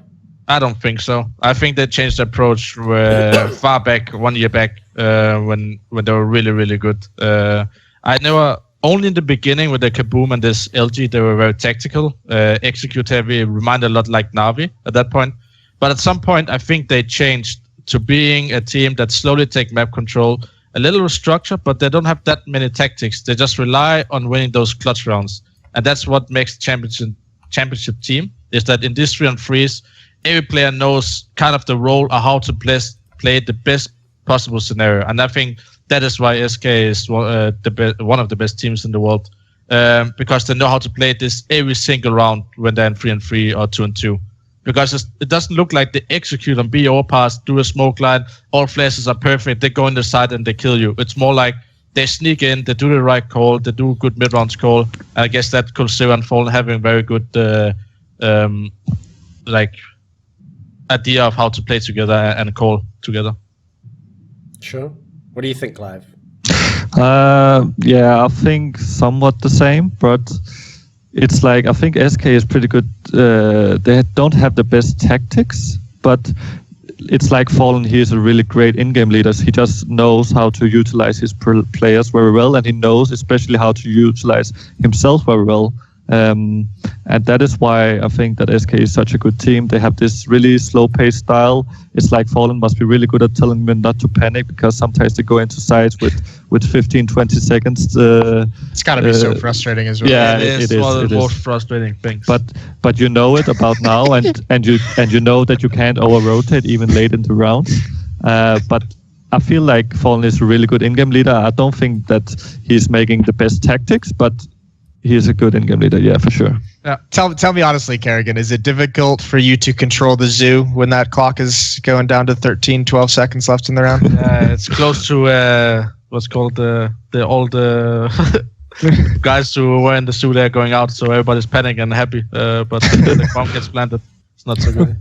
I don't think so. I think they changed the approach far back, 1 year back, when they were really, really good. I never, only in the beginning with the Kaboom and this LG, they were very tactical, execute heavy, reminded a lot like Na'Vi at that point. But at some point, I think they changed to being a team that slowly take map control, a little structure, but they don't have that many tactics. They just rely on winning those clutch rounds. And that's what makes championship team, is that in this 3-on-3s, every player knows kind of the role or how to play the best possible scenario. And I think that is why SK is one of the best teams in the world, because they know how to play this every single round when they're in 3-on-3 or 2-on-2. Because it doesn't look like they execute on B or pass, do a smoke line, all flashes are perfect, they go in the side and they kill you. It's more like they sneak in, they do the right call, they do good mid-rounds call. And I guess that Coldzera and Fallen having very good idea of how to play together and call together. Sure. What do you think, gla1ve? Yeah, I think somewhat the same, but it's like, I think SK is pretty good. They don't have the best tactics, but it's like Fallen, he is a really great in-game leader. He just knows how to utilize his players very well, and he knows especially how to utilize himself very well. And that is why I think that SK is such a good team. They have this really slow-paced style. It's like Fallen must be really good at telling me not to panic, because sometimes they go into sides with 15, 20 seconds. It's got to be so frustrating as well. Yeah, it is one of the most frustrating things. But you know it about now, and you know that you can't over-rotate even late in the round. But I feel like Fallen is a really good in-game leader. I don't think that he's making the best tactics, but he is a good in-game leader, yeah, for sure. Yeah. Tell me honestly, Karrigan, is it difficult for you to control the zoo when that clock is going down to 13, 12 seconds left in the round? It's close to what's called the old guys who were in the zoo there going out, so everybody's panicking and happy. But the bomb gets planted. It's not so good.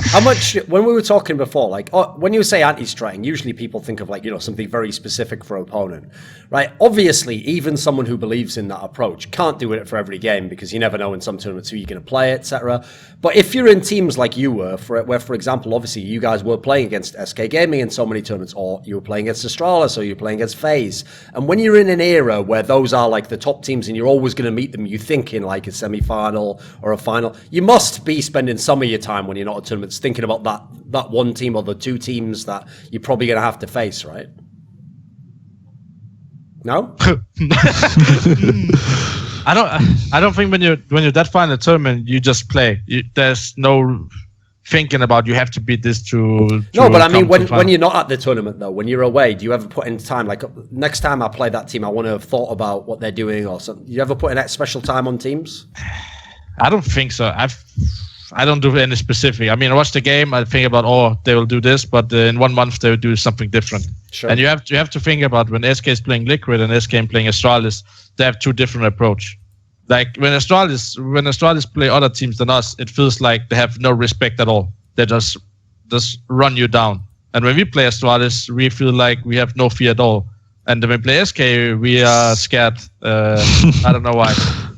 How much, when we were talking before, like, when you say anti-stratting, usually people think of, like, something very specific for opponent, right? Obviously, even someone who believes in that approach can't do it for every game because you never know in some tournaments who you're going to play, etc. But if you're in teams like you were, where, for example, obviously you guys were playing against SK Gaming in so many tournaments, or you were playing against Astralis, or you're playing against Faze, and when you're in an era where those are, like, the top teams and you're always going to meet them, you think in, like, a semi-final or a final, you must be spending some of your time when you're not at tournaments thinking about that one team or the two teams that you're probably going to have to face, right? No? I don't think when you're that far in the tournament, you just play. There's no thinking about you have to beat this to no, but I mean, when you're not at the tournament, though, when you're away, do you ever put in time, like, next time I play that team, I want to have thought about what they're doing or something? Do you ever put in that special time on teams? I don't think so. I don't do any specific. I mean, I watch the game, I think about, they will do this, but in 1 month they will do something different. Sure. And you have to think about when SK is playing Liquid and SK is playing Astralis, they have two different approach. Like when Astralis play other teams than us, it feels like they have no respect at all. They just run you down. And when we play Astralis, we feel like we have no fear at all. And when we play SK, we are scared. I don't know why.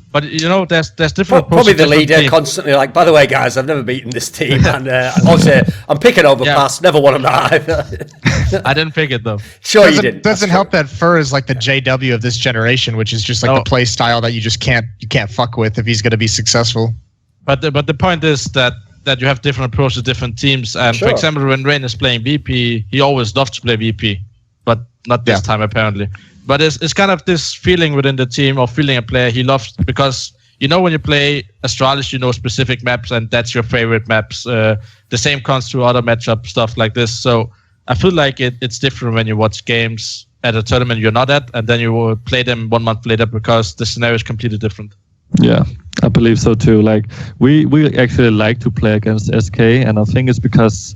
But there's different. Probably the leader constantly like, by the way, guys, I've never beaten this team, and obviously I'm picking over pass. Never won them that either. I didn't pick it though. Sure, you didn't. Doesn't help that Fur is like the JW of this generation, which is just like the play style that you just can't fuck with if he's going to be successful. But the point is that you have different approaches to different teams. And for example, when Rain is playing VP, he always loves to play VP, but not this time apparently. But it's kind of this feeling within the team or feeling a player he loves, because when you play Astralis, you know specific maps and that's your favorite maps. The same comes to other matchup stuff like this. So I feel like it's different when you watch games at a tournament you're not at, and then you will play them 1 month later because the scenario is completely different. Yeah, I believe so too. Like we actually like to play against SK, and I think it's because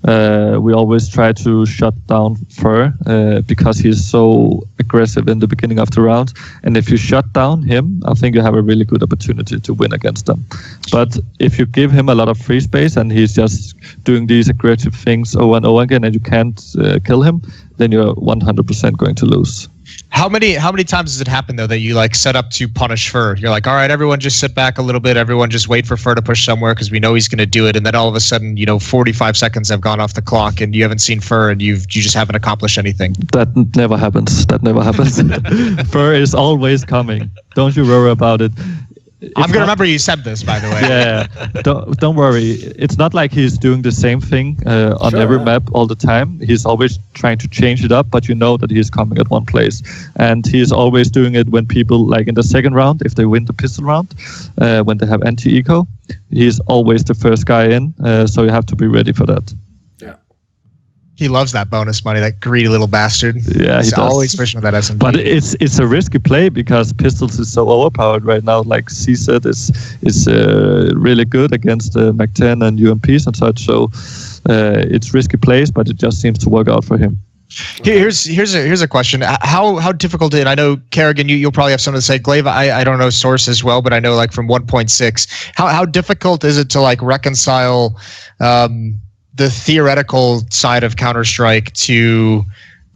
we always try to shut down Fur because he's so aggressive in the beginning of the round. And if you shut down him, I think you have a really good opportunity to win against them. But if you give him a lot of free space and he's just doing these aggressive things over and over again and you can't kill him, then you're 100% going to lose. How many times does it happen though that you like set up to punish Fur? You're like, all right, everyone just sit back a little bit. Everyone just wait for Fur to push somewhere because we know he's going to do it. And then all of a sudden, 45 seconds have gone off the clock and you haven't seen Fur and you just haven't accomplished anything. That never happens. Fur is always coming. Don't you worry about it. I'm going to remember you said this, by the way. Yeah, don't worry. It's not like he's doing the same thing on every map all the time. He's always trying to change it up, but you know that he's coming at one place. And he's always doing it when people, like in the second round, if they win the pistol round, when they have anti-eco, he's always the first guy in, so you have to be ready for that. He loves that bonus money, that greedy little bastard. Yeah, he's always fishing with that SMG. But it's a risky play because pistols is so overpowered right now. Like CZ is really good against Mac-10 and UMPs and such. So it's risky plays, but it just seems to work out for him. Here's a question. How difficult is it? I know Karrigan, you'll probably have something to say. gla1ve, I don't know source as well, but I know like from 1.6. How difficult is it to like reconcile the theoretical side of Counter-Strike to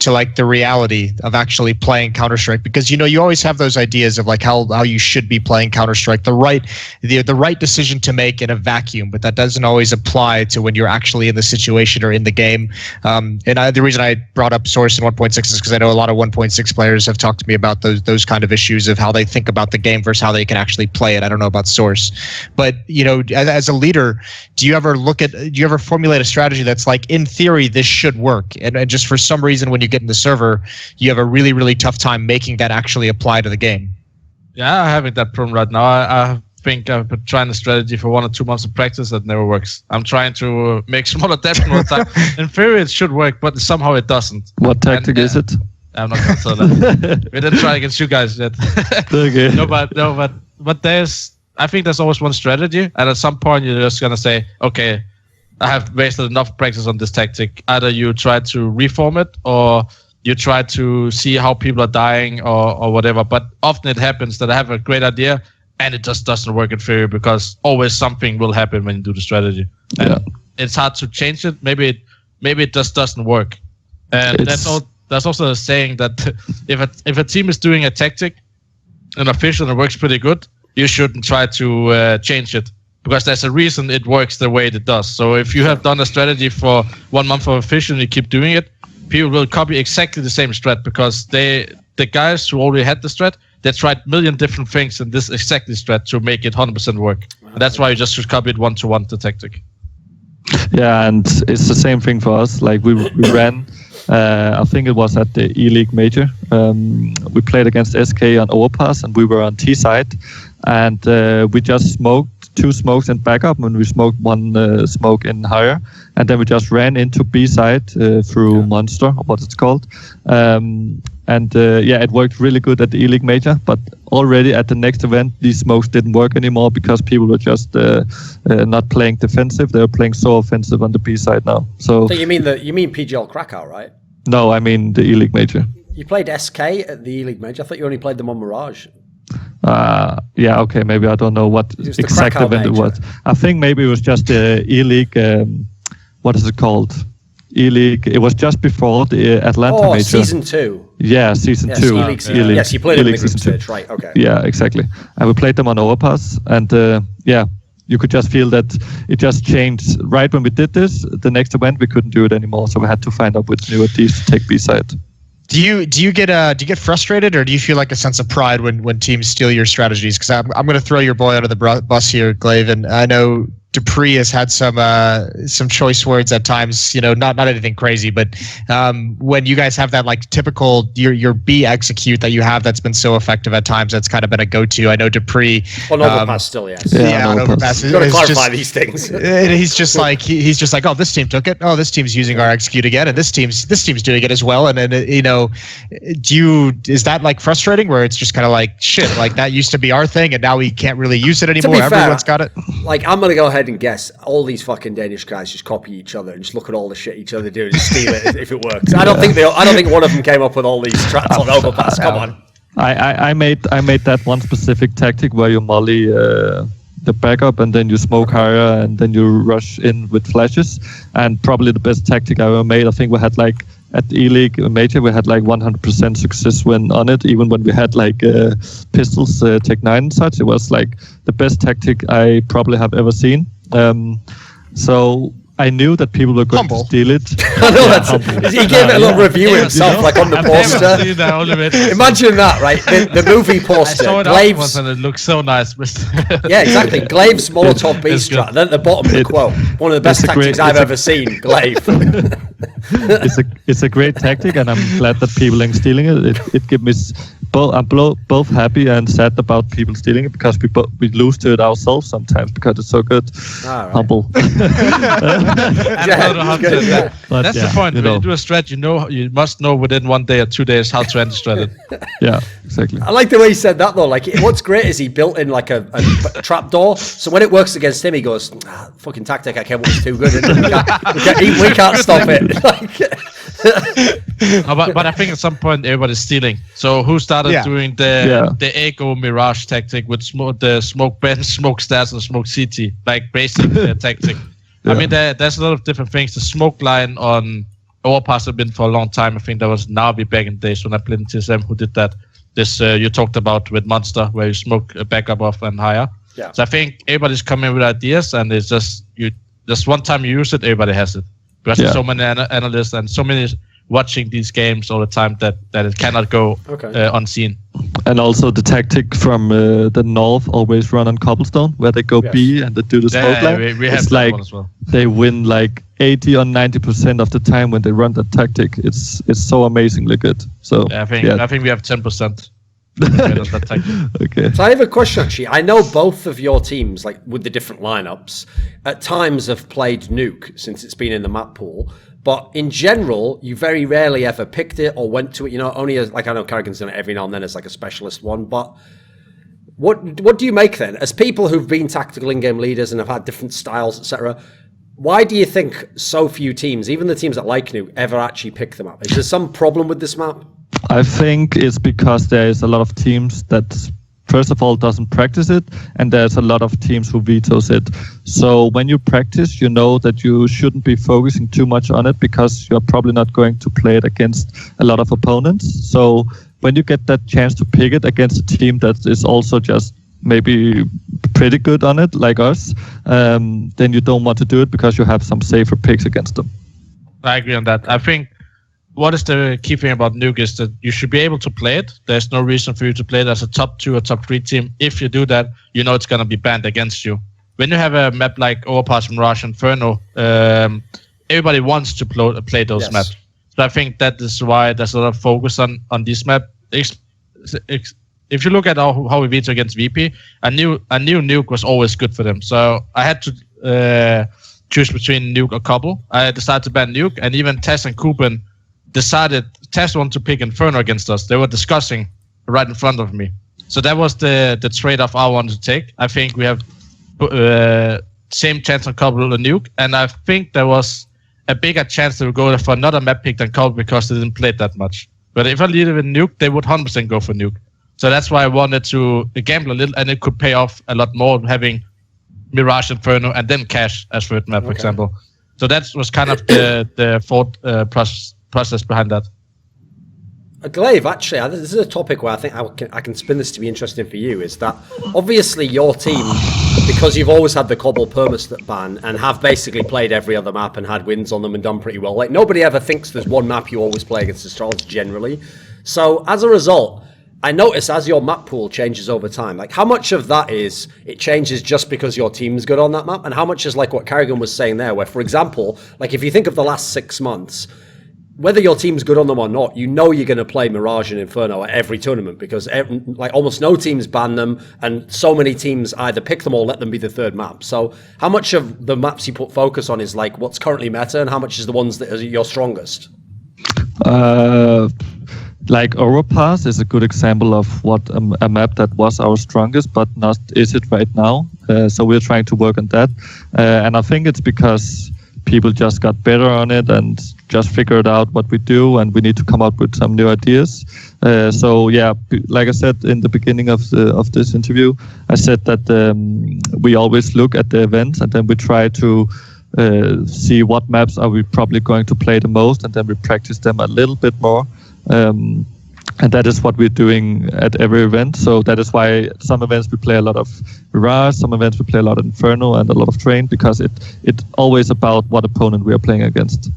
like the reality of actually playing Counter-Strike? Because you always have those ideas of like how you should be playing Counter-Strike, the right decision to make in a vacuum, but that doesn't always apply to when you're actually in the situation or in the game. The reason I brought up Source in 1.6 is because I know a lot of 1.6 players have talked to me about those kind of issues of how they think about the game versus how they can actually play it. I don't know about Source, but as a leader, do you ever formulate a strategy that's like, in theory, this should work, and just for some reason when you get in the server, you have a really, really tough time making that actually apply to the game? Yeah, I'm having that problem right now. I think I've been trying a strategy for 1 or 2 months of practice that never works. I'm trying to make smaller depth more time. In theory, it should work, but somehow it doesn't. What tactic is it? I'm not going to tell that. We didn't try against you guys yet. Okay. No, but there's I think there's always one strategy, and at some point you're just gonna say, okay, I have wasted enough practice on this tactic. Either you try to reform it, or you try to see how people are dying, or whatever. But often it happens that I have a great idea, and it just doesn't work in theory, because always something will happen when you do the strategy. And it's hard to change it. Maybe it just doesn't work. And that's also a saying that if a team is doing a tactic, an official, and it works pretty good, you shouldn't try to change it, because there's a reason it works the way it does. So if you have done a strategy for 1 month of official and you keep doing it, people will copy exactly the same strat, because the guys who already had the strat, they tried a million different things in this exactly strat to make it 100% work. And that's why you just should copy it 1-to-1, the tactic. Yeah, and it's the same thing for us. Like we ran, I think it was at the E-League Major. We played against SK on Overpass, and we were on T side, and we just smoked 2 smokes in backup, and we smoked 1 smoke in higher, and then we just ran into B side through Monster, or what it's called. It worked really good at the E-League Major, but already at the next event, these smokes didn't work anymore, because people were just not playing defensive. They were playing so offensive on the B side now. So you mean PGL Krakow, right? No, I mean the E-League Major. You played SK at the E-League Major? I thought you only played them on Mirage. Yeah, okay, maybe I don't know what exact event it was. I think maybe it was just the E-League, what is it called? E-League, it was just before the Atlanta Major. Season 2. Yeah, season 2. E-League. Yes, you played them in the group stage, right, okay. Yeah, exactly. And we played them on Overpass, and you could just feel that it just changed. Right when we did this, the next event, we couldn't do it anymore, so we had to find out which new IDs to take B-side. Do you get frustrated, or do you feel like a sense of pride when teams steal your strategies? Because I'm going to throw your boy under the bus here, gla1ve, and I know Dupree has had some choice words at times. Not anything crazy, but when you guys have that like typical your B execute that you have that's been so effective at times, that's kind of been a go-to. I know Dupree. On Overpass still, yes. Yeah, on Overpass. You've got to clarify these things. He's just like, oh, this team took it. Oh, this team's using our execute again, and this team's doing it as well. And then is that like frustrating, where it's just kind of like, shit, like that used to be our thing, and now we can't really use it anymore. Everyone's got it. Like, I'm gonna go ahead and guess all these fucking Danish guys just copy each other and just look at all the shit each other do and steal it if it works. I don't think one of them came up with all these strats on Overpass. Come on. I made that one specific tactic where you molly the backup, and then you smoke higher, and then you rush in with flashes. And probably the best tactic I ever made. I think we had like at the E-League Major, we had like 100% success win on it, even when we had like pistols, Tech 9 and such. It was like the best tactic I probably have ever seen. So I knew that people were going to steal it. I know he gave it a little review himself, like on the poster. Imagine that, right? The movie poster. I saw it and it looks so nice. Yeah, exactly. gla1ve's Molotov B strat. Then at the bottom of the quote, one of the best tactics I've ever seen. gla1ve. It's a great tactic, and I'm glad that people are stealing it. It gives me I'm both happy and sad about people stealing it, because we lose to it ourselves sometimes because it's so good. Right. Humble. That's the point. When you do a strat, you must know within 1 day or 2 days how to anti-strat it. Yeah, exactly. I like the way he said that though. Like, what's great is he built in like a trap door, so when it works against him, he goes, "Fucking tactic I came up with too good. We can't stop it." But I think at some point everybody's stealing. So who started doing the Ego Mirage tactic with the smoke bench, smoke stats, and smoke CT, like basic tactic? Yeah. I mean, there's a lot of different things. The smoke line on Overpass have been for a long time. I think that was Navi back in the days when I played in TSM who did that. This you talked about with Monster, where you smoke a backup off and higher. Yeah. So I think everybody's coming with ideas, and it's just one time you use it, everybody has it. Because there's so many analysts and so many watching these games all the time that it cannot go unseen. And also the tactic from the North always run on cobblestone, where they go B and they do the smoke line. We have it's like one as well. They win like 80 or 90% of the time when they run that tactic. It's so amazingly good. So I think we have 10%. Okay. So I have a question actually. I know both of your teams, like with the different lineups, at times have played Nuke since it's been in the map pool. But in general, you very rarely ever picked it or went to it. Only as, like, I know karrigan's done it every now and then as like a specialist one. But What do you make then? As people who've been tactical in-game leaders and have had different styles, etc., why do you think so few teams, even the teams that like Nuke, ever actually pick the map? Is there some problem with this map? I think it's because there is a lot of teams that, first of all, doesn't practice it, and there's a lot of teams who vetoes it. So when you practice, you know that you shouldn't be focusing too much on it because you're probably not going to play it against a lot of opponents. So when you get that chance to pick it against a team that is also just maybe pretty good on it, like us, then you don't want to do it because you have some safer picks against them. I agree on that. I think what is the key thing about Nuke is that you should be able to play it. There's no reason for you to play it as a top 2 or top 3 team. If you do that, you know it's going to be banned against you. When you have a map like Overpass, Mirage, Inferno, everybody wants to play those maps. So I think that is why there's a lot of focus on this map. If you look at how we veto against VP, I knew Nuke was always good for them. So I had to choose between Nuke or Couple. I decided to ban Nuke, and even Tess and Kuben decided Tess wanted to pick Inferno against us. They were discussing right in front of me. So that was the trade-off I wanted to take. I think we have same chance on Couple or Nuke, and I think there was a bigger chance they would go for another map pick than Couple because they didn't play it that much. But if I lead it with Nuke, they would 100% go for Nuke. So that's why I wanted to gamble a little, and it could pay off a lot more having Mirage, Inferno, and then Cash as third map, for example. So that was kind of the thought process behind that. gla1ve, actually, this is a topic where I think I can spin this to be interesting for you, is that obviously your team, because you've always had the Cobble perma ban and have basically played every other map and had wins on them and done pretty well, like nobody ever thinks there's one map you always play against Astralis generally. So as a result, I notice as your map pool changes over time, like how much of that is it changes just because your team's good on that map, and how much is like what karrigan was saying there, where, for example, like if you think of the last 6 months, whether your team's good on them or not, you know you're going to play Mirage and Inferno at every tournament because like almost no teams ban them, and so many teams either pick them or let them be the third map. So how much of the maps you put focus on is like what's currently meta, and how much is the ones that are your strongest? Like Overpass is a good example of what a map that was our strongest, but not is it right now. So we're trying to work on that. And I think it's because people just got better on it and just figured out what we do, and we need to come up with some new ideas. So yeah, like I said in the beginning of this interview, I said that we always look at the events and then we try to see what maps are we probably going to play the most, and then we practice them a little bit more. And that is what we're doing at every event. So that is why some events we play a lot of Mirage, some events we play a lot of Inferno and a lot of Train, because it's always about what opponent we are playing against.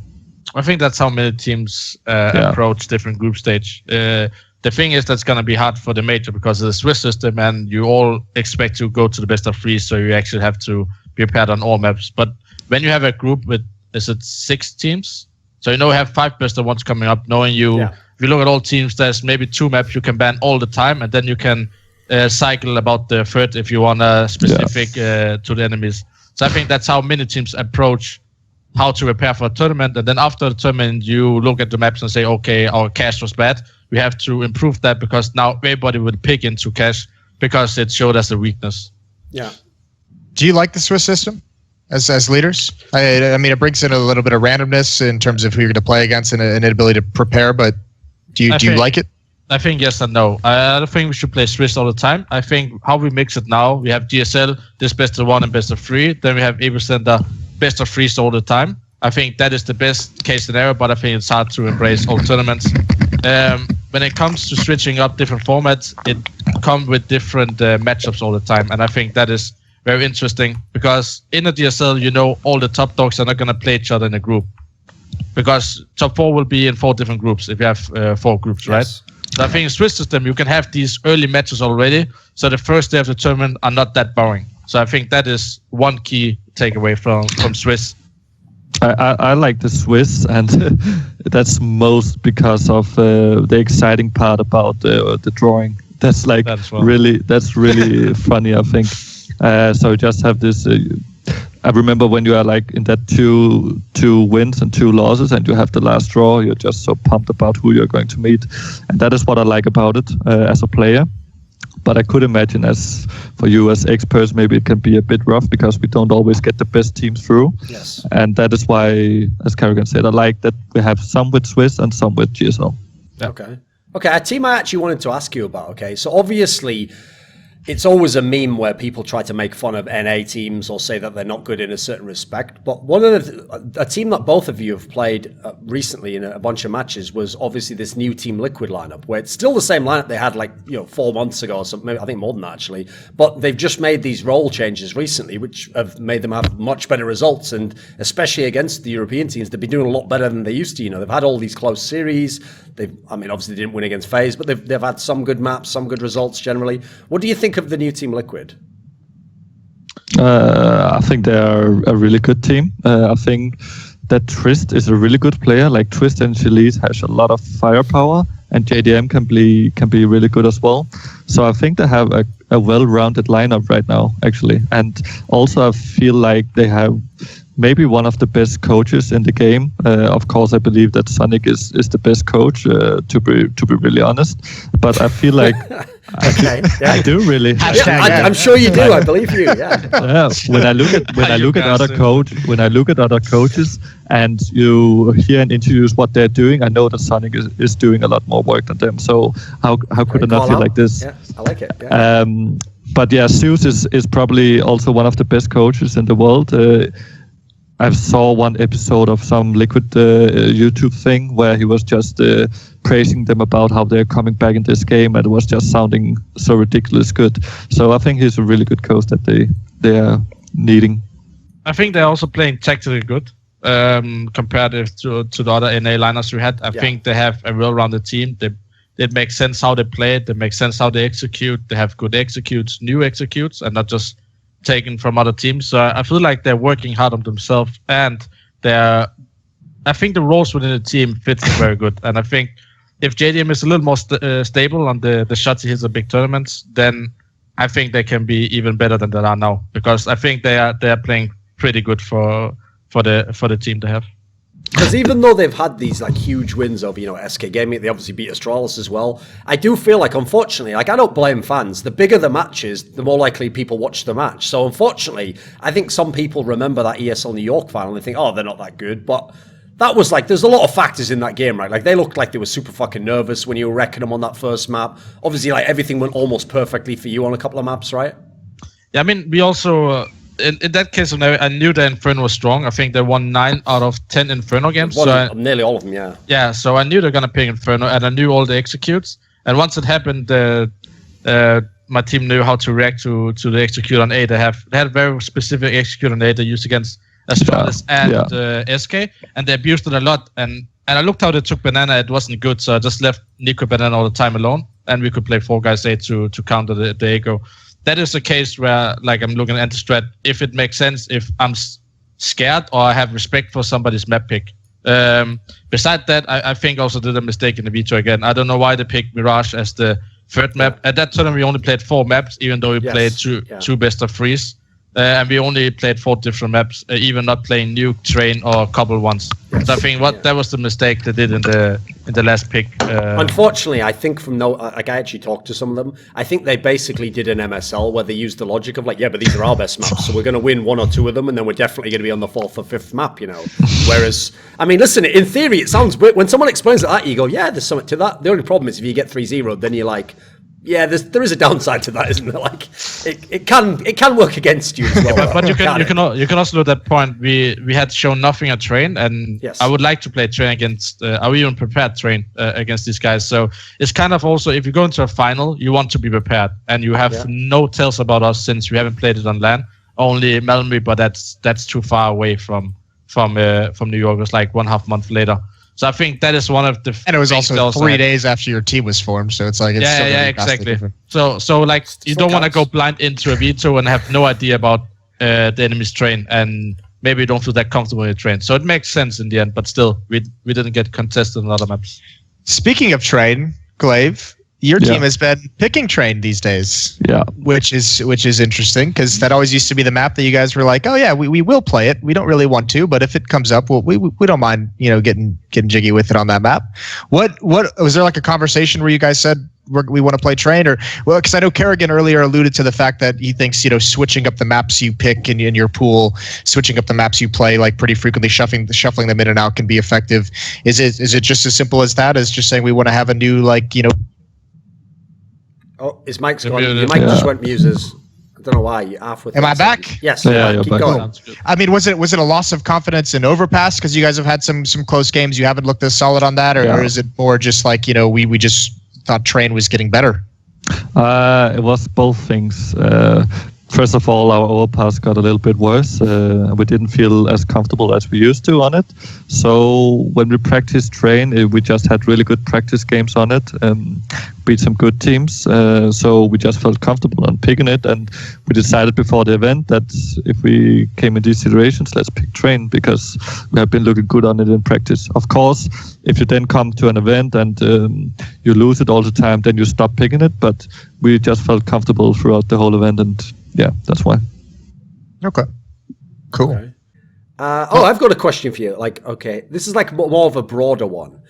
I think that's how many teams approach different group stage. The thing is that's going to be hard for the major because of the Swiss system, and you all expect to go to the best of 3, so you actually have to be prepared on all maps. But when you have a group with, is it 6 teams? So you have 5 best of 1s coming up, knowing you... Yeah. If you look at all teams, there's maybe 2 maps you can ban all the time, and then you can cycle about the third if you want a specific to the enemies. So I think that's how many teams approach how to prepare for a tournament. And then after the tournament, you look at the maps and say, okay, our cash was bad. We have to improve that because now everybody will pick into cash because it showed us a weakness. Yeah. Do you like the Swiss system as leaders? I mean, it brings in a little bit of randomness in terms of who you're going to play against and an inability to prepare, but do you like it? I think yes and no. I don't think we should play Swiss all the time. I think how we mix it now, we have GSL, this best of 1 and best of 3. Then we have Esportspools, best of 3s all the time. I think that is the best case scenario, but I think it's hard to embrace all tournaments. When it comes to switching up different formats, it comes with different matchups all the time. And I think that is very interesting because in a DSL, all the top dogs are not going to play each other in a group. Because top 4 will be in 4 different groups if you have 4 groups, right? Yes. So I think in Swiss system, you can have these early matches already. So the first day of the tournament are not that boring. So I think that is one key takeaway from Swiss. I like the Swiss, and that's most because of the exciting part about the drawing. That's like really funny, I think. So just have this... I remember when you are like in that two wins and 2 losses and you have the last draw, you're just so pumped about who you're going to meet. And that is what I like about it as a player. But I could imagine, as for you as experts, maybe it can be a bit rough because we don't always get the best teams through. Yes. And that is why, as karrigan said, I like that we have some with Swiss and some with GSL. Yeah. Okay, a team I actually wanted to ask you about, okay? So obviously, it's always a meme where people try to make fun of NA teams or say that they're not good in a certain respect. But one of a team that both of you have played recently in a bunch of matches was obviously this new Team Liquid lineup, where it's still the same lineup they had 4 months ago or something. Maybe, I think more than that actually. But they've just made these role changes recently, which have made them have much better results. And especially against the European teams, they've been doing a lot better than they used to. They've had all these close series. Obviously they didn't win against Faze, but they've had some good maps, some good results generally. What do you think of the new Team Liquid? I think they are a really good team. I think that Trist is a really good player. Like Twist and Chalice has a lot of firepower, and JDM can be really good as well. So I think they have a well-rounded lineup right now, actually. And also I feel like they have maybe one of the best coaches in the game. Of course, I believe that Sonic is the best coach, to be really honest. But I feel like I do really. I'm sure you do. I believe you. Yeah. When I look at other coaches, and you hear in interviews what they're doing, I know that Sonic is doing a lot more work than them. So how could I not feel like this? Yeah, I like it. Yeah. But yeah, Zeus is probably also one of the best coaches in the world. I saw one episode of some Liquid YouTube thing where he was just praising them about how they're coming back in this game, and it was just sounding so ridiculous good. So I think he's a really good coach that they are needing. I think they're also playing tactically good comparative to the other NA lineups we had. I think they have a well-rounded team. It makes sense how they play it. It makes sense how they execute. They have good executes, new executes, and not just taken from other teams. So I feel like they're working hard on themselves, and I think the roles within the team fits very good. And I think if JDM is a little more stable on the shots he hits at big tournaments, then I think they can be even better than they are now, because I think they are playing pretty good for the team to have. Because even though they've had these huge wins over, SK Gaming, they obviously beat Astralis as well. I do feel like, unfortunately, I don't blame fans. The bigger the match is, the more likely people watch the match. So unfortunately, I think some people remember that ESL New York final and they think, oh, they're not that good. But that was there's a lot of factors in that game, right? They looked like they were super fucking nervous when you were wrecking them on that first map. Obviously, everything went almost perfectly for you on a couple of maps, right? Yeah, we also... In that case, I knew that Inferno was strong. I think they won 9 out of 10 Inferno games. Nearly all of them, yeah. Yeah, so I knew they're going to pick Inferno, and I knew all the executes. And once it happened, my team knew how to react to the execute on A. They had a very specific execute on A they used against Astralis and SK, and they abused it a lot. And I looked how they took Banana. It wasn't good, so I just left Nico Banana all the time alone, and we could play 4 guys A to counter the Echo. That is a case where, I'm looking at anti-strat, if it makes sense, if I'm scared or I have respect for somebody's map pick. Beside that, I think also did a mistake in the veto again. I don't know why they picked Mirage as the third map. At that tournament, we only played 4 maps, even though we played two best of 3s. And we only played 4 different maps, even not playing Nuke, Train, or Couple ones. So I think that was the mistake they did in the last pick. Unfortunately, I think I actually talked to some of them. I think they basically did an MSL where they used the logic of but these are our best maps, so we're going to win 1 or 2 of them, and then we're definitely going to be on the 4th or 5th map, Whereas, listen, in theory, it sounds weird. When someone explains it like that, you go, yeah, there's something to that. The only problem is if you get 3-0, then you're like, yeah, there is a downside to that, isn't there? It can work against you as well. but you can also look at that point. We had shown nothing at Train, and I would like to play Train against. Are we even prepared Train against these guys? So it's kind of also, if you go into a final, you want to be prepared, and you have no tells about us since we haven't played it on LAN. Only Malmö, but that's too far away from New York. It was 1.5 months later. So I think that is one of the. And it was also 3 days after your team was formed, so it's exactly. So you don't want to go blind into a veto and have no idea about the enemy's Train, and maybe you don't feel that comfortable in the Train. So it makes sense in the end, but still, we didn't get contested on other maps. Speaking of Train, gla1ve, your team has been picking Train these days, which is interesting, because that always used to be the map that you guys were like, oh yeah, we will play it. We don't really want to, but if it comes up, we don't mind, getting jiggy with it on that map. What was there a conversation where you guys said, we want to play Train? Or well, because I know karrigan earlier alluded to the fact that he thinks switching up the maps you pick in your pool, switching up the maps you play like pretty frequently, shuffling them in and out can be effective. Is it just as simple as that? As just saying we want to have a new Oh, his mic's gone. Your mic just went muses. I don't know why. You're half with. Am I back? Yes. Yeah, keep going. I mean, was it a loss of confidence in Overpass because you guys have had some close games? You haven't looked as solid on that, or is it more just like we just thought Train was getting better? It was both things. First of all, our overpass got a little bit worse. We didn't feel as comfortable as we used to on it. So when we practiced Train, we just had really good practice games on it, beat some good teams. So we just felt comfortable on picking it. And we decided before the event that if we came in these situations, let's pick Train because we have been looking good on it in practice. Of course, if you then come to an event and you lose it all the time, then you stop picking it. But we just felt comfortable throughout the whole event, and yeah, that's why. Okay. Cool. Okay. I've got a question for you. Okay, this is more of a broader one.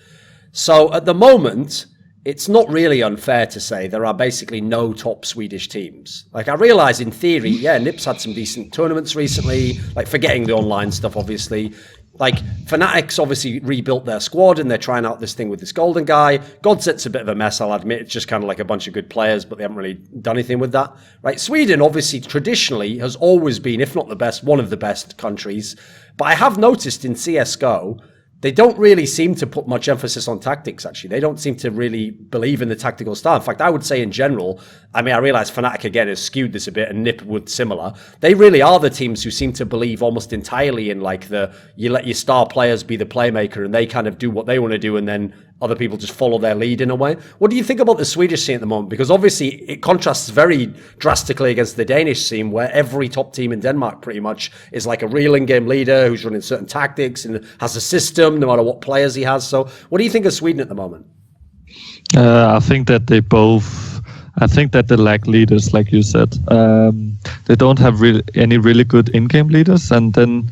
So at the moment, it's not really unfair to say there are basically no top Swedish teams. I realize in theory, Nip's had some decent tournaments recently, forgetting the online stuff, obviously. Fnatic's obviously rebuilt their squad and they're trying out this thing with this golden guy. Godset's a bit of a mess, I'll admit. It's just kind of a bunch of good players, but they haven't really done anything with that. Right? Sweden, obviously, traditionally has always been, if not the best, one of the best countries. But I have noticed in CSGO, they don't really seem to put much emphasis on tactics, actually. They don't seem to really believe in the tactical style. In fact, I would say in general, I realize Fnatic again has skewed this a bit and Nip would similar. They really are the teams who seem to believe almost entirely in you let your star players be the playmaker and they kind of do what they want to do and then other people just follow their lead in a way. What do you think about the Swedish scene at the moment? Because obviously it contrasts very drastically against the Danish scene where every top team in Denmark pretty much is a real in-game leader who's running certain tactics and has a system no matter what players he has. So what do you think of Sweden at the moment? I think that they lack leaders, like you said. They don't have any really good in-game leaders. And then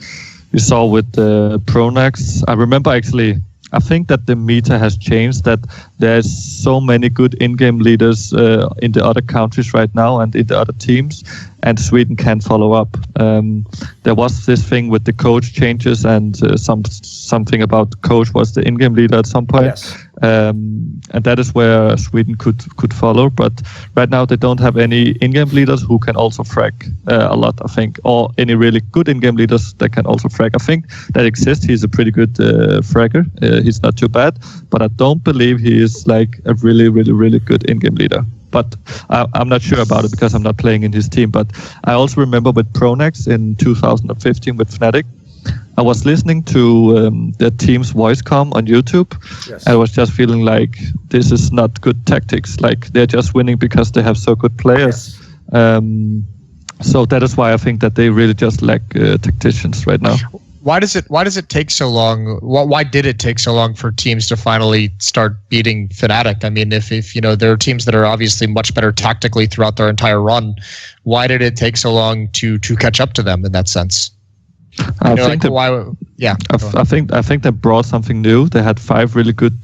we saw with the Pronax, I remember actually, I think that the meta has changed, that there's so many good in-game leaders in the other countries right now and in the other teams, and Sweden can't follow up. There was this thing with the coach changes and something about coach was the in-game leader at some point. Yes. And that is where Sweden could follow, but right now they don't have any in-game leaders who can also frag a lot, I think, or any really good in-game leaders that can also frag. I think that exists. He's a pretty good fragger. He's not too bad, but I don't believe he is a really, really, really good in-game leader. But I'm not sure about it because I'm not playing in his team. But I also remember with Pronax in 2015 with Fnatic, I was listening to the team's voice comm on YouTube. Yes. I was just feeling like this is not good tactics. They're just winning because they have so good players. Yes. So that is why I think that they really just lack tacticians right now. Why does it take so long? Why did it take so long for teams to finally start beating Fnatic? If there are teams that are obviously much better tactically throughout their entire run, why did it take so long to catch up to them in that sense? I think they brought something new. They had 5 really good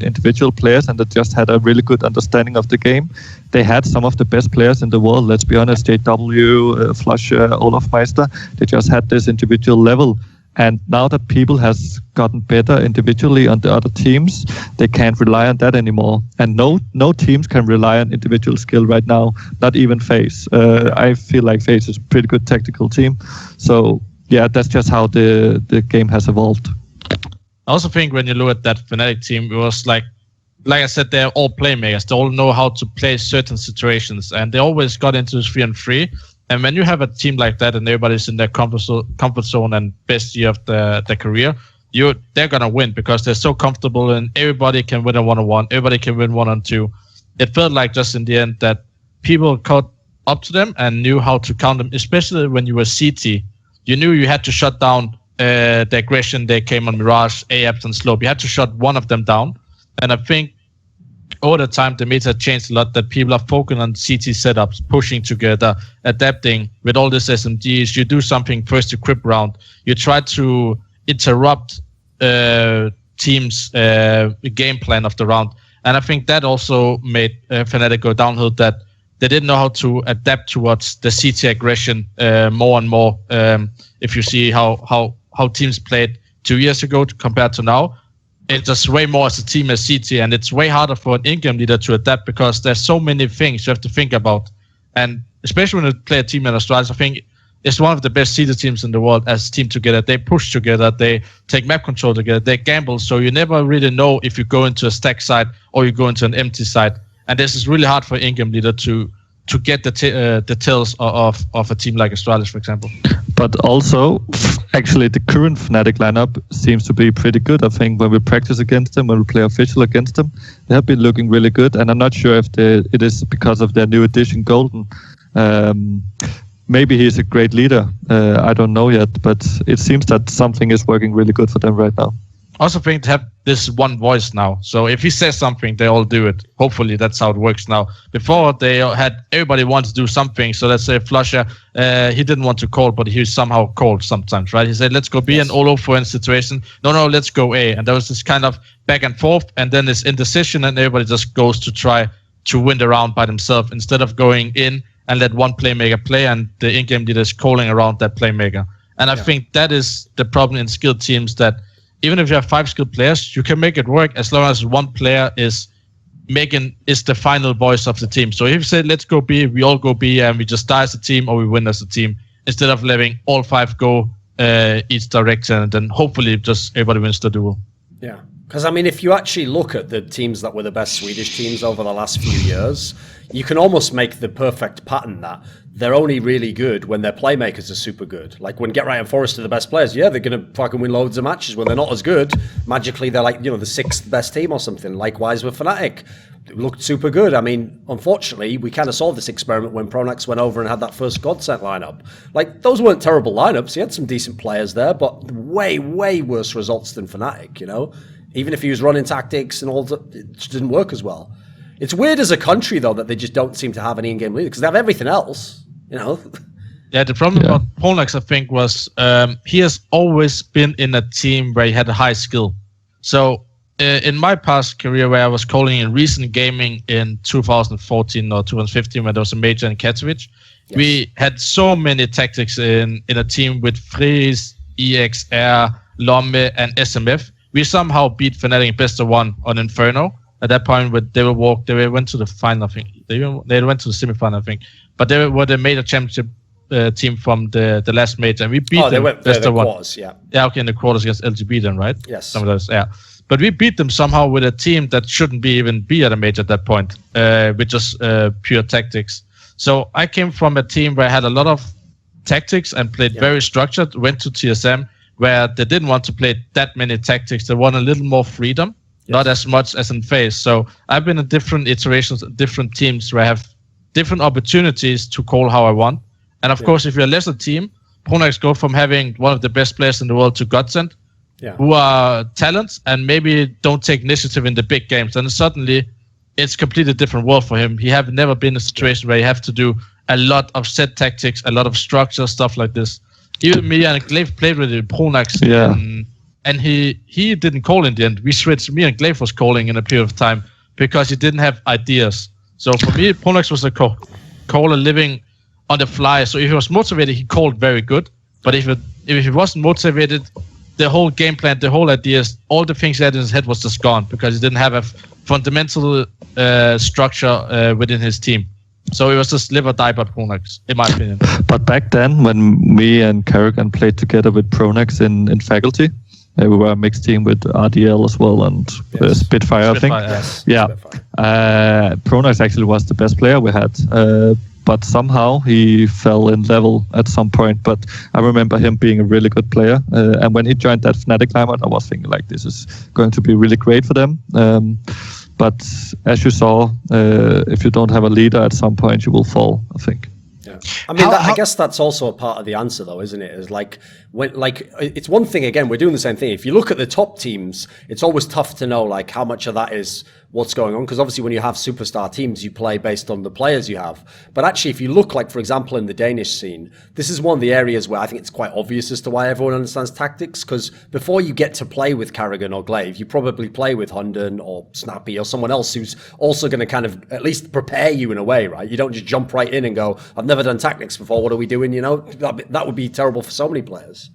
individual players, and they just had a really good understanding of the game. They had some of the best players in the world. Let's be honest, JW, Flusher, Olaf Meister. They just had this individual level. And now that people has gotten better individually on the other teams, they can't rely on that anymore. And no teams can rely on individual skill right now. Not even Faze. I feel like Faze is a pretty good tactical team. So yeah, that's just how the game has evolved. I also think when you look at that Fnatic team, it was like I said, they're all playmakers. They all know how to play certain situations, and they always got into 3-on-3. And when you have a team like that and everybody's in their comfort zone and best year of their career, they're going to win because they're so comfortable and everybody can win a 1-on-1. Everybody can win 1-on-2. It felt like just in the end that people caught up to them and knew how to count them, especially when you were CT. You knew you had to shut down the aggression they came on Mirage, AAPS, and Slope. You had to shut one of them down. And I think over the time, the meta changed a lot, that people are focusing on CT setups, pushing together, adapting with all these SMGs. You do something first to crib round. You try to interrupt teams' game plan of the round. And I think that also made Fnatic go downhill, that they didn't know how to adapt towards the CT aggression more and more. If you see how teams played 2 years ago compared to now, it's just way more as a team as CT, and it's way harder for an in-game leader to adapt because there's so many things you have to think about. And especially when you play a team in Astralis, I think it's one of the best seeded teams in the world as a team together. They push together, they take map control together, they gamble, so you never really know if you go into a stack side or you go into an empty side. And this is really hard for an in-game leader to get the tells of a team like Astralis, for example. But also, actually, the current Fnatic lineup seems to be pretty good. I think when we practice against them, when we play official against them, they have been looking really good. And I'm not sure if it is because of their new addition, Golden. Maybe he's a great leader. I don't know yet, but it seems that something is working really good for them right now. I also think to have this one voice now. So if he says something, they all do it. Hopefully that's how it works now. Before they had everybody wants to do something. So let's say Flusher, he didn't want to call, but he somehow called sometimes, right? He said, let's go B, yes. And all over in situation. No, let's go A. And there was this kind of back and forth, and then this indecision, and everybody just goes to try to win the round by themselves instead of going in and let one playmaker play, and the in-game leader is calling around that playmaker. And I think that is the problem in skilled teams, that even if you have 5 skilled players, you can make it work as long as one player is the final voice of the team. So if you say, let's go B, we all go B, and we just die as a team or we win as a team, instead of letting all 5 go each direction, and then hopefully just everybody wins the duel. Yeah. Because, I mean, if you actually look at the teams that were the best Swedish teams over the last few years, you can almost make the perfect pattern that they're only really good when their playmakers are super good. Like when Get Right and Forest are the best players, yeah, they're going to fucking win loads of matches. When they're not as good, magically they're like, the 6th best team or something. Likewise with Fnatic. It looked super good. I mean, unfortunately, we kind of saw this experiment when Pronax went over and had that first Godsent lineup. Like, those weren't terrible lineups. He had some decent players there, but way, way worse results than Fnatic, Even if he was running tactics and all that, it just didn't work as well. It's weird as a country, though, that they just don't seem to have an in-game leader, because they have everything else, Yeah, the problem about Pronax, I think, was he has always been in a team where he had a high skill. So in my past career, where I was calling in recent gaming in 2014 or 2015, when there was a major in Katowice, yes. We had so many tactics in a team with Faze, EXR, gla1ve, and SMF. We somehow beat Fnatic in best of 1 on Inferno. At that point, they went to the final, I think. They went to the semifinal, I think. But they were the major championship team from the last major, and we beat them. They went best of 1. Quarters, yeah. Yeah, okay, in the quarters against LGB then, right? Yes. Some of those, yeah. But we beat them somehow with a team that shouldn't even be at a major at that point, with just pure tactics. So I came from a team where I had a lot of tactics and played very structured, went to TSM, where they didn't want to play that many tactics. They want a little more freedom, not as much as in Faze. So I've been in different iterations, different teams where I have different opportunities to call how I want. And of course, if you're a lesser team, Pronax go from having one of the best players in the world to Godsent, who are talents and maybe don't take initiative in the big games. And suddenly, it's a completely different world for him. He have never been in a situation where you have to do a lot of set tactics, a lot of structure, stuff like this. Even me and gla1ve played with Pronax, and he didn't call in the end. We switched. Me and gla1ve was calling in a period of time because he didn't have ideas. So for me, Pronax was a caller living on the fly. So if he was motivated, he called very good. But if he wasn't motivated, the whole game plan, the whole ideas, all the things he had in his head was just gone because he didn't have a fundamental structure within his team. So it was just live or die by Pronax, in my opinion. But back then, when me and karrigan played together with Pronax in faculty, we were a mixed team with RDL as well and Spitfire, I think. Yes. Yeah. Pronax actually was the best player we had. But somehow he fell in level at some point. But I remember him being a really good player. And when he joined that Fnatic lineup, I was thinking like, this is going to be really great for them. But as you saw, if you don't have a leader at some point, you will fall, I think. Yeah. I mean, I guess that's also a part of the answer, though, isn't it? Is like when like it's one thing again, we're doing the same thing. If you look at the top teams, it's always tough to know like how much of that is what's going on, because obviously when you have superstar teams, you play based on the players you have. But actually, if you look like, for example, in the Danish scene, this is one of the areas where I think it's quite obvious as to why everyone understands tactics, because before you get to play with karrigan or gla1ve, you probably play with Hunden or Snappy or someone else who's also going to kind of at least prepare you in a way, right? You don't just jump right in and go, I've never done tactics before, what are we doing? You know, that would be terrible for so many players.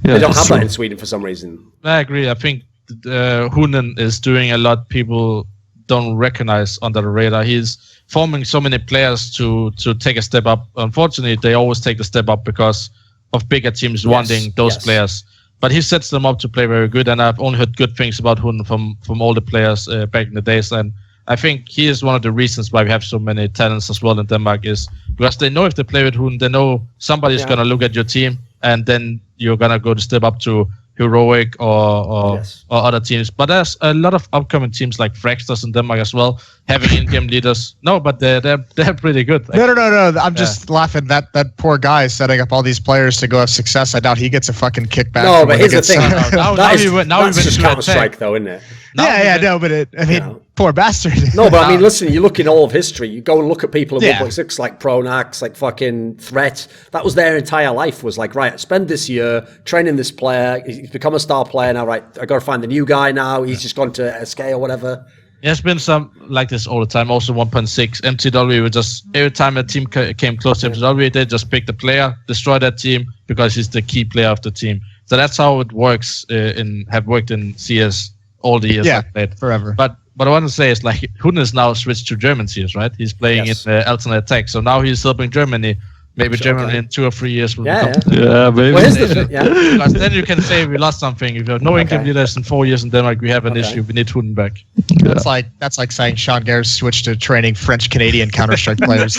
They don't have that in Sweden for some reason. I agree. I think Hunden is doing a lot people don't recognize under the radar. He's forming so many players to take a step up. Unfortunately, they always take the step up because of bigger teams wanting those players. But he sets them up to play very good, and I've only heard good things about Hunden from all the players back in the days. And I think he is one of the reasons why we have so many talents as well in Denmark, is because they know if they play with Hunden, they know somebody's going to look at your team, and then you're going to go to step up to Heroic or other teams. But there's a lot of upcoming teams like Fractors in Denmark as well, having in-game leaders. No, but they're pretty good. No. I'm just laughing. That poor guy is setting up all these players to go have success. I doubt he gets a fucking kickback. No, but here's the thing. That's just Counter-Strike, though, isn't it? Poor bastard. No, but I mean, listen, you look in all of history, you go and look at people at 1.6 like Pronax, like fucking Threat. That was their entire life, was like, right, spend this year training this player. He's become a star player now, right? I got to find the new guy now. He's just gone to SK or whatever. There's been some like this all the time. Also 1.6, MTW would just, every time a team came close to MTW, they just pick the player, destroy that team because he's the key player of the team. So that's how it works have worked in CS all the years I've played. Forever. But what I want to say is like Hunden is now switched to German CS, right? He's playing in alternate attack. So now he's helping Germany. Maybe Germany in 2 or 3 years will become. Maybe. Because then you can say we lost something. If you have no in-game leaders in 4 years in Denmark, we have an issue. We need Hunden back. That's like saying Sean Gares switched to training French-Canadian Counter-Strike players.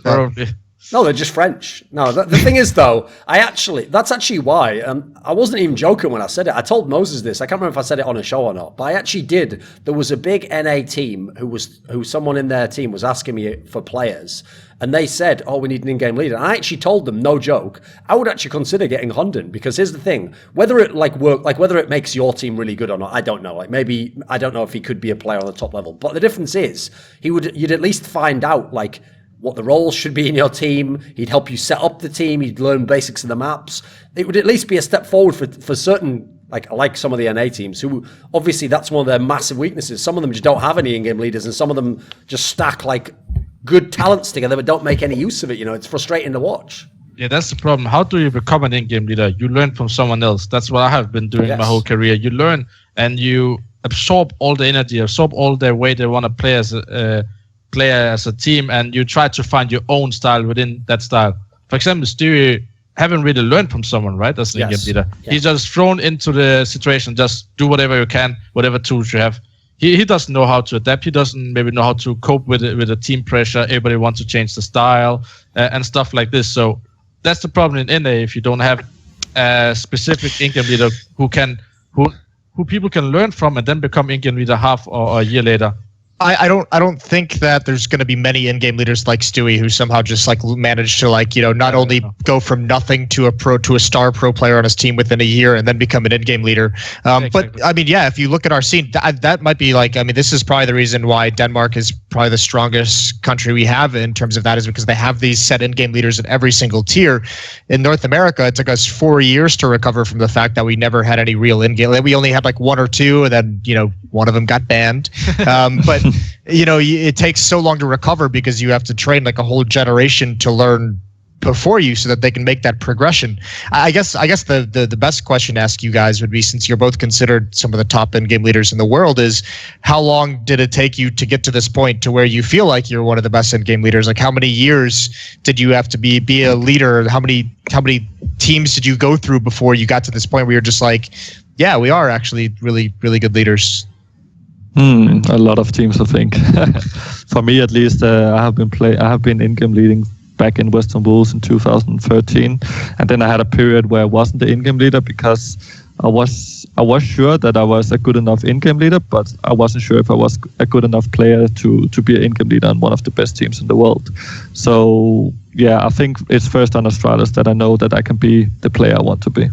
Probably. No, they're just French. No, the thing is, though, that's actually why. I wasn't even joking when I said it. I told Moses this. I can't remember if I said it on a show or not, but I actually did. There was a big NA team who someone in their team was asking me for players, and they said, "Oh, we need an in-game leader." And I actually told them, no joke, I would actually consider getting Hunden, because here's the thing: whether it whether it makes your team really good or not, I don't know. Like maybe I don't know if he could be a player on the top level, but the difference is you'd at least find out like what the roles should be in your team. He'd help you set up the team. He'd learn basics of the maps. It would at least be a step forward for certain, like some of the NA teams, who obviously that's one of their massive weaknesses. Some of them just don't have any in-game leaders, and some of them just stack like good talents together but don't make any use of it. You know, it's frustrating to watch. Yeah, that's the problem. How do you become an in-game leader? You learn from someone else. That's what I have been doing my whole career. You learn and you absorb all the energy, absorb all the way they want to play as a player, as a team, and you try to find your own style within that style. For example, Stewie haven't really learned from someone, right? As an in-game leader. Yeah. He's just thrown into the situation, just do whatever you can, whatever tools you have. He doesn't know how to adapt. He doesn't maybe know how to cope with the team pressure. Everybody wants to change the style and stuff like this. So that's the problem in NA. If you don't have a specific in-game leader who people can learn from and then become in-game leader half or a year later. I don't think that there's going to be many in-game leaders like Stewie who somehow just like managed to like, you know, not only go from nothing to a star pro player on his team within a year and then become an in-game leader. But I mean, if you look at our scene, that might be like, I mean, this is probably the reason why Denmark is probably the strongest country we have in terms of that, is because they have these set in-game leaders at every single tier. In North America, it took us 4 years to recover from the fact that we never had any real in-game. We only had like 1 or 2, and then, you know, one of them got banned. But you know, it takes so long to recover because you have to train like a whole generation to learn before you, so that they can make that progression. I guess the best question to ask you guys would be, since you're both considered some of the top in-game leaders in the world, is how long did it take you to get to this point to where you feel like you're one of the best in-game leaders? Like, how many years did you have to be a leader? How many teams did you go through before you got to this point where you're just like, yeah, we are actually really, really good leaders? A lot of teams, I think. For me, at least, I have been in-game leading back in Western Bulls in 2013, and then I had a period where I wasn't the in-game leader because I was sure that I was a good enough in-game leader, but I wasn't sure if I was a good enough player to be an in-game leader on one of the best teams in the world. So I think it's first on Astralis that I know that I can be the player I want to be.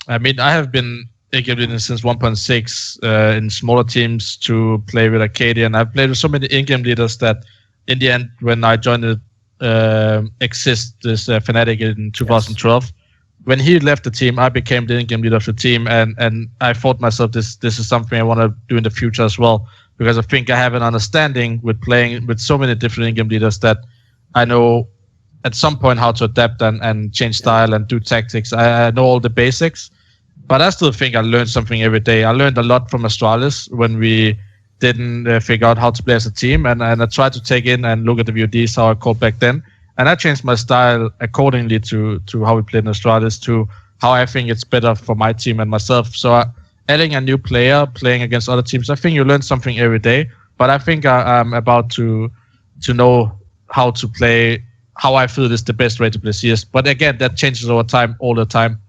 I mean, I have been in-game leading since 1.6 in smaller teams to play with Arcadian. I've played with so many in-game leaders that in the end, when I joined Exist, this Fnatic in 2012, when he left the team, I became the in-game leader of the team, and I thought myself, this is something I want to do in the future as well, because I think I have an understanding with playing with so many different in-game leaders that I know at some point how to adapt and change style and do tactics. I know all the basics. But I still think I learned something every day. I learned a lot from Astralis when we didn't figure out how to play as a team. And I tried to take in and look at the VODs, how I called back then. And I changed my style accordingly to how we played in Astralis, to how I think it's better for my team and myself. So adding a new player, playing against other teams, I think you learn something every day. But I think I'm about to know how to play, how I feel is the best way to play CS. But again, that changes over time, all the time.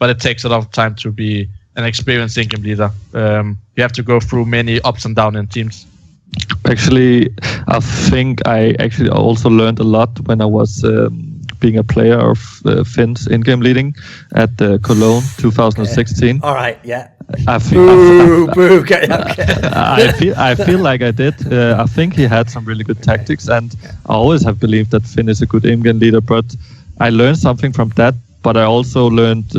But it takes a lot of time to be an experienced in-game leader. You have to go through many ups and downs in teams. Actually, I think I actually also learned a lot when I was being a player of Finn's in-game leading at Cologne 2016. All right, yeah. I feel like I did. I think he had some really good tactics, and I always have believed that Finn is a good in-game leader, but I learned something from that. But I also learned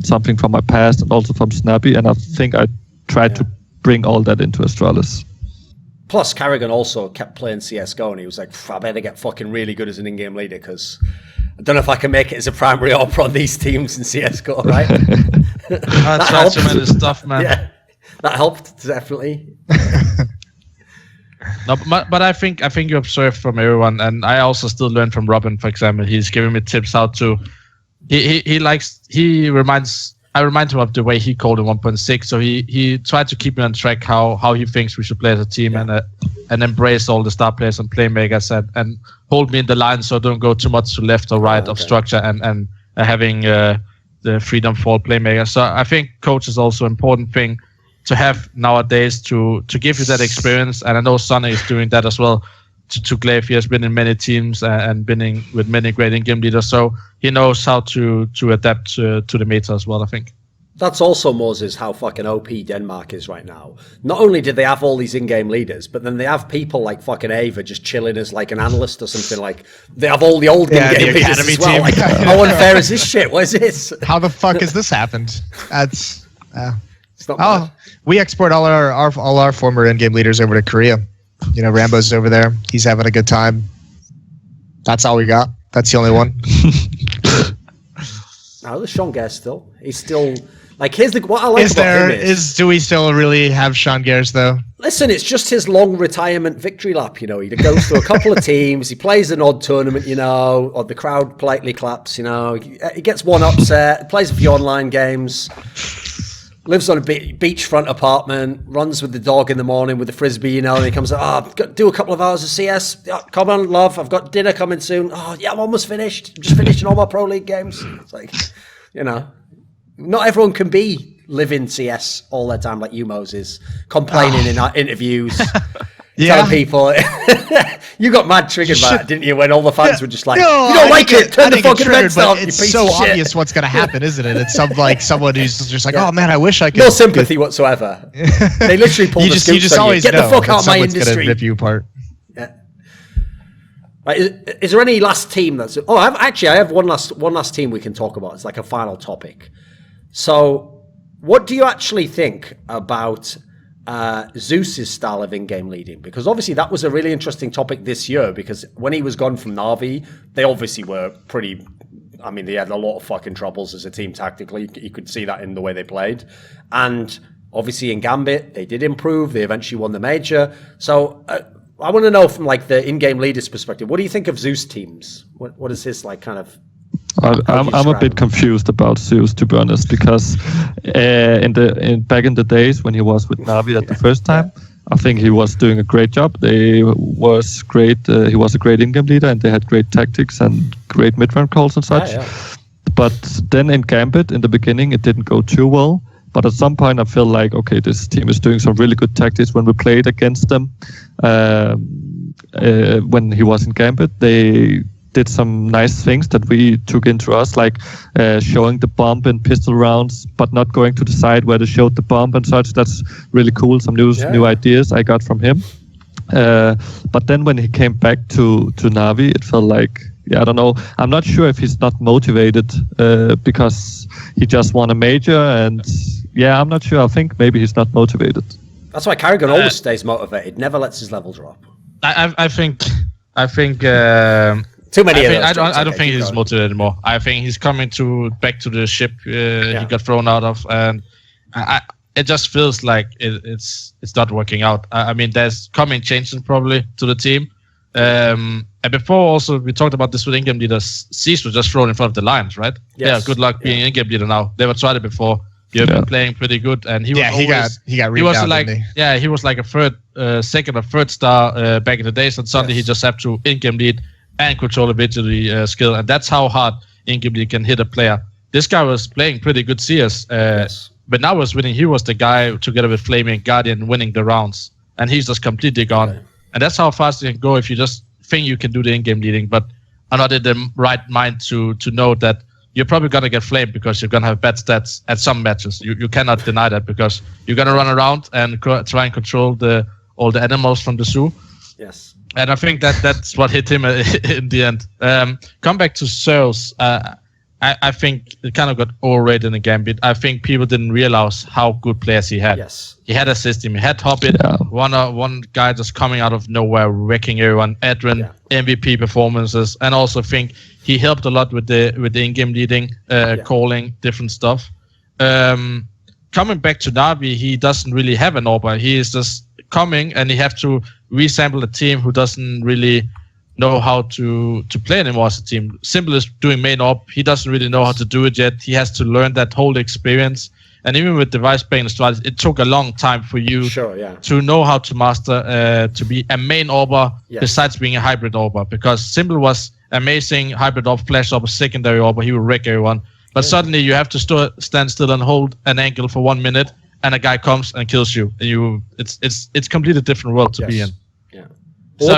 something from my past and also from Snappy, and I think I tried to bring all that into Astralis. Plus, karrigan also kept playing CSGO, and he was like, I better get fucking really good as an in-game leader, because I don't know if I can make it as a primary AWP on these teams in CSGO, right? That's tremendous stuff, man. Yeah, that helped, definitely. No, but I think you observe from everyone, and I also still learn from Robin, for example. He's giving me tips how to... I remind him of the way he called in 1.6, so he tried to keep me on track how he thinks we should play as a team, and embrace all the star players and playmakers and hold me in the line so don't go too much to left or right of structure and having the freedom for playmakers. So I think coach is also an important thing to have nowadays to give you that experience, and I know Sonny is doing that as well. To gla1ve, he has been in many teams and been with many great in-game leaders, so he knows how to adapt to the meta as well, I think. That's also, Moses, how fucking OP Denmark is right now. Not only do they have all these in-game leaders, but then they have people like fucking Ava just chilling as like an analyst or something. Like, they have all the old in-game leaders as well. Like, how unfair is this shit? What is this? How the fuck has this happened? That's... It's not bad. We export all our former in-game leaders over to Korea. You know, Rambo's over there. He's having a good time. That's all we got. That's the only one. No, there's Sean Gare still. He's still... Like, here's what I like about him do we still really have Sean Gares, though? Listen, it's just his long retirement victory lap, you know. He goes through a couple of teams, he plays an odd tournament, you know, or the crowd politely claps, you know. He gets one upset, plays a few online games, lives on a beachfront apartment, runs with the dog in the morning with the frisbee, you know, and he comes out, I've got to do a couple of hours of CS. Come on, love, I've got dinner coming soon. Oh, yeah, I'm almost finished. I'm just finishing all my Pro League games. It's like, you know, not everyone can be living CS all the time like you, Moses, complaining in our interviews. Telling people, you got mad triggered by that, didn't you? When all the fans were just like, no, "You don't like it? Turn the fucking vents down." It's so obvious what's going to happen, isn't it? It's someone who's just like, "Oh man, I wish I could." No sympathy whatsoever. They literally pull the scoops on you. Get the fuck out of my industry. Gonna rip you apart. Yeah. Right, is there any last team that's? Oh, I have one last team we can talk about. It's like a final topic. So, what do you actually think about Zeus's style of in-game leading? Because obviously that was a really interesting topic this year, because when he was gone from Na'Vi, they obviously were pretty... I mean, they had a lot of fucking troubles as a team tactically. You could see that in the way they played. And obviously in Gambit, they did improve. They eventually won the major. So I want to know from like the in-game leader's perspective, what do you think of Zeus teams? What is his like kind of... I'm a bit confused about Zeus, to be honest, because back in the days when he was with Na'Vi at the first time, I think he was doing a great job. He was a great in-game leader, and they had great tactics and great mid-round calls and such. But then in Gambit, in the beginning, it didn't go too well. But at some point, I feel like, okay, this team is doing some really good tactics. When we played against them, when he was in Gambit, they did some nice things that we took into us, like showing the bomb in pistol rounds, but not going to the side where they showed the bomb and such. That's really cool. Some new ideas I got from him. But then when he came back to Na'Vi, it felt like, I don't know. I'm not sure if he's not motivated because he just won a major, and I'm not sure. I think maybe he's not motivated. That's why karrigan always stays motivated, never lets his level drop. I think. Too many of those. I don't think he's motivated anymore. I think he's coming back to the ship he got thrown out of, and it just feels like it's not working out. I mean, there's coming changes probably to the team. And before also we talked about this with in-game leaders. Zeus was just thrown in front of the Lions, right? Yes. Yeah. Good luck being in-game leader now. They were tried it before. You've been playing pretty good, and he was he was like a second or third star back in the days, and suddenly he just had to in-game lead and control a victory skill, and that's how hard in-game lead can hit a player. This guy was playing pretty good CS, but now was winning. He was the guy together with Flaming Guardian winning the rounds, and he's just completely gone. Okay. And that's how fast you can go if you just think you can do the in-game leading, but are not in the right mind to know that you're probably going to get flamed because you're going to have bad stats at some matches. You cannot deny that because you're going to run around and try and control all the animals from the zoo. Yes. And I think that's what hit him in the end. Come back to Zeus. I think it kind of got overrated in the Gambit. I think people didn't realize how good players he had. Yes. He had a system. He had Hobbit, one guy just coming out of nowhere, wrecking everyone. Edwin, MVP performances, and also think he helped a lot with the in-game leading, calling different stuff. Coming back to Na'Vi, he doesn't really have an AWPer. He is just coming, and he have to resample a team who doesn't really know how to play anymore as a team. Simple as doing main AWP. He doesn't really know how to do it yet. He has to learn that whole experience. And even with Device playing Astralis, it took a long time for you to know how to master to be a main AWPer besides being a hybrid AWPer. Because Simple was amazing hybrid AWP, flash AWP, secondary AWPer. He would wreck everyone. But suddenly you have to stand still and hold an angle for 1 minute, and a guy comes and kills you. And it's completely different world to be in. Yeah. So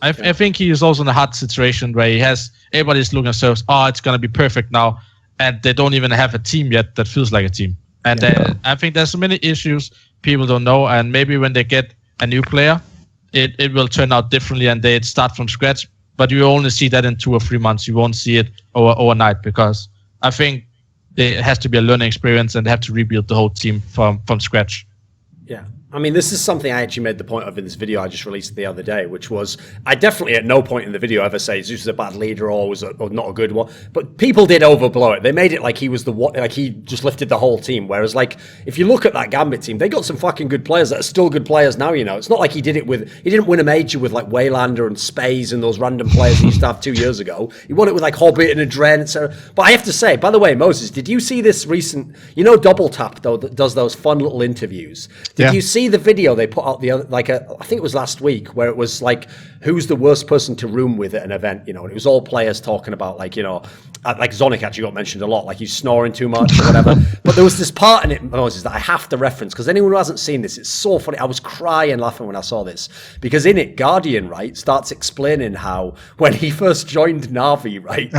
I think he is also in a hard situation where everybody's looking at Zeus. Oh, it's gonna be perfect now, and they don't even have a team yet that feels like a team. And I think there's so many issues people don't know, and maybe when they get a new player, it will turn out differently, and they start from scratch. But you only see that in 2 or 3 months. You won't see it overnight, because I think it has to be a learning experience, and they have to rebuild the whole team from scratch. Yeah. I mean, this is something I actually made the point of in this video I just released the other day, which was I definitely at no point in the video ever say Zeus is a bad leader or was not a good one. But people did overblow it. They made it like he was he just lifted the whole team. Whereas, like, if you look at that Gambit team, they got some fucking good players that are still good players now. You know, it's not like he didn't win a major with like Waylander and Spaze and those random players he used to have 2 years ago. He won it with like Hobbit and Adren, etc. But I have to say, by the way, Moses, did you see this recent? You know, Double Tap though that does those fun little interviews. Did you see the video they put out the other, I think it was last week, where it was like, who's the worst person to room with at an event, you know, and it was all players talking about, like, you know, like Zonic actually got mentioned a lot, like he's snoring too much or whatever. But there was this part in it, Moses, that I have to reference, because anyone who hasn't seen this, it's so funny. I was crying laughing when I saw this, because in it, Guardian, right, starts explaining how when he first joined Na'Vi, right,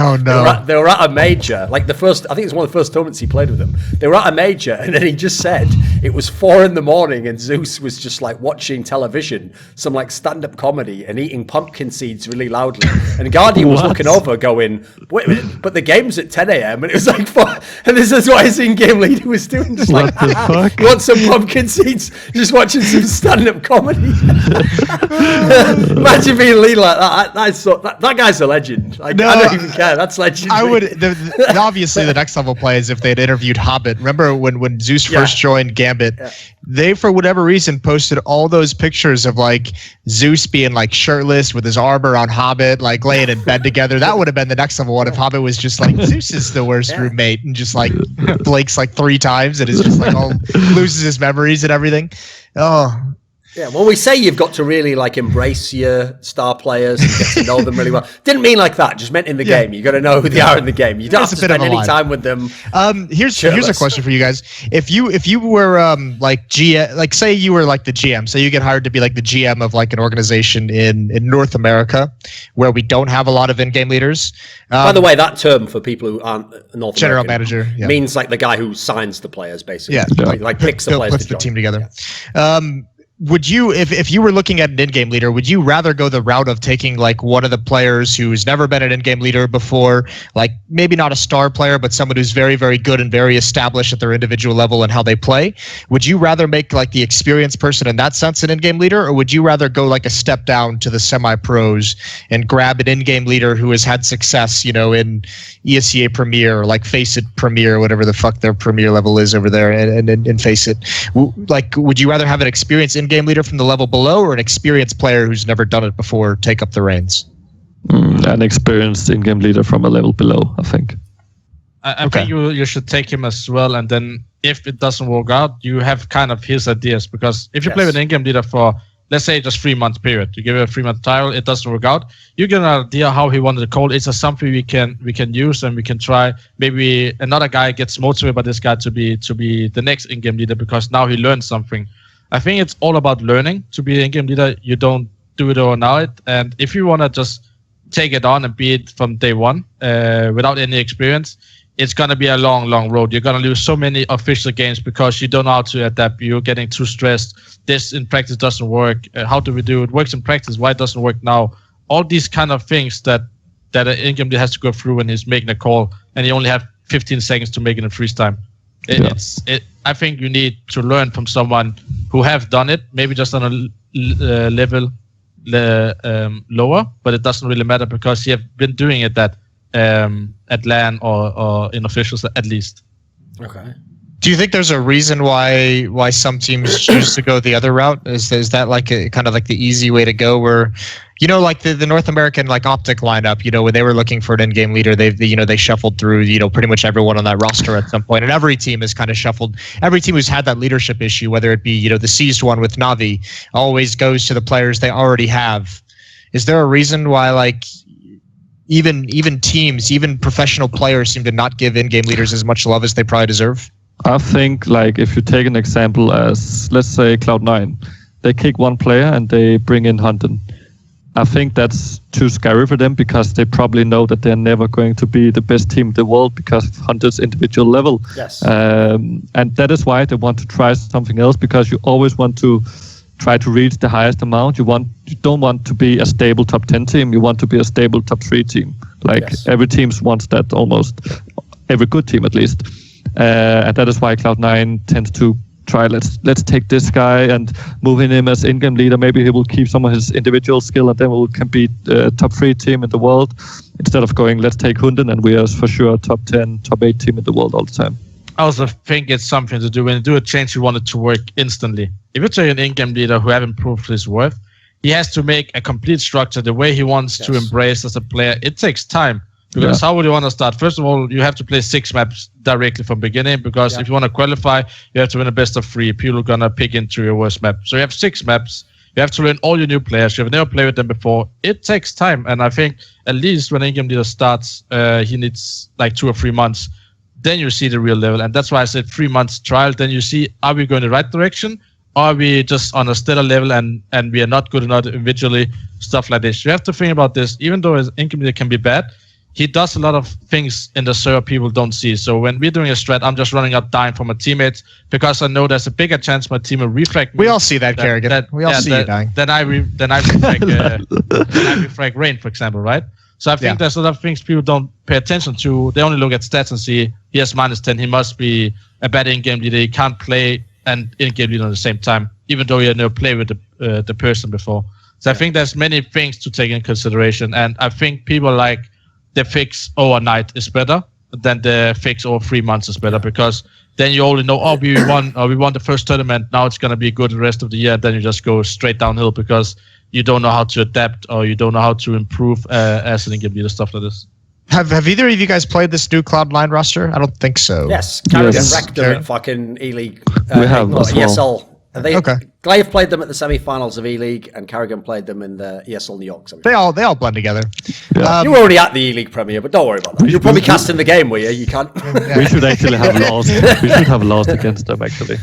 they were at a major, like the first, I think it was one of the first tournaments he played with them. They were at a major, and then he just said it was 4 a.m, and Zeus was just like watching television, some like stand-up comedy, and eating pumpkin seeds really loudly. And Guardian was looking over going, wait a minute, but the game's at 10 a.m, and it was like 4, and this is what his in-game leader was doing, just what like, you want some pumpkin seeds, just watching some stand-up comedy. Imagine being leader like that. That guy's a legend. Like, I don't even care. That's legendary. I would obviously the next level play is if they'd interviewed Hobbit. Remember when Zeus first joined Gambit, they, for whatever reason, posted all those pictures of like Zeus being like shirtless with his armor on Hobbit, like laying in bed together. That would have been the next level one if Hobbit was just like, Zeus is the worst roommate, and just like blinks like 3 times and is just like loses his memories and everything. Oh. Yeah, when we say you've got to really like embrace your star players and get to know them really well, didn't mean like that. Just meant in the game. You got to know who they are in the game. You don't have to spend any time with them. Here's a question for you guys. If you were say you were like the GM, say you get hired to be like the GM of like an organization in North America, where we don't have a lot of in-game leaders. By the way, that term for people who aren't North General American manager means like the guy who signs the players, basically. Yeah. Like picks the players. Puts the team together. Would you, if you were looking at an in-game leader, would you rather go the route of taking like one of the players who's never been an in-game leader before, like maybe not a star player, but someone who's very, very good and very established at their individual level and how they play? Would you rather make like the experienced person in that sense an in-game leader, or would you rather go like a step down to the semi-pros and grab an in-game leader who has had success, you know, in ESEA Premier or like Face It Premier, whatever the fuck their Premier level is over there, and Face It? Like, would you rather have an experienced in-game leader from the level below, or an experienced player who's never done it before take up the reins? An experienced in-game leader from a level below, I think. I think you should take him as well, and then if it doesn't work out, you have kind of his ideas, because if you play with an in-game leader for, let's say, just 3 month period, you give it a 3 month trial, it doesn't work out, you get an idea how he wanted to call. It's something we can use and we can try. Maybe another guy gets motivated by this guy to be the next in-game leader, because now he learned something. I think it's all about learning to be an in-game leader. You don't do it overnight, and if you want to just take it on and be it from day one without any experience, it's going to be a long, long road. You're going to lose so many official games because you don't know how to adapt. You're getting too stressed. This in practice doesn't work. How do we do it? Works in practice. Why it doesn't work now? All these kind of things that an in-game leader has to go through when he's making a call, and he only have 15 seconds to make it in freeze time. I think you need to learn from someone who have done it, maybe just on a level lower, but it doesn't really matter because you have been doing it at LAN or in officials at least. Okay. Do you think there's a reason why some teams choose to go the other route? Is that like a kind of like the easy way to go, where, you know, like the North American like Optic lineup, you know, when they were looking for an in-game leader, they shuffled through, you know, pretty much everyone on that roster at some point, and every team is kind of shuffled. Every team who's had that leadership issue, whether it be, you know, the seized one with Navi, always goes to the players they already have. Is there a reason why like even teams, even professional players seem to not give in-game leaders as much love as they probably deserve? I think, like, if you take an example as, let's say, Cloud9, they kick one player and they bring in Hunden. I think that's too scary for them, because they probably know that they're never going to be the best team in the world because of Hunden's individual level. Yes. And that is why they want to try something else, because you always want to try to reach the highest amount. You don't want to be a stable top 10 team. You want to be a stable top 3 team. Like, every team wants that, almost every good team at least. And that is why Cloud9 tends to try, let's take this guy and move him as in-game leader. Maybe he will keep some of his individual skill, and then we can be top 3 team in the world, instead of going, let's take Hunden and we are for sure top 10, top 8 team in the world all the time. I also think it's something to do. When you do a change, you want it to work instantly. If you take an in-game leader who haven't proved his worth, he has to make a complete structure the way he wants to embrace as a player. It takes time. Because how would you want to start? First of all, you have to play 6 maps directly from beginning, because if you want to qualify, you have to win a best of 3. People are going to pick into your worst map. So you have 6 maps. You have to learn all your new players. You have never played with them before. It takes time. And I think at least when an in-game leader starts, he needs like 2 or 3 months. Then you see the real level. And that's why I said 3 months trial. Then you see, are we going the right direction? Or are we just on a stellar level and we are not good enough individually? Stuff like this. You have to think about this. Even though an in-game leader can be bad, he does a lot of things in the server people don't see. So when we're doing a strat, I'm just running up dying for my teammates, because I know there's a bigger chance my team will refrag me. We all see that, karrigan. We all see you dying. Then I refrag Rain, for example, right? So I think there's a lot of things people don't pay attention to. They only look at stats and see he has -10. He must be a bad in-game leader. He can't play and in-game leader at the same time, even though he never played with the person before. So I think there's many things to take in consideration, and I think people like the fix overnight is better than the fix over 3 months is better, because then you only know, we won the first tournament, now it's going to be good the rest of the year, and then you just go straight downhill because you don't know how to adapt, or you don't know how to improve as an in-game leader, stuff like this. Have either of you guys played this new Cloud9 roster? I don't think so. Yes, karrigan wrecked them at fucking E-League. We have as well. ESL gla1ve played them at the semi-finals of E-League, and karrigan played them in the ESL New York semi. They all blend together. Yeah. You were already at the E-League premiere, but don't worry about that. You're probably casting the game, were you? You can't. We should actually have lost. We should have lost against them actually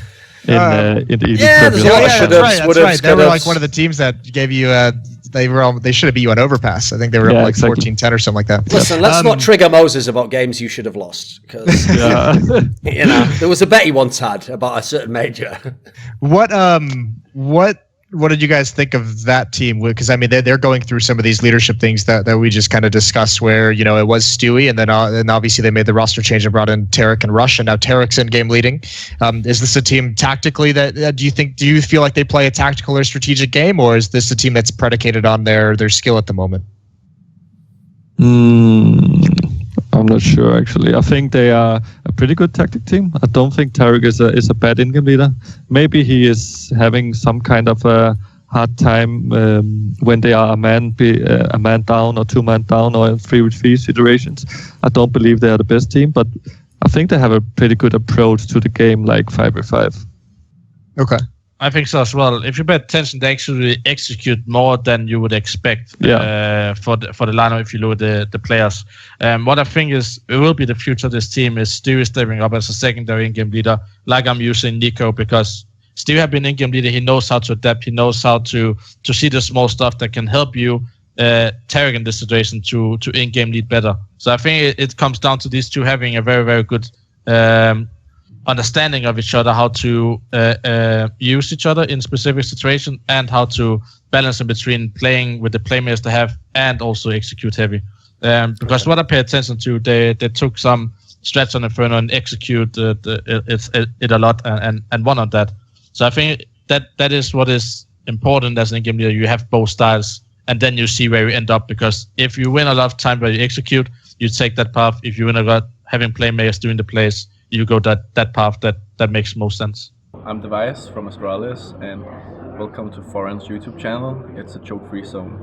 in the E-League there's a lot of Premier. should-haves, that's right. They were could'ves. like one of the teams that gave you. They should have beat you on overpass. I think they were Yeah, up like exactly. 14-10 or something like that. Listen, let's not trigger Moses about games you should have lost, because Yeah. there was a bet he once had about a certain major. What did you guys think of that team? Because I mean, they're going through some of these leadership things that we just kind of discussed, where it was Stewie, and then obviously they made the roster change and brought in Tarek and Rush, and now Tarek's in game leading. Is this a team tactically that do you feel like they play a tactical or strategic game, or is this a team that's predicated on their skill at the moment? I'm not sure actually. I think they are a pretty good tactic team. I don't think Tarek is a bad in-game leader. Maybe he is having some kind of a hard time when they are a man down or 2-man down or in 3v3 situations. I don't believe they are the best team, but I think they have a pretty good approach to the game, like 5v5. Okay. I think so as well. If you pay attention, they actually execute more than you would expect for the lineup if you look at the players. What I think is it will be the future of this team is Stewie stepping up as a secondary in-game leader, like I'm using Nico, because Stewie has been in-game leader. He knows how to adapt. He knows how to see the small stuff that can help you Tarek in this situation to in-game lead better. So I think it comes down to these two having a very, very good understanding of each other, how to use each other in specific situations, and how to balance in between playing with the playmakers they have and also execute heavy. Because what I pay attention to, they took some strats on Inferno and execute it a lot and won on that. So I think that is what is important as an in-game leader. You have both styles, and then you see where you end up. Because if you win a lot of time where you execute, you take that path. If you win a lot having playmakers doing the plays, you go that path that makes most sense. I'm Device from Astralis, and welcome to Thorin's YouTube channel. It's a joke-free zone.